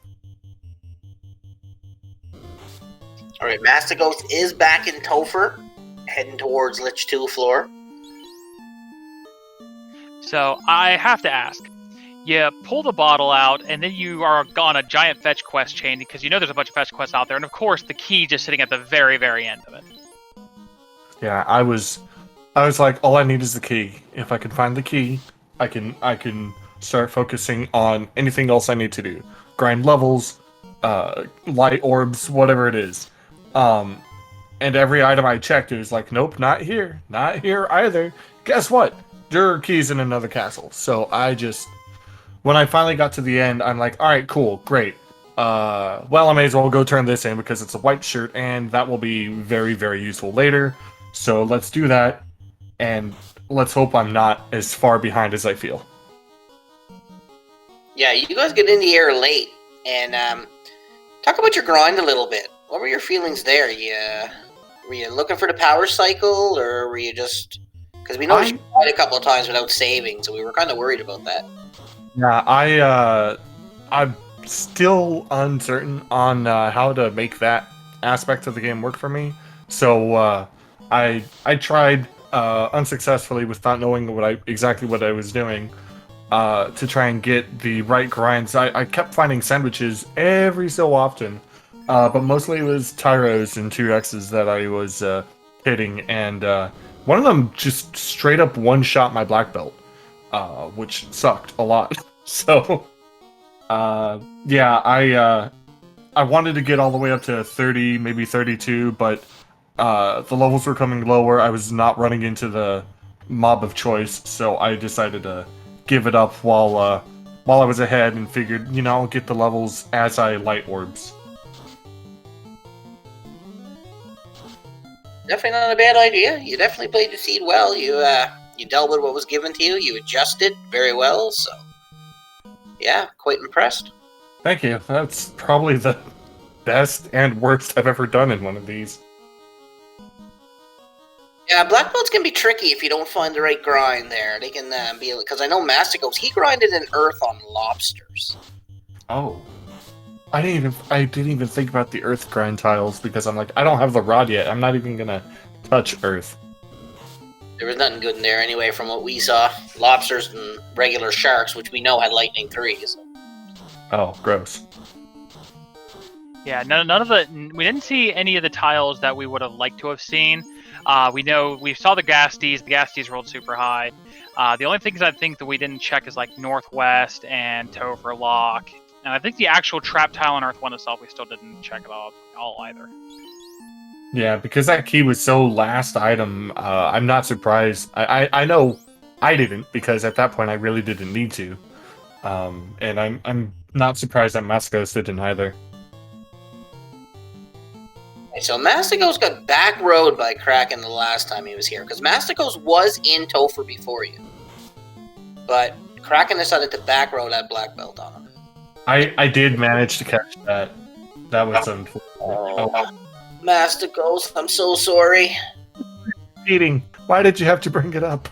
All right, Mastigos is back in Topher, heading towards Lich 2 floor. So I have to ask. You pull the bottle out, and then you are on a giant fetch quest chain because you know there's a bunch of fetch quests out there, and of course the key just sitting at the very, very end of it. Yeah, I was like, all I need is the key. If I can find the key, I can start focusing on anything else I need to do. Grind levels, light orbs, whatever it is. And every item I checked, it was like, nope, not here either. Guess what? There are keys in another castle. So when I finally got to the end, I'm like, all right, cool, great. Well, I may as well go turn this in because it's a white shirt, and that will be very, very useful later. So let's do that, and let's hope I'm not as far behind as I feel. Yeah, you guys get in the air late, and talk about your grind a little bit. What were your feelings there? Were you looking for the power cycle, or were you just... Because we know you tried a couple of times without saving, so we were kind of worried about that. Yeah, I'm still uncertain on how to make that aspect of the game work for me. So I tried unsuccessfully with not knowing exactly what I was doing to try and get the right grinds. I kept finding sandwiches every so often, but mostly it was Tyros and 2Xs that I was hitting, and one of them just straight up one-shot my black belt, which sucked a lot. So, yeah, I wanted to get all the way up to 30, maybe 32, but the levels were coming lower. I was not running into the mob of choice, so I decided to give it up while I was ahead and figured, I'll get the levels as I light orbs. Definitely not a bad idea. You definitely played the seed well. You dealt with what was given to you. You adjusted very well, so yeah, quite impressed. Thank you. That's probably the best and worst I've ever done in one of these. Yeah, black belts can be tricky if you don't find the right grind there. They can be... Because I know Mastigos, he grinded in earth on lobsters. Oh. I didn't even think about the earth grind tiles because I'm like, I don't have the rod yet. I'm not even gonna touch earth. There was nothing good in there anyway from what we saw. Lobsters and regular sharks, which we know had lightning 3s. Oh, gross. Yeah, none of we didn't see any of the tiles that we would have liked to have seen. We saw the Gasties. The Gasties rolled super high. The only things I think that we didn't check is like Northwest and Topher Lock. And I think the actual trap tile on Earth 1 itself, we still didn't check it all either. Yeah, because that key was so last item, I'm not surprised. I know I didn't, because at that point I really didn't need to. And I'm not surprised that Mastigos didn't either. So Mastigos got back road by Kraken the last time he was here, because Mastigos was in Topher before you. But Kraken decided to back road that black belt on him. I did manage to catch that. That was unfortunate. Oh. Mastigos, I'm so sorry. Eating. Why did you have to bring it up?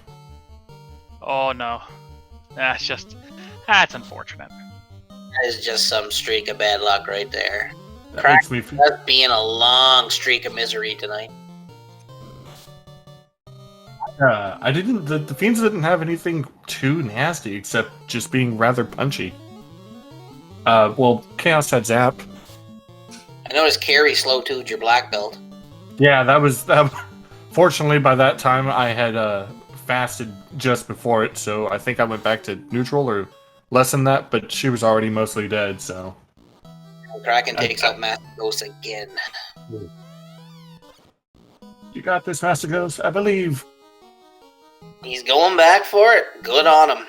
Oh no. That's unfortunate. That is just some streak of bad luck right there. That makes me feel... That's being a long streak of misery tonight. The fiends didn't have anything too nasty except just being rather punchy. Well, Chaos had Zap. I noticed Carrie slow two'd your black belt. Yeah, that was... Fortunately, by that time, I had fasted just before it, so I think I went back to neutral or less than that, but she was already mostly dead, so... Kraken takes out Mastigos again. You got this, Mastigos. I believe. He's going back for it. Good on him.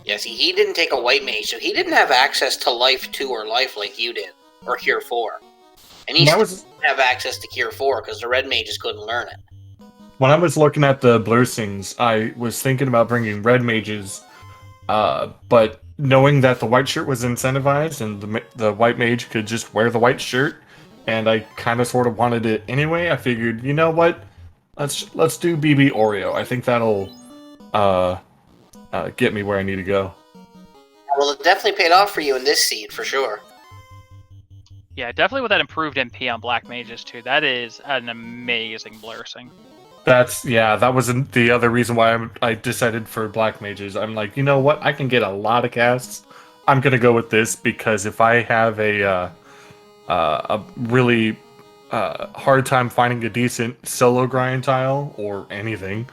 Yeah, see, he didn't take a white mage, so he didn't have access to Life 2 or Life like you did, or Cure 4. And he still didn't have access to Cure 4 because the red mages couldn't learn it. When I was looking at the blessings, I was thinking about bringing red mages, but knowing that the white shirt was incentivized and the white mage could just wear the white shirt, and I kind of sort of wanted it anyway, I figured, you know what? Let's do BB Oreo. I think that'll get me where I need to go. Well, it definitely paid off for you in this seed, for sure. Yeah, definitely with that improved MP on black mages too. That is an amazing blessing. That wasn't the other reason why I decided for black mages. I'm like, you know what? I can get a lot of casts. I'm gonna go with this because if I have a really hard time finding a decent solo grind tile or anything,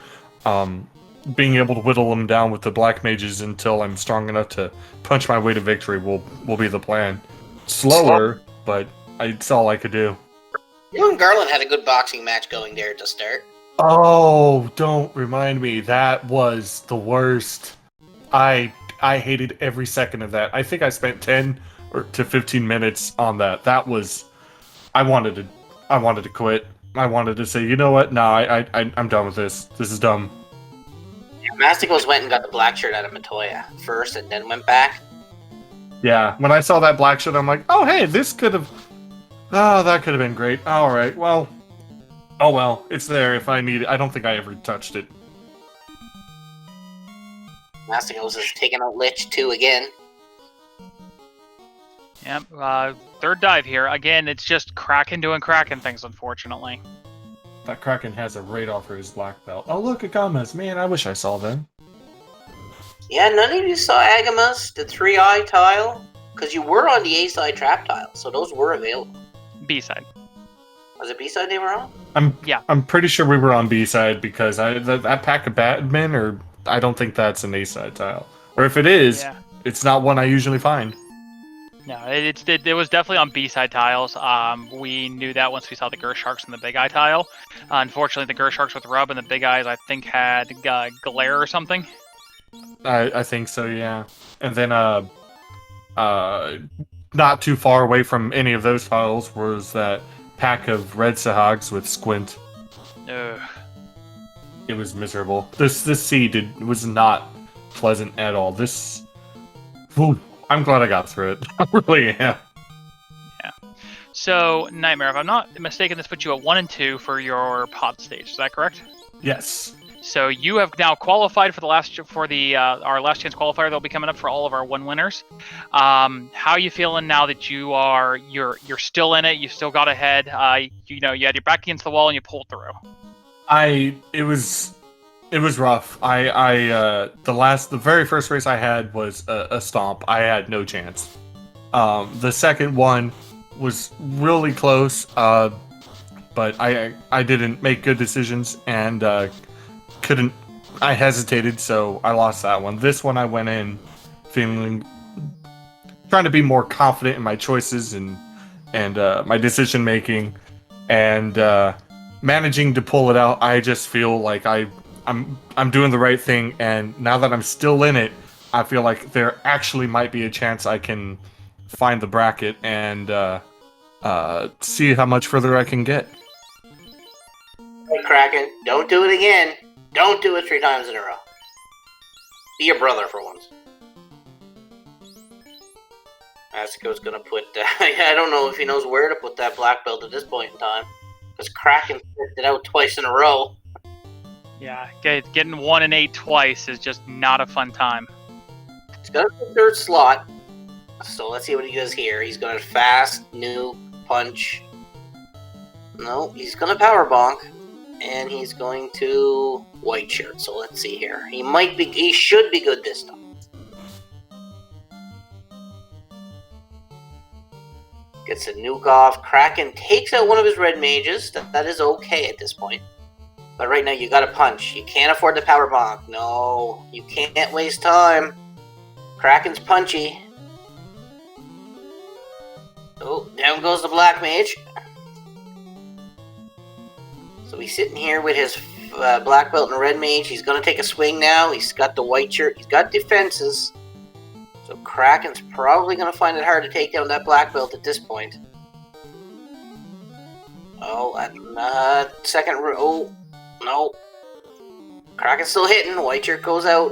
being able to whittle them down with the black mages until I'm strong enough to punch my way to victory will be the plan. Slower, but it's all I could do. You and Garland had a good boxing match going there to start. Oh, don't remind me. That was the worst. I hated every second of that. I think I spent 10 to 15 minutes on that. That was... I wanted to quit. I wanted to say, you know what? No, I'm done with this. This is dumb. Yeah, Mastigos went and got the black shirt out of Matoya first and then went back. Yeah, when I saw that black shirt, I'm like, oh, hey, this could have... Oh, that could have been great. All right, well... Oh well, it's there if I need it. I don't think I ever touched it. Mastigos is taking out Lich 2 again. Yep, third dive here. Again, it's just Kraken doing Kraken things, unfortunately. That Kraken has a radar for his black belt. Oh, look, Agamas. Man, I wish I saw them. Yeah, none of you saw Agamas, the 3-eye tile? Because you were on the A-side trap tile, so those were available. B-side. Was it B-side they were on? I'm pretty sure we were on B-side because that pack of Batman, or I don't think that's an A-side tile. Or if it is, It's not one I usually find. No, it was definitely on B-side tiles. We knew that once we saw the Gersharks in the Big Eye tile. Unfortunately, the Gersharks with Rub and the Big Eyes, I think, had Glare or something. I think so, yeah. And then, not too far away from any of those tiles was that pack of red Sahags with Squint. Ugh. It was miserable. This seed was not pleasant at all. Ooh, I'm glad I got through it. I really am. Yeah. So, Nightmare, if I'm not mistaken, this puts you at 1 and 2 for your pod stage. Is that correct? Yes. So you have now qualified for our last chance qualifier that'll be coming up for all of our 1 winners. How are you feeling now that you're still in it? You still got ahead. You had your back against the wall and you pulled through. It was rough. The very first race I had was a stomp. I had no chance. The second one was really close, but I didn't make good decisions and couldn't. I hesitated, so I lost that one. This one I went in trying to be more confident in my choices and my decision making, and managing to pull it out. I just feel like I'm doing the right thing, and now that I'm still in it, I feel like there actually might be a chance I can find the bracket and see how much further I can get. Hey, Kraken, don't do it again. Don't do it 3 times in a row. Be your brother for once. Mastigos gonna put... I don't know if he knows where to put that black belt at this point in time. Because Kraken picked it out twice in a row. Yeah, getting 1 and 8 twice is just not a fun time. He's got a 3rd slot. So let's see what he does here. He's gonna fast, nuke, punch. No, he's gonna power bonk. And he's going to white shirt. So let's see here. He should be good this time. Gets a nuke off. Kraken takes out one of his red mages. That is okay at this point. But right now you gotta punch. You can't afford the power bonk. No, you can't waste time. Kraken's punchy. Oh, down goes the Black Mage. So he's sitting here with his Black Belt and Red Mage. He's going to take a swing now. He's got the white shirt. He's got defenses. So Kraken's probably going to find it hard to take down that Black Belt at this point. Oh, second... Oh, no. Kraken's still hitting. White shirt goes out.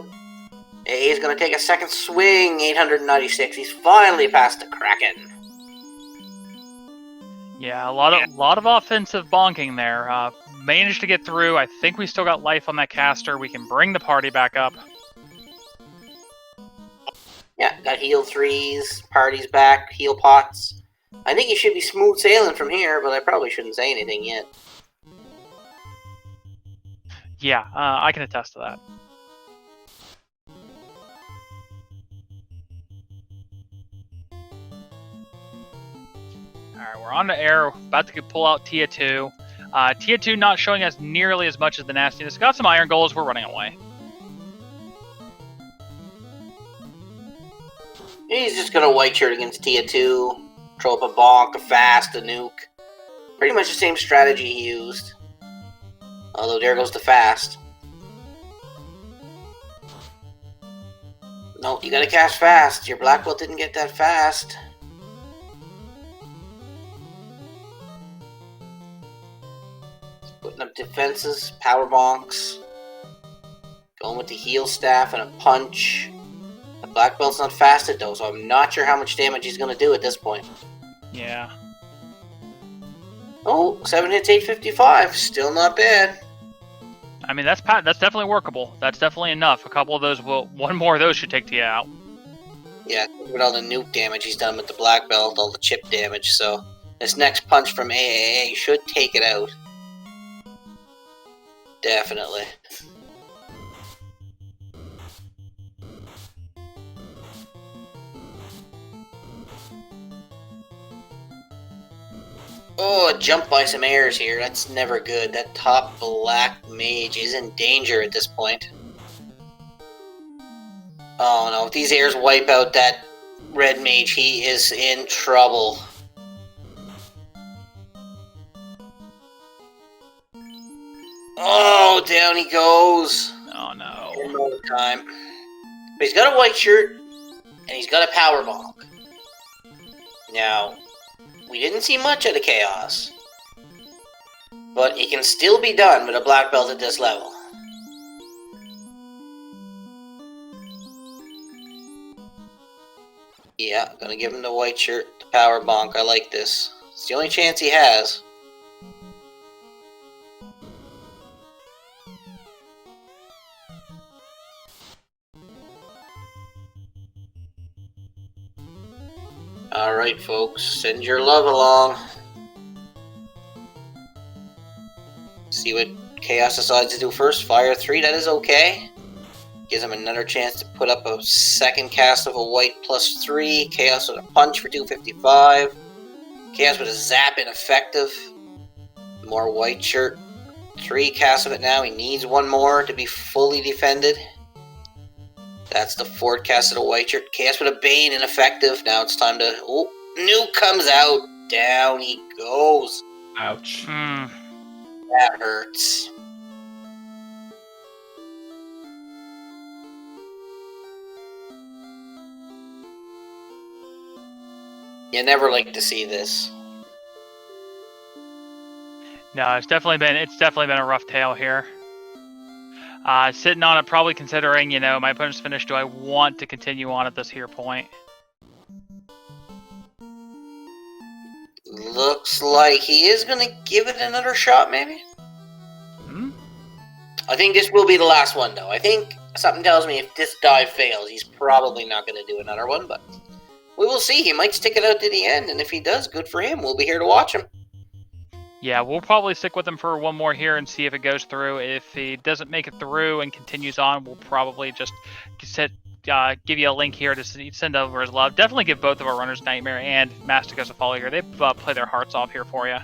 AA is going to take a second swing. 896. He's finally past the Kraken. Yeah, a lot of offensive bonking there. Managed to get through. I think we still got life on that caster. We can bring the party back up. Yeah, got heal 3s, parties back, heal pots. I think he should be smooth sailing from here, but I probably shouldn't say anything yet. Yeah, I can attest to that. Alright, we're on the air, about to pull out Tia 2. Tia 2 not showing us nearly as much as the nastiness. Got some iron goals, we're running away. He's just gonna white shirt against Tia 2, throw up a bonk, a fast, a nuke. Pretty much the same strategy he used. Although there goes the fast. No, you gotta cast fast. Your Black Belt didn't get that fast. Putting up defenses, power bonks. Going with the heal staff and a punch. The Black Belt's not fasted though, so I'm not sure how much damage he's gonna do at this point. Yeah. Oh, 7 hits, 855. Still not bad. I mean, that's definitely workable. That's definitely enough. A couple of those one more of those should take Tia out. Yeah, with all the nuke damage he's done with the Black Belt, all the chip damage, so this next punch from AAA should take it out. Definitely. Oh, jump by some airs here. That's never good. That top Black Mage is in danger at this point. Oh no, if these airs wipe out that Red Mage, he is in trouble. Oh, down he goes. Oh no. In no time. But he's got a white shirt, and he's got a power bonk. Now, we didn't see much of the chaos, but it can still be done with a Black Belt at this level. Yeah, gonna give him the white shirt, the power bonk. I like this. It's the only chance he has. Alright, folks, send your love along. See what Chaos decides to do first. Fire 3, that is okay. Gives him another chance to put up a second cast of a white +3. Chaos with a punch for 255. Chaos with a zap ineffective. More white shirt. 3 casts of it now. He needs one more to be fully defended. That's the 4th cast of the white shirt. Chaos with a Bane ineffective. Now it's time to... Oh, nuke comes out. Down he goes. Ouch. That hurts. You never like to see this. No, it's definitely been a rough tale here. Sitting on it, probably considering, my opponent's finish. Do I want to continue on at this here point? Looks like he is going to give it another shot, maybe? I think this will be the last one, though. I think something tells me if this dive fails, he's probably not going to do another one, but we will see. He might stick it out to the end, and if he does, good for him. We'll be here to watch him. Yeah, we'll probably stick with him for one more here and see if it goes through. If he doesn't make it through and continues on, we'll probably just give you a link here to send over his love. Definitely give both of our runners, Nightmare and Mastigos, a follow here. They play their hearts off here for you.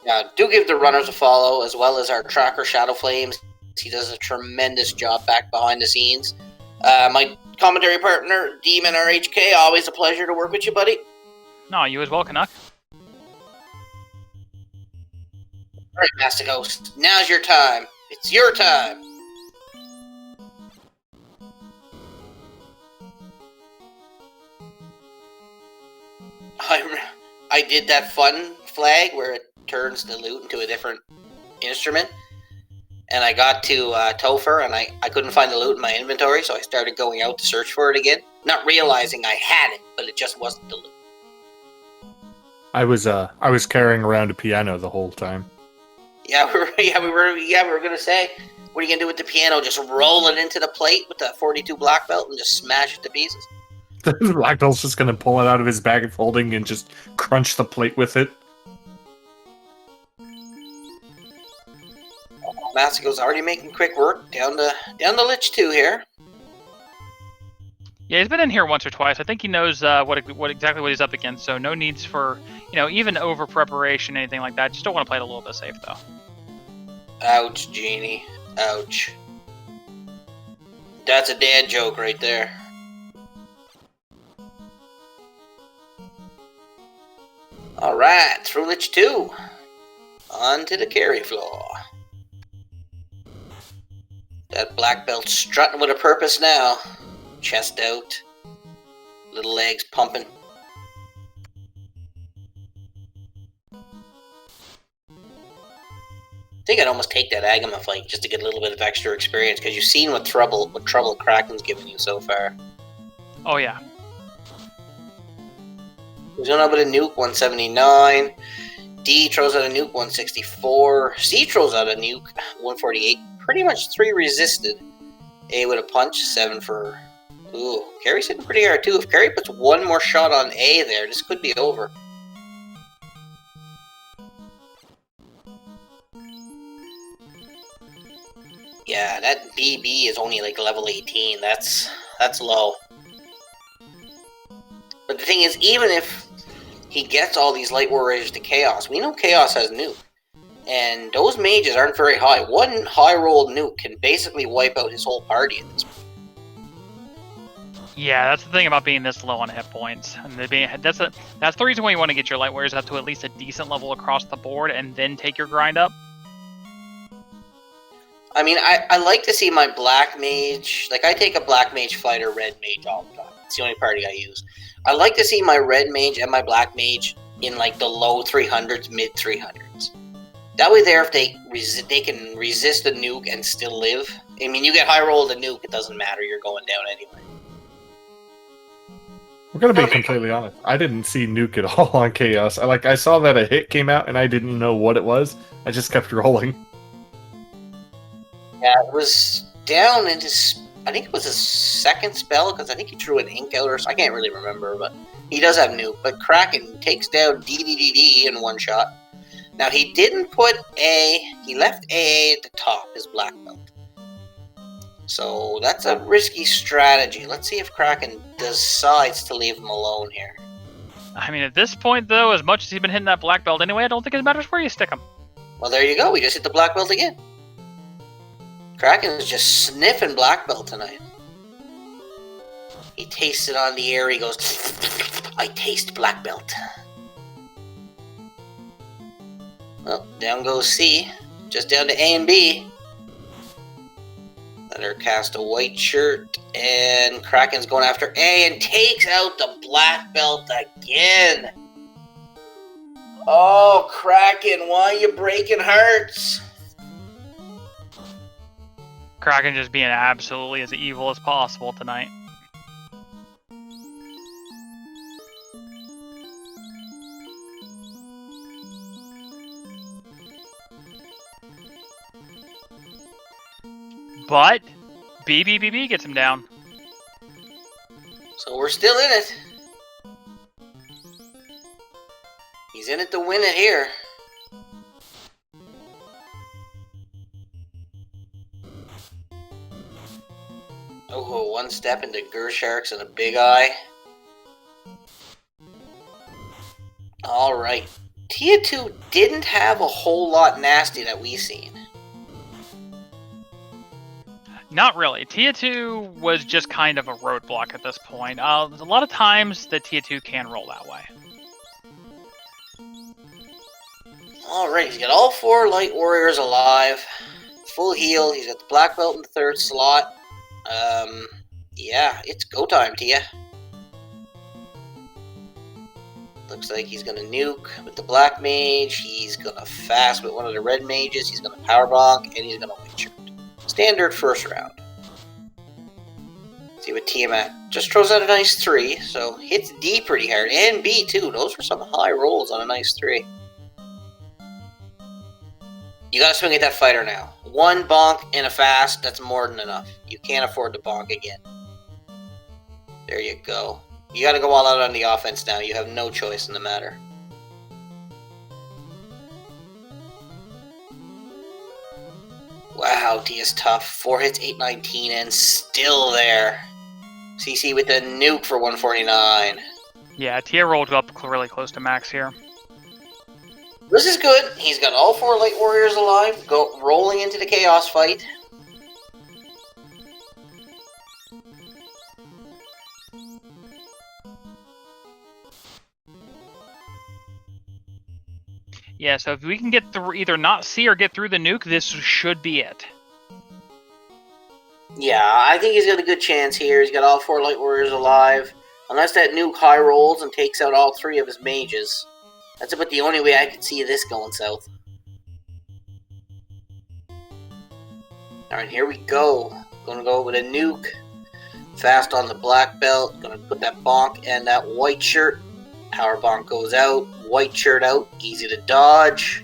Yeah, do give the runners a follow, as well as our tracker Shadow Flames. He does a tremendous job back behind the scenes. My commentary partner, Demon RHK, always a pleasure to work with you, buddy. No, you as well, Canuck. All right, Mastigos, now's your time. It's your time. I did that fun flag where it turns the loot into a different instrument. And I got to Topher, and I couldn't find the loot in my inventory, so I started going out to search for it again, not realizing I had it, but it just wasn't the loot. I was carrying around a piano the whole time. Yeah, we were gonna say, what are you gonna do with the piano? Just roll it into the plate with the 42 black belt and just smash it to pieces? The black belt's just gonna pull it out of his bag of holding and just crunch the plate with it. Mastigos already making quick work down the Lich 2 here. Yeah, he's been in here once or twice. I think he knows what exactly what he's up against. So no needs for even over preparation, anything like that. Just don't want to play it a little bit safe though. Ouch, Genie. Ouch. That's a dad joke right there. Alright, through Lich 2. On to the carry floor. That black belt strutting with a purpose now. Chest out. Little legs pumping. I think I'd almost take that Agama fight just to get a little bit of extra experience, because you've seen what trouble Kraken's given you so far. Oh yeah. There's one with a nuke, 179. D throws out a nuke, 164. C throws out a nuke, 148. Pretty much 3 resisted. A with a punch, 7 for... Ooh, Carrie's hitting pretty hard too. If Carrie puts one more shot on A there, this could be over. Yeah, that BB is only like level 18. That's low. But the thing is, even if he gets all these Light Warriors to Chaos, we know Chaos has nuke. And those mages aren't very high. One high-rolled nuke can basically wipe out his whole party at this point. Yeah, that's the thing about being this low on hit points. And that's the reason why you want to get your Light Warriors up to at least a decent level across the board and then take your grind up. I mean, I like to see my Black Mage... Like, I take a Black Mage fighter, Red Mage all the time. It's the only party I use. I like to see my Red Mage and my Black Mage in, like, the low 300s, mid 300s. That way there, if they can resist a nuke and still live. I mean, you get high roll the nuke, it doesn't matter, you're going down anyway. We're gonna be completely honest. I didn't see nuke at all on Chaos. I saw that a hit came out and I didn't know what it was. I just kept rolling. Yeah, it was down into... I think it was his second spell, because I think he threw an ink out or something. I can't really remember, but he does have nuke. But Kraken takes down DDDD in one shot. Now, he didn't put A... He left AA at the top, his black belt. So, that's a risky strategy. Let's see if Kraken decides to leave him alone here. I mean, at this point, though, as much as he's been hitting that black belt anyway, I don't think it matters where you stick him. Well, there you go. We just hit the black belt again. Kraken is just sniffing black belt tonight. He tastes it on the air. He goes, I taste black belt. Well, down goes C. Just down to A and B. Let her cast a white shirt. And Kraken's going after A and takes out the black belt again. Oh, Kraken, why are you breaking hearts? Kraken just being absolutely as evil as possible tonight. But BBBB gets him down. So we're still in it. He's in it to win it here. Oh, one step into Gersharks and a big eye. Alright. Tier 2 didn't have a whole lot nasty that we seen. Not really. Tier 2 was just kind of a roadblock at this point. A lot of times the Tier 2 can roll that way. Alright, he's got all 4 Light Warriors alive. Full heal. He's got the Black Belt in the 3rd slot. Yeah, it's go time, Tia. Looks like he's gonna nuke with the Black Mage. He's gonna fast with one of the Red Mages. He's gonna Power Bonk, and he's gonna White Shirt. Standard first round. See what Tiamat just throws out a nice 3, so hits D pretty hard, and B too. Those were some high rolls on a nice 3. You gotta swing at that fighter now. 1 bonk and a fast, that's more than enough. You can't afford to bonk again. There you go. You gotta go all out on the offense now. You have no choice in the matter. Wow, D is tough. 4 hits, 819, and still there. CC with the nuke for 149. Yeah, Tia rolled up really close to max here. This is good. He's got all 4 Light Warriors alive, rolling into the Chaos fight. Yeah, so if we can get through, either not see or get through the nuke, this should be it. Yeah, I think he's got a good chance here. He's got all 4 Light Warriors alive. Unless that nuke high rolls and takes out all 3 of his mages. That's about the only way I could see this going south. Alright, here we go. Gonna go with a nuke. Fast on the Black Belt. Gonna put that bonk and that White Shirt. Power bonk goes out. White Shirt out. Easy to dodge.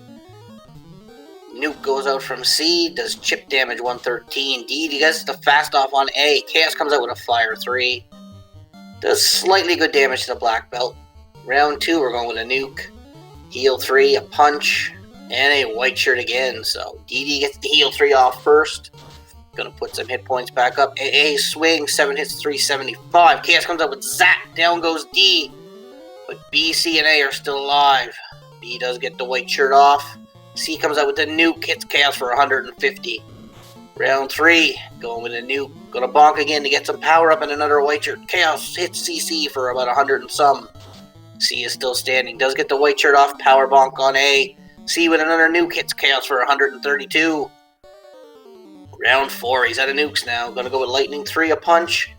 Nuke goes out from C. Does chip damage 113. D gets the fast off on A. Chaos comes out with a fire 3. Does slightly good damage to the Black Belt. Round 2, we're going with a nuke. Heal 3, a punch, and a White Shirt again. So DD gets the heal 3 off first. Gonna put some hit points back up. AA swing, 7 hits, 375. Chaos comes up with Zap. Down goes D. But B, C, and A are still alive. B does get the White Shirt off. C comes out with the nuke, hits Chaos for 150. Round 3, going with a nuke. Gonna bonk again to get some power up and another White Shirt. Chaos hits CC for about 100 and some. C is still standing. Does get the White Shirt off. Power bonk on A. C with another nuke hits Chaos for 132. Round 4. He's out of nukes now. Gonna go with Lightning 3, a punch.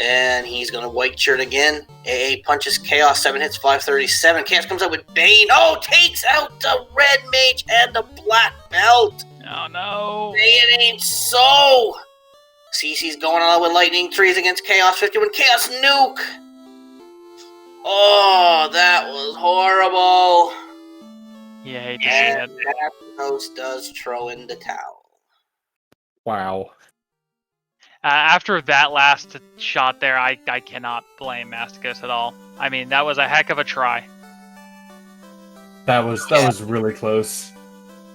And he's gonna White Shirt again. AA punches Chaos. 7 hits, 537. Chaos comes out with Bane. Oh, takes out the Red Mage and the Black Belt. Oh no. Say it ain't so. CC's going on with Lightning 3s against Chaos 51. Chaos nuke. Oh, that was horrible. Yeah, I hate to see it. Mastigos does throw in the towel. Wow. After that last shot there, I cannot blame Mastigos at all. I mean, that was a heck of a try. That was really close.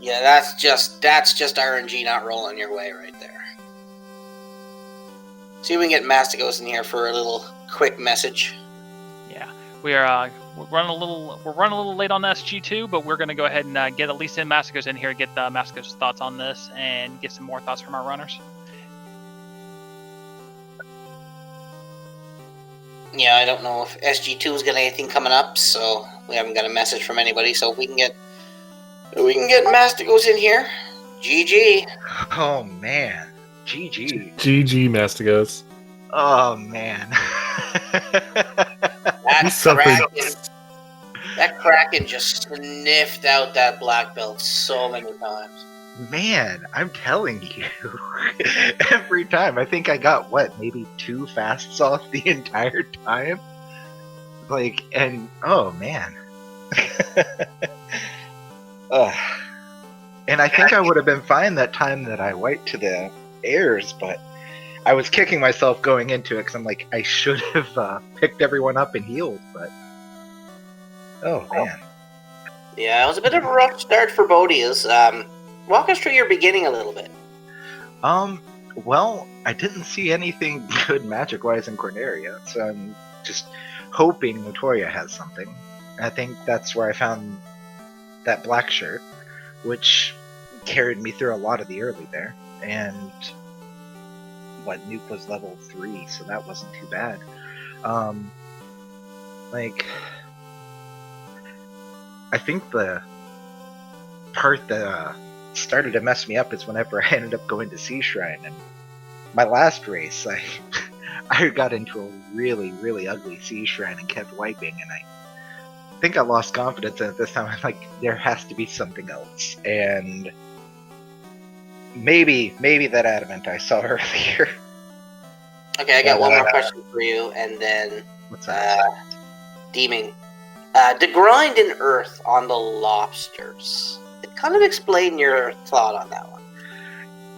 Yeah, that's just RNG not rolling your way right there. See if we can get Mastigos in here for a little quick message. Yeah, we're running a little late on SG2, but we're gonna go ahead and get at least Mastigos in here, get Mastigos' thoughts on this, and get some more thoughts from our runners. Yeah, I don't know if SG2's got anything coming up, so we haven't got a message from anybody. So if we can get Mastigos in here, GG. Oh man, GG. GG, Mastigos. Oh man. That Kraken just sniffed out that Black Belt so many times. Man, I'm telling you, every time. I think I got, maybe 2 fasts off the entire time? Like, and, oh man. And I think I would have been fine that time that I wiped to the airs, but I was kicking myself going into it because I'm like, I should have picked everyone up and healed, but... Oh, man. Yeah, it was a bit of a rough start for Bodias. Walk us through your beginning a little bit. Well, I didn't see anything good magic-wise in Corneria, so I'm just hoping Notoria has something. I think that's where I found that black shirt, which carried me through a lot of the early there. And Nuke was level 3, so that wasn't too bad. I think the part that started to mess me up is whenever I ended up going to Sea Shrine. And my last race, I got into a really, really ugly Sea Shrine and kept wiping, and I think I lost confidence, and at this time I'm like, there has to be something else. And maybe that adamant I saw earlier. Okay, I got one more question for you, and then What's that? Deeming. The grind in Earth on the lobsters. Kind of explain your thought on that one.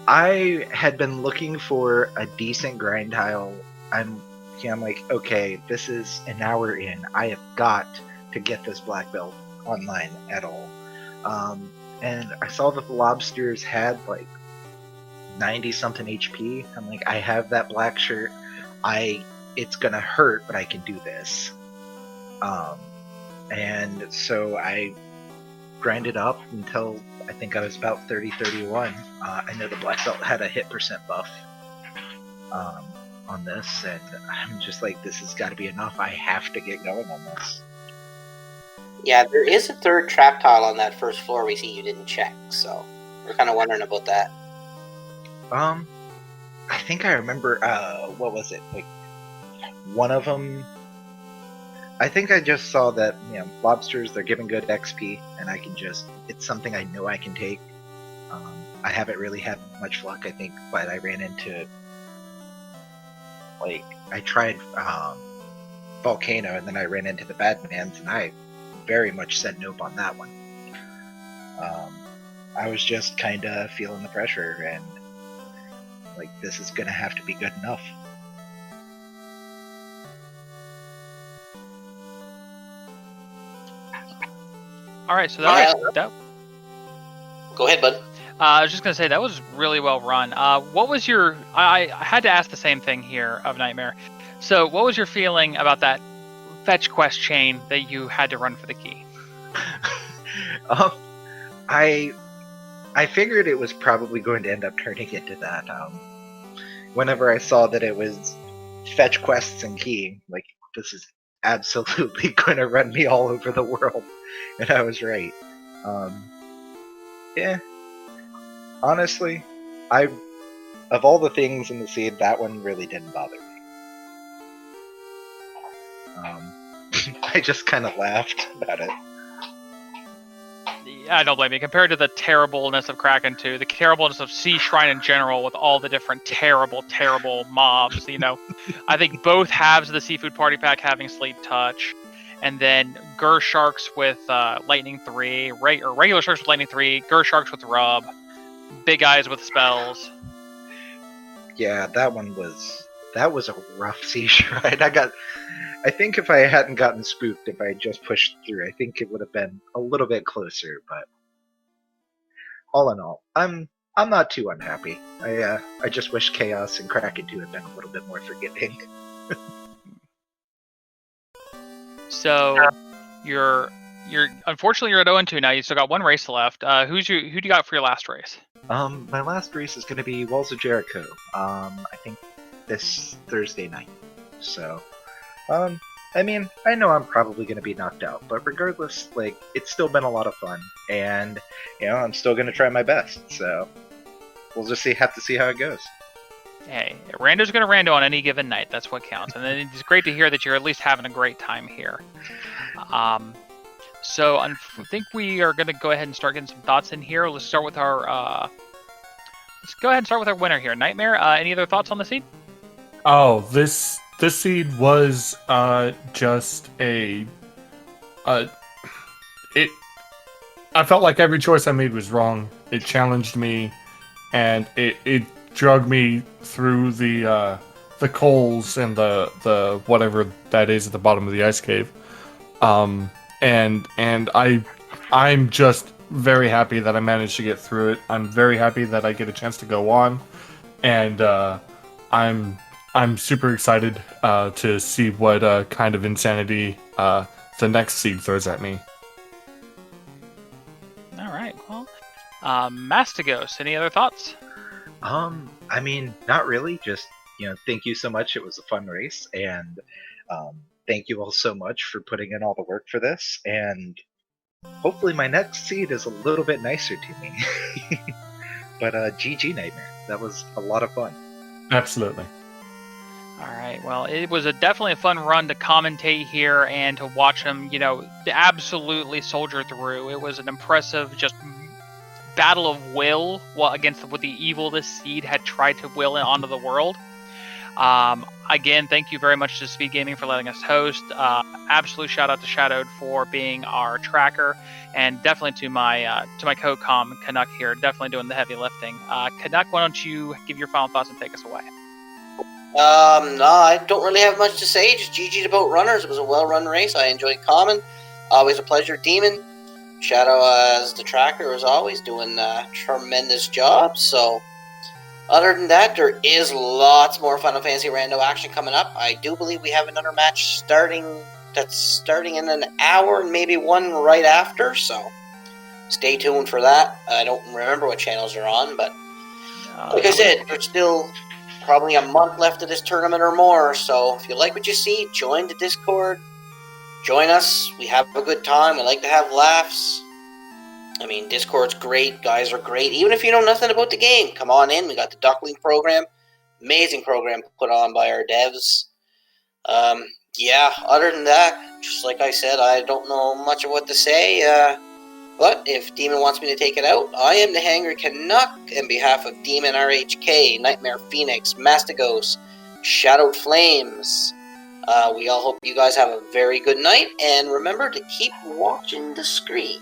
I had been looking for a decent grind tile. I'm like, okay, this is an hour in. I have got to get this black belt online at all. And I saw that the lobsters had like 90 something HP. I'm like, I have that black shirt. It's gonna hurt, but I can do this. And so I grinded up until I think I was about 30-31. I know the black belt had a hit percent buff on this, and I'm just like, this has got to be enough. I have to get going on this. Yeah, there is a third trap tile on that first floor we see you didn't check, so we're kind of wondering about that. I think I remember, what was it? Like, one of them, I think I just saw that, lobsters, they're giving good XP, and I can just, it's something I know I can take. I haven't really had much luck, I think, but I ran into, I tried Volcano, and then I ran into the Badmans, and I very much said nope on that one. I was just kind of feeling the pressure, and this is gonna have to be good enough. All right, so that. Go ahead, bud. I was just gonna say that was really well run. What was your? I had to ask the same thing here of Nightmare. So, what was your feeling about that fetch quest chain that you had to run for the key? I figured it was probably going to end up turning into that. Whenever I saw that it was fetch quests and key, this is absolutely going to run me all over the world, and I was right. Yeah. Honestly, of all the things in the seed, that one really didn't bother me. I just kind of laughed about it. I don't blame you. Compared to the terribleness of Kraken 2, the terribleness of Sea Shrine in general, with all the different terrible mobs, I think both halves of the Seafood Party Pack having Sleep Touch, and then Gur Sharks with Lightning 3, or regular Sharks with Lightning 3, Gur Sharks with Rub, Big Eyes with Spells. Yeah, that was a rough Sea Shrine. I think if I hadn't gotten spooked, if I had just pushed through, I think it would have been a little bit closer, but all in all, I'm not too unhappy. I just wish Chaos and Kraken 2 had been a little bit more forgiving. So you're unfortunately you're at 0-2 now. You still got one race left. Who do you got for your last race? My last race is going to be Walls of Jericho. I think this Thursday night. So, I mean, I know I'm probably going to be knocked out, but regardless, it's still been a lot of fun, and I'm still going to try my best. So, we'll just have to see how it goes. Hey, Rando's going to rando on any given night. That's what counts. And then it's great to hear that you're at least having a great time here. So I think we are going to go ahead and start getting some thoughts in here. Let's start with our winner here, Nightmare. Any other thoughts on the seed? Oh, this seed was just I felt like every choice I made was wrong. It challenged me, and it drug me through the coals and the whatever that is at the bottom of the ice cave. And I'm just very happy that I managed to get through it. I'm very happy that I get a chance to go on, and I'm super excited to see what kind of insanity the next seed throws at me. Mastigos, any other thoughts? I mean, not really. Just, thank you so much. It was a fun race, and thank you all so much for putting in all the work for this. And hopefully, my next seed is a little bit nicer to me. But GG Nightmare. That was a lot of fun. Absolutely. All right. Well, it was definitely a fun run to commentate here and to watch him, absolutely soldier through. It was an impressive, just battle of will against what the evil this seed had tried to will onto the world. Again, thank you very much to SpeedGaming for letting us host. Absolute shout out to Shadowed for being our tracker, and definitely to my co-com Canuck here, definitely doing the heavy lifting. Canuck, why don't you give your final thoughts and take us away? No, I don't really have much to say. Just GG to boat runners. It was a well-run race. I enjoyed Common. Always a pleasure. Demon. Shadow as the tracker is always doing a tremendous job. So, other than that, there is lots more Final Fantasy Rando action coming up. I do believe we have another match starting in an hour and maybe one right after. So, stay tuned for that. I don't remember what channels they're on, but like I said, there's still probably a month left of this tournament or more, so if you like what you see, join the Discord, join us, we have a good time, we like to have laughs. I mean, Discord's great, guys are great, even if you know nothing about the game, come on in, we got the Duckling program, amazing program put on by our devs. Yeah, other than that, just like I said, I don't know much of what to say, but if Demon wants me to take it out, I am the Hangry Canuck on behalf of Demon RHK, NitemarePhoenix, Mastigos, Shadowed Flames. We all hope you guys have a very good night, and remember to keep watching the screen.